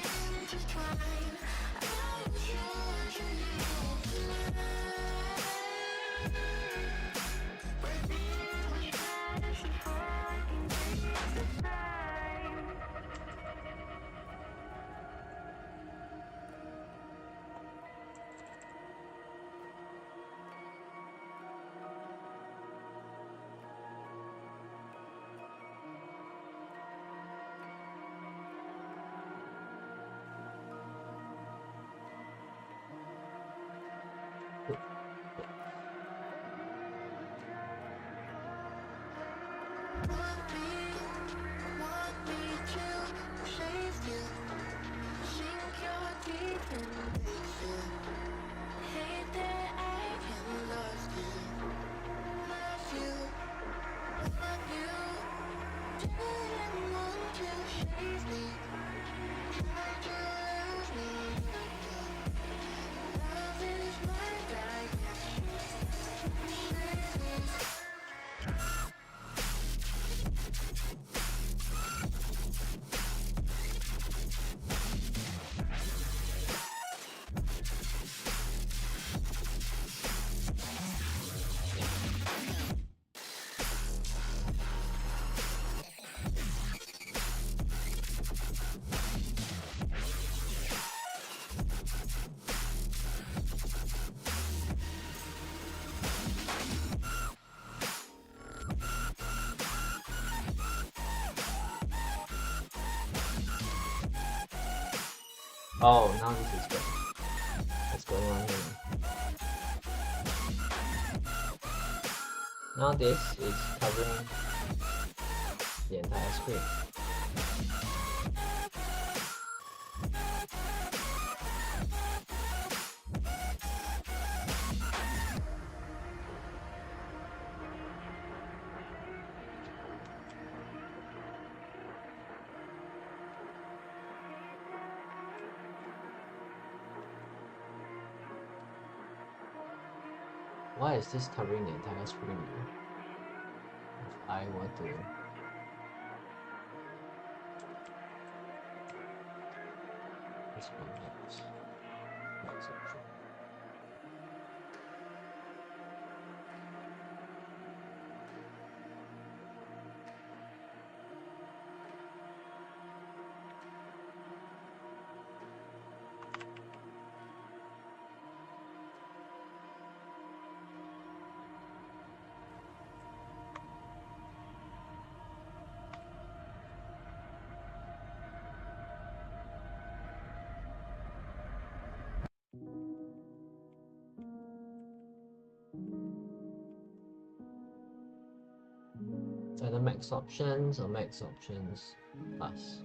Oh, now this is good. What's going on here? Now this is covering the entire screen. Why is this covering the entire screen? If I were to this one max option. Either max options or max options plus.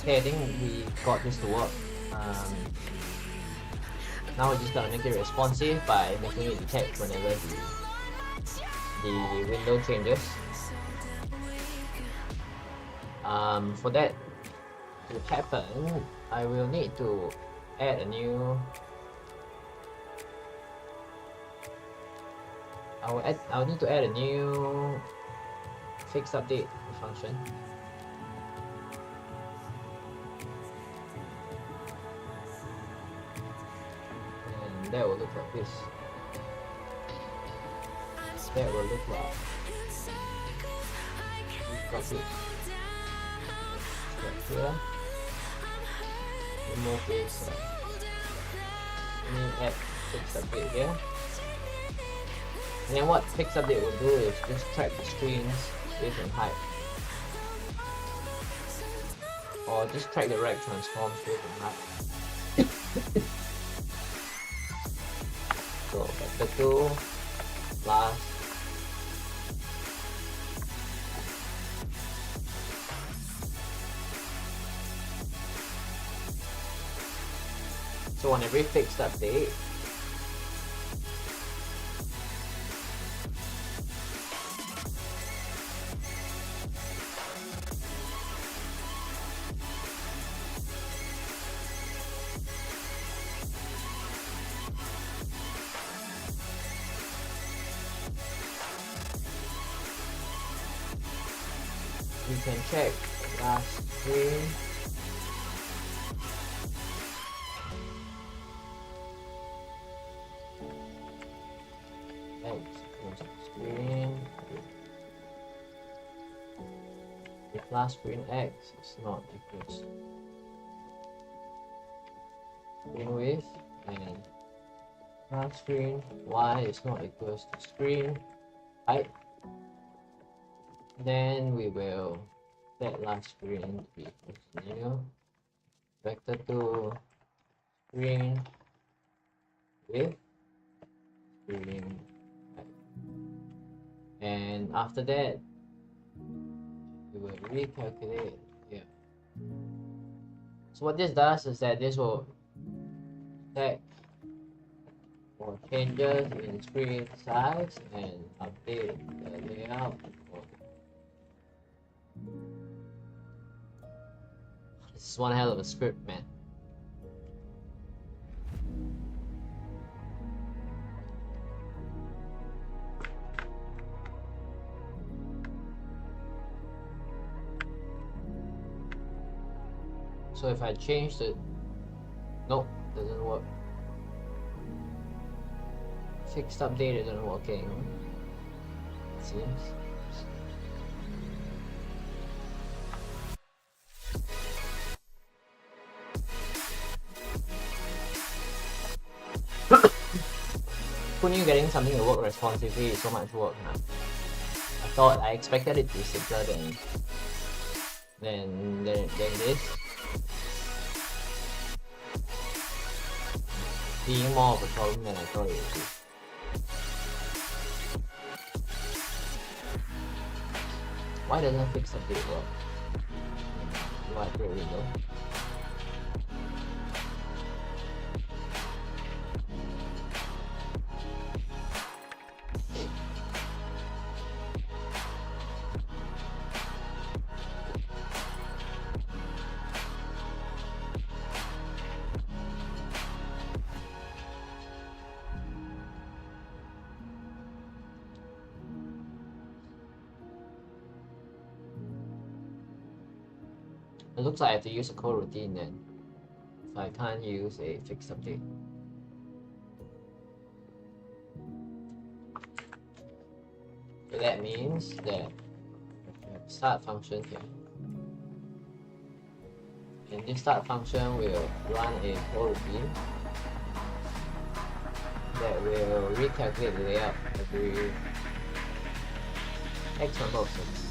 Okay, I think we got this to work. Now we're just gonna make it responsive by making it detect whenever the window changes. For that to happen, I will need to add a new. I'll need to add a new fixed update function. And that will look like this. That will look like fixed update. Right here. Remove this. Let me add fixed update here. And then what fixed update will do is just track the screen's width and height. Or just track the rect transforms width and height. So vector 2 plus so on every fixed update, you can check last screen. Screen. If last screen X is not equals screen width and last screen Y is not equals to screen height, then we will set last screen to be equals to new vector 2 screen width screen height. And after that we will recalculate here. So what this does is that this will check for changes in screen size and update the layout. This is one hell of a script, man. So if I change the... Nope, doesn't work. Fixed update isn't working, it seems. Who knew getting something to work responsively is so much work, huh? I expected it to be simpler than this. Being more of a problem than I thought it would be. Why doesn't fix update work? Do I create a window? It looks like I have to use a coroutine then, if I can't use a fixed update. So that means that we have a start function here. And this start function will run a coroutine that will recalculate the layout every X number of seconds.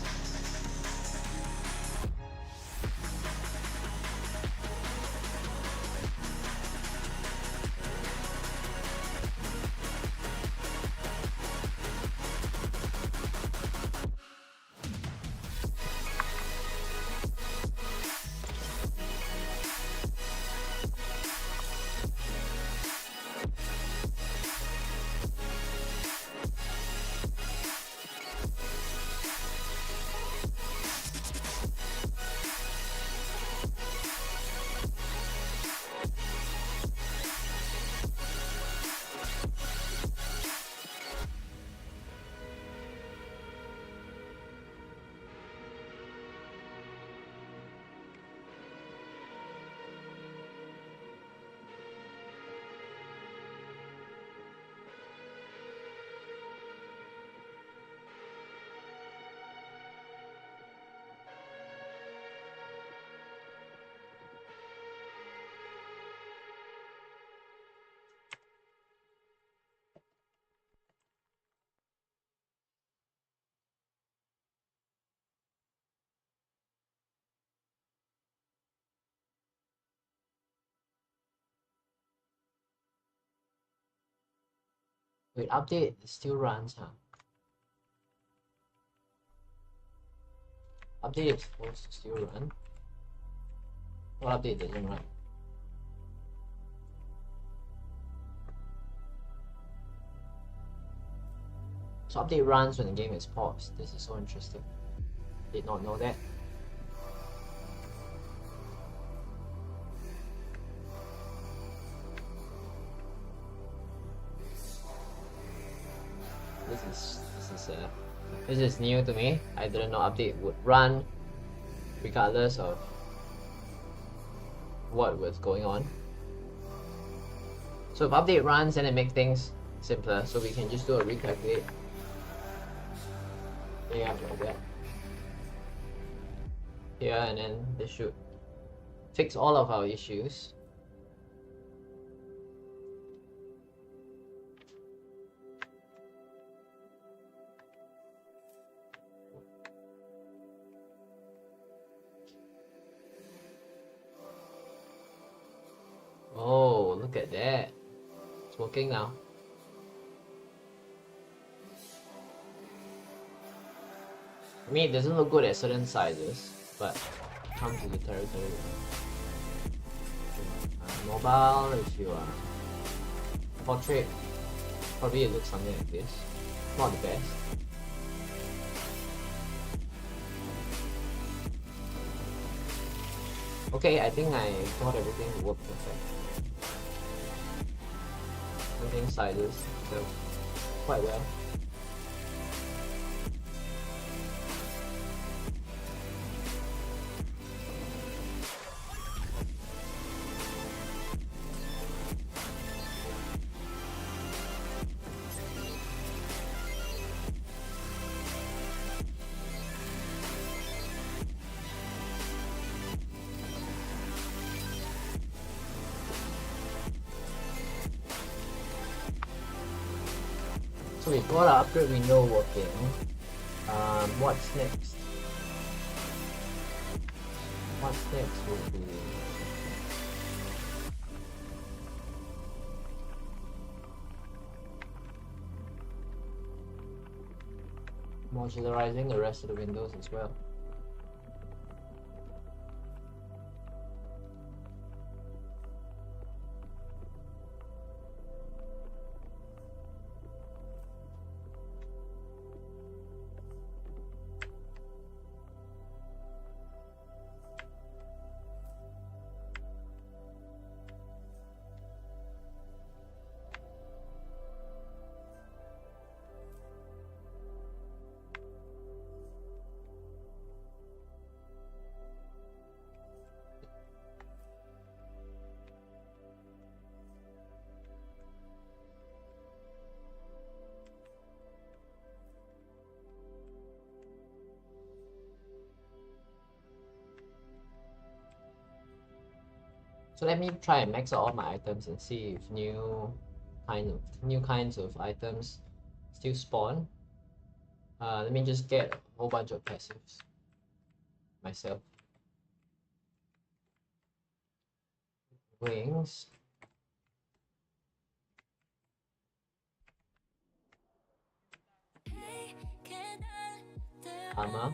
Wait, update still runs, huh? Update is supposed to still run. What update doesn't run? So update runs when the game is paused. This is so interesting. Did not know that. This is new to me. I didn't know update would run regardless of what was going on. So if update runs, then it makes things simpler. So we can just do a recalculate. Yeah, like that. Here, and then this should fix all of our issues. Oh, look at that. It's working now. I mean, it doesn't look good at certain sizes, but it comes with the territory. Mobile, if you are portrait, probably it looks something like this. Not the best. Okay, I think I got everything to work perfect. Everything sizes, so quite well. So we've got our upgrade window working. What's next? What's next would be modularizing the rest of the windows as well. So let me try and max out all my items and see if new kinds of items still spawn. Let me just get a whole bunch of passives myself. Wings. Armor.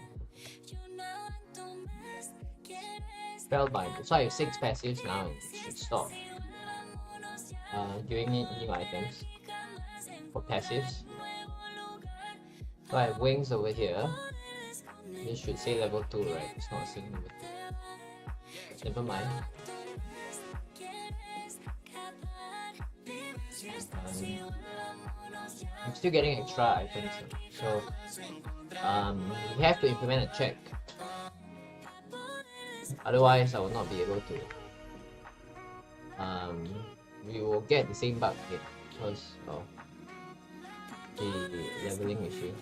Spellbind. So I have 6 passives now and it should stop giving me new items for passives. So I have wings over here. This should say level 2, right? It's not saying level 2. Never mind. I'm still getting extra items, so we have to implement a check. Otherwise, I will not be able to. We will get the same bug again because of the leveling issue.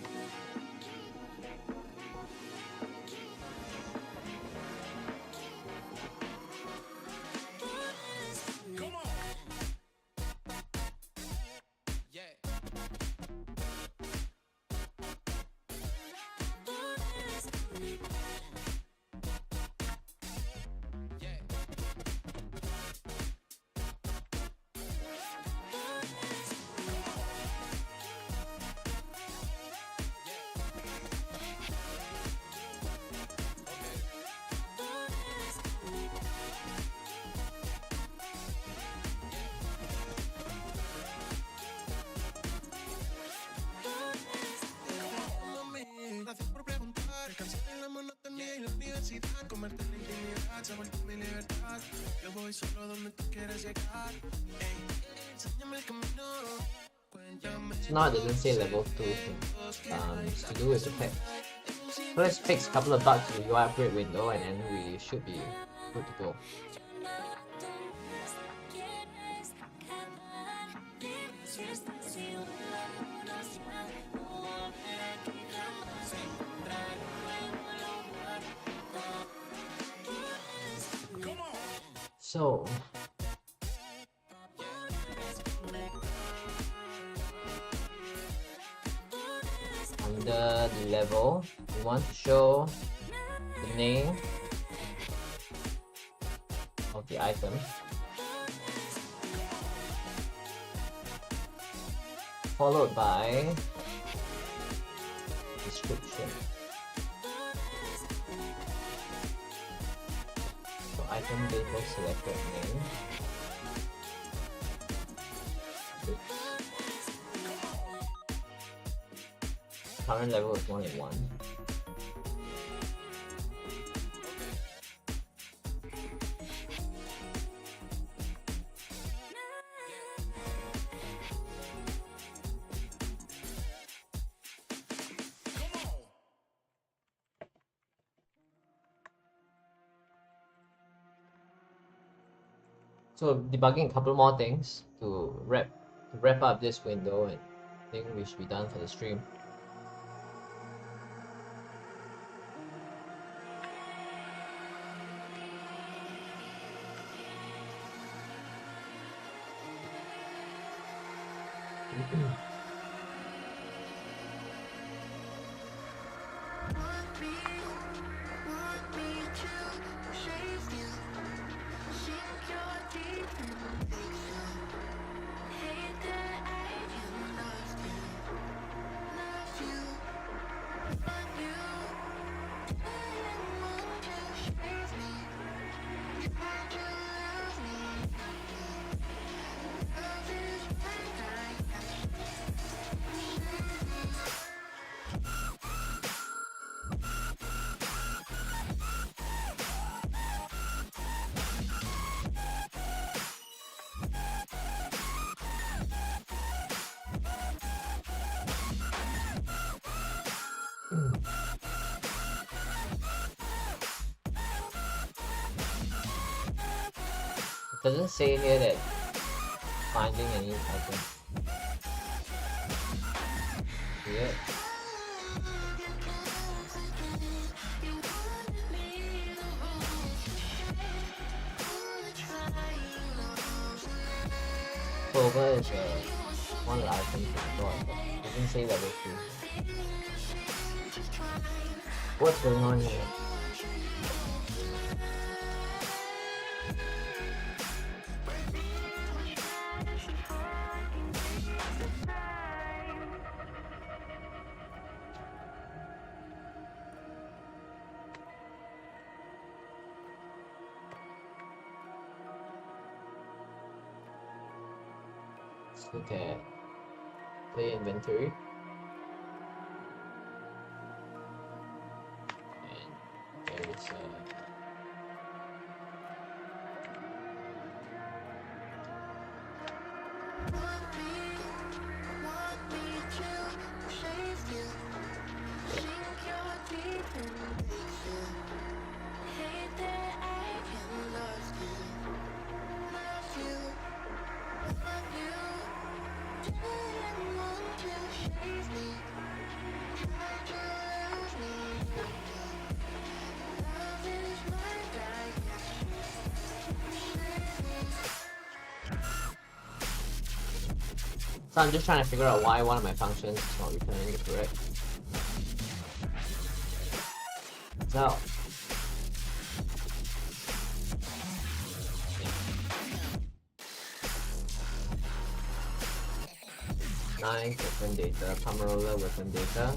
se ha vuelto mi libertad. Yo voy solo donde tú quieras llegar. Ey, enséñame el camino. Cuéntame. So now it doesn't say level 2 it's to do with the pet. So let's fix a couple of bugs in the UI upgrade window and then we should be good to go. So under the level, we want to show the name of the item, followed by description. So item vehicle selected name. Oops. Current level is 1 in 1. So debugging a couple more things to wrap up this window, and I think we should be done for the stream. It doesn't say here that finding any item. Weird. Clover is one of the items to store. It doesn't say level 2. What's going on here? Let's look at play inventory. And there is so I'm just trying to figure out why one of my functions is not returning the correct result. Nine weapon data, Pomerola weapon data.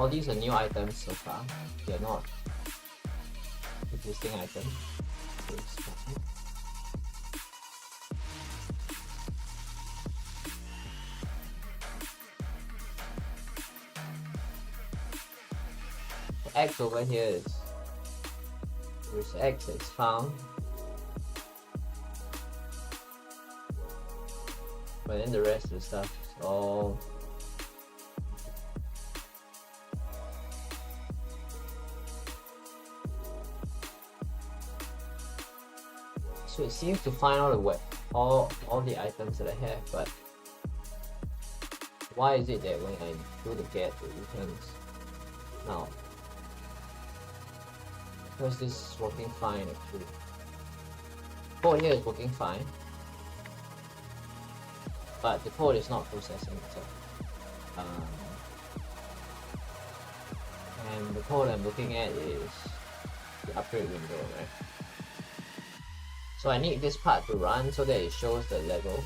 All these are new items so far. They're not existing items. The X over here is which X is found, but then the rest of the stuff is all so it seems to find all the items that I have, but why is it that when I do the get it returns now? Because this is working fine actually. Code here is working fine, but the code is not processing itself. And the code I'm looking at is the upgrade window, right? So I need this part to run so that it shows the level,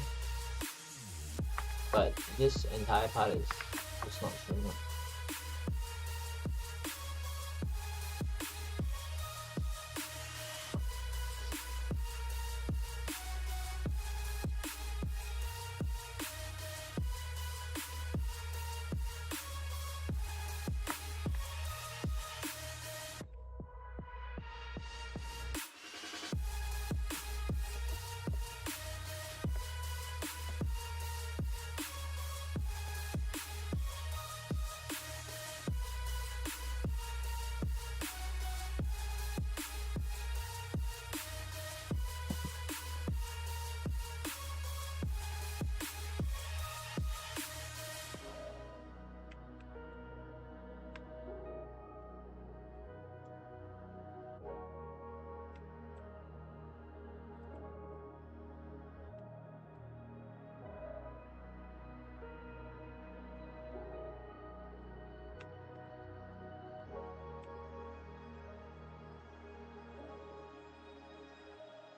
but this entire part is not showing up.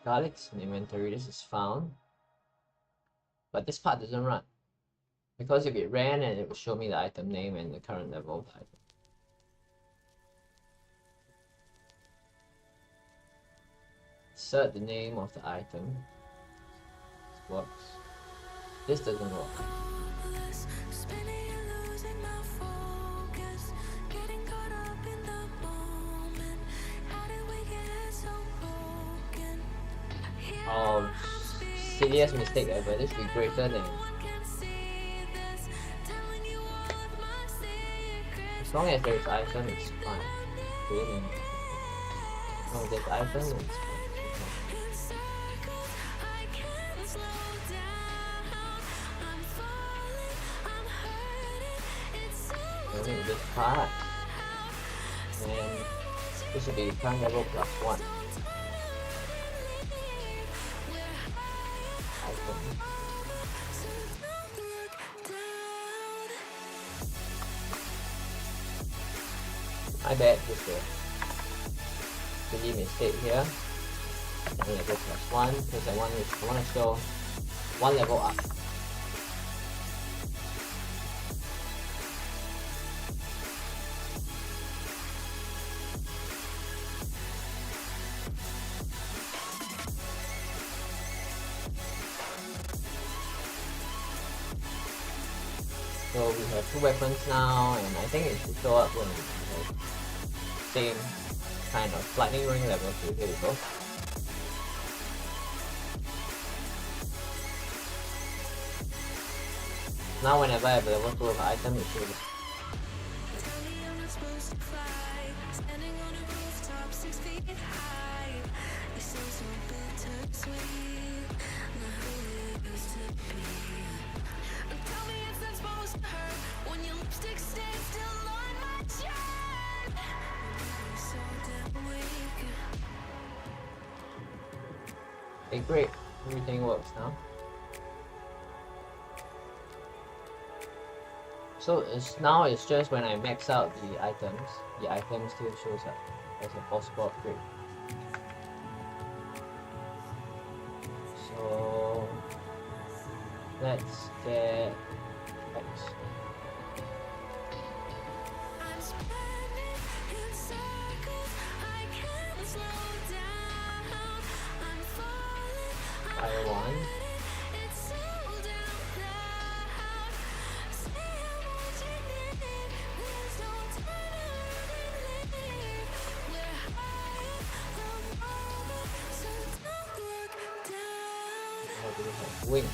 Garlics in inventory, this is found, but this part doesn't run, because if it ran and it would show me the item name and the current level of the item. Insert the name of the item. This works. This doesn't work. Oh, silliest mistake ever. This will be greater than. As long as there's item, it's fine. Really. As long as there's item, it's fine. I need this part. And this should be current level +1. I bet this is a silly mistake here. And level +1 because I want to show one level up. So we have 2 weapons now, and I think it should show up when we have same kind of lightning ring level. So here we go. Now whenever I have a level 2 of an item, it should. Okay, great. Everything works now. So it's just when I max out the item still shows up as a possible upgrade. So let's get X. Fire one. It's so damn loud. Say I want you near. There's no turning leave. We're high from over, so don't look down. What do we have? Wing.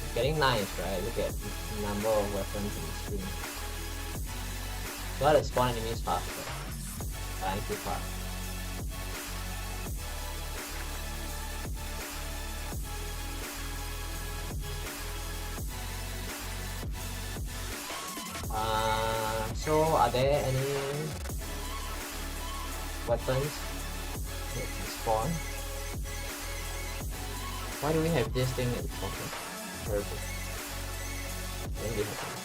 It's getting nice, right? Look at the number of weapons in the screen. Gotta spawn enemies faster. I need to fast. So are there any weapons that can spawn? Why do we have this thing at the bottom? Perfect. Really happy.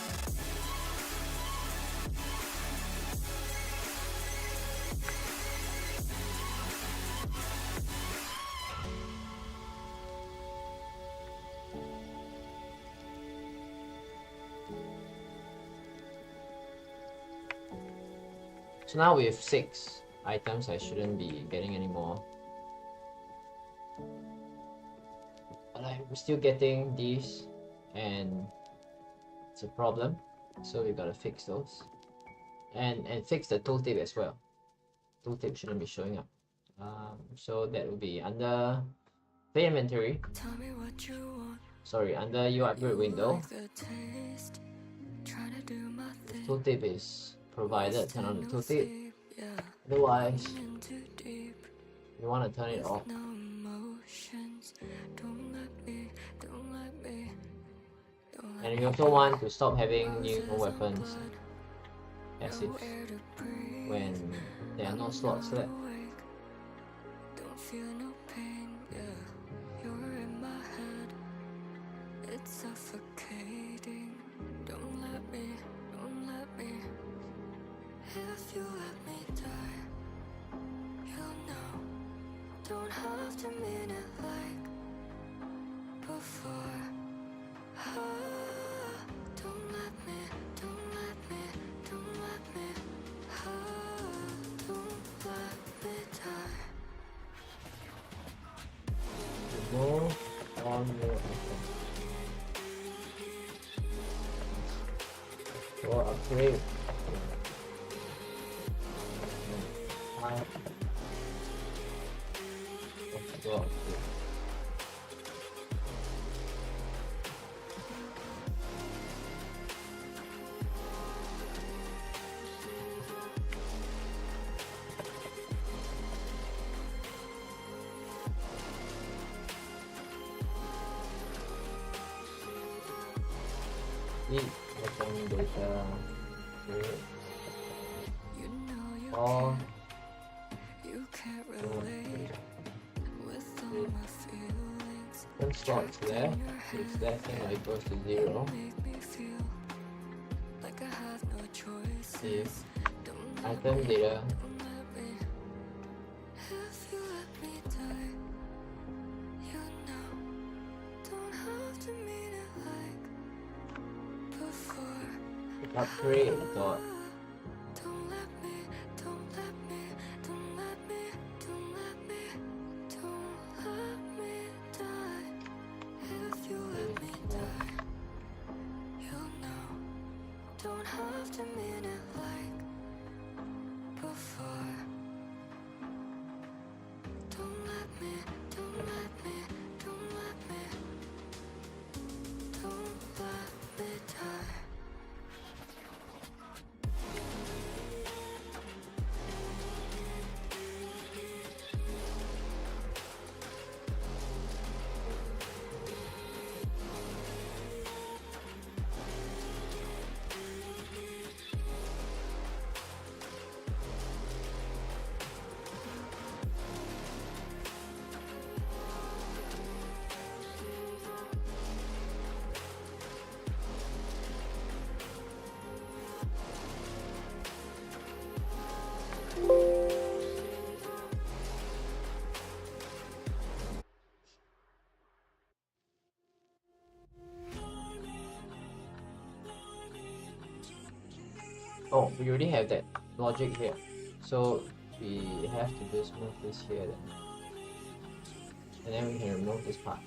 So now we have 6 items. I shouldn't be getting any more. But I'm still getting these, and it's a problem. So we gotta fix those, and fix the tooltip as well. Tooltip shouldn't be showing up. So that will be under the inventory. Tell me what you want. Sorry, under UI upgrade window. Like the taste. Try to do my thing. Tooltip is provided. Turn on the tooltip. Yeah. Otherwise, In too deep. you want to turn it off. No emotions. Don't let me. Don't let me. Don't let And you also want to stop having new weapons me passives know where to breathe. when there are no slots left. Awake. Don't feel no pain. Yeah. You're in my head. It's suffocating. Don't let me. Don't let me. If you let me die, you'll know. Don't have to mean it like before. Don't let me, don't let me, don't let me. Don't let me die. Go on your item. Go upgrade. Go upgrade. Item data. Okay. You know you Or you can't relate with all my feelings. some slots there. If that thing like goes to 0. Make me feel like I have no choice. If Don't let item me, data don't let me. If you let me die, you know. Don't have to mean it like before. upgrade dot Don't let me, don't let me, don't let me, don't let me, don't let me die. If you let me die, you'll know. Don't have to mean it like before. Don't let me, don't let me, don't let me, don't let me die. Oh, we already have that logic here. So we have to just move this here then. And then we can remove this part.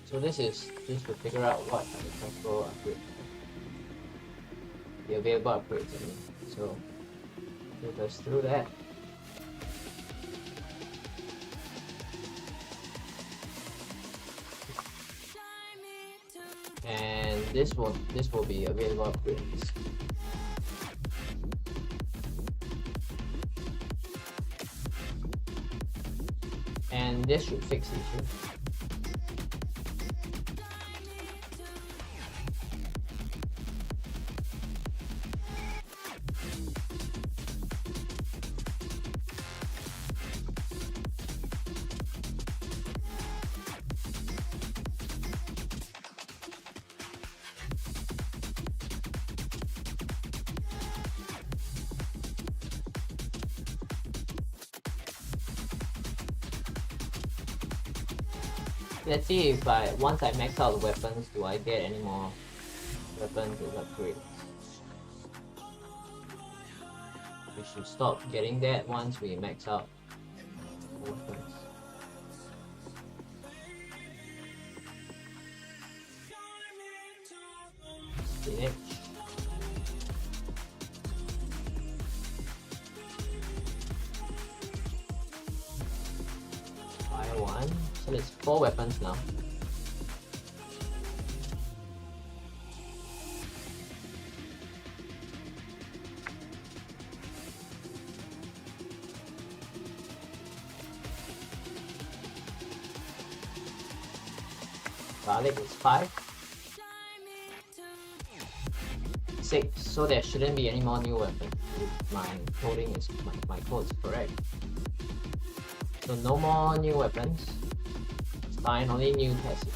So this is just to figure out what are the possible upgrades. The available upgrades, I mean. So take us through that. And this will be available upgrades. And this should fix the issue. Let's see if once I max out the weapons, do I get any more weapons with upgrades? We should stop getting that once we max out weapons. Spinach. Fire one. So it's 4 weapons now. Garlic is 5. 6. So there shouldn't be any more new weapons. If my coding is my code is correct. So no more new weapons. Fine, only new passive.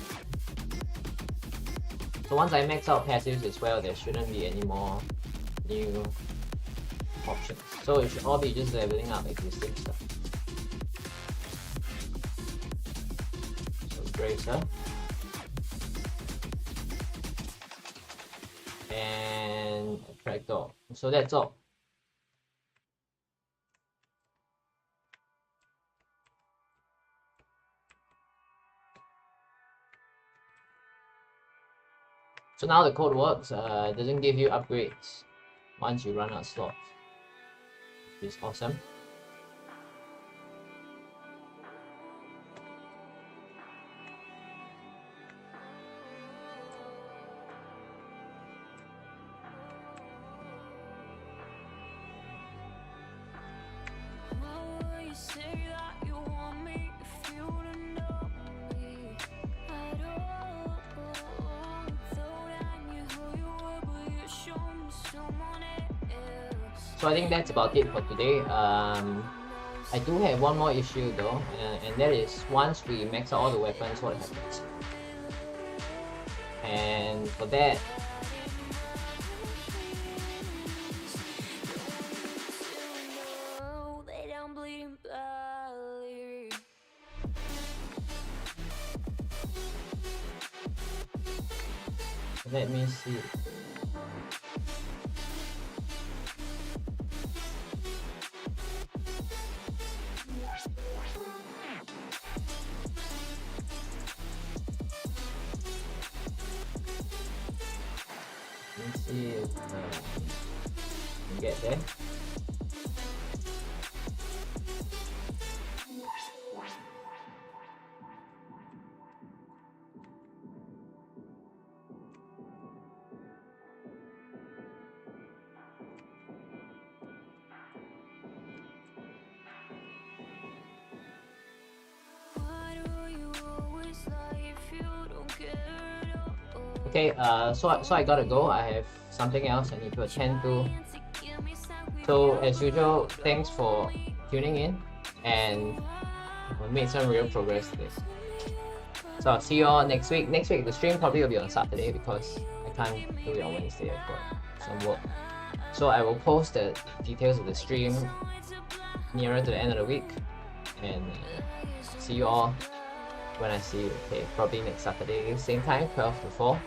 So once I max out passives as well, there shouldn't be any more new options. So it should all be just leveling up existing stuff. So Bracer. And Attractor. So that's all. So now the code works, it doesn't give you upgrades once you run out of slots, which is awesome. So I think that's about it for today. I do have one more issue though, and that is once we max out all the weapons, what happens? And for that, let me see. Let's see if we can get there. Okay, so I gotta go. I have something else I need to attend to. So as usual, thanks for tuning in, and we made some real progress today. So I'll see you all next week. Next week the stream probably will be on Saturday because I can't do it on Wednesday. I've got some work. So I will post the details of the stream nearer to the end of the week, and see you all when I see you. Okay, probably next Saturday, same time, 12 to 4.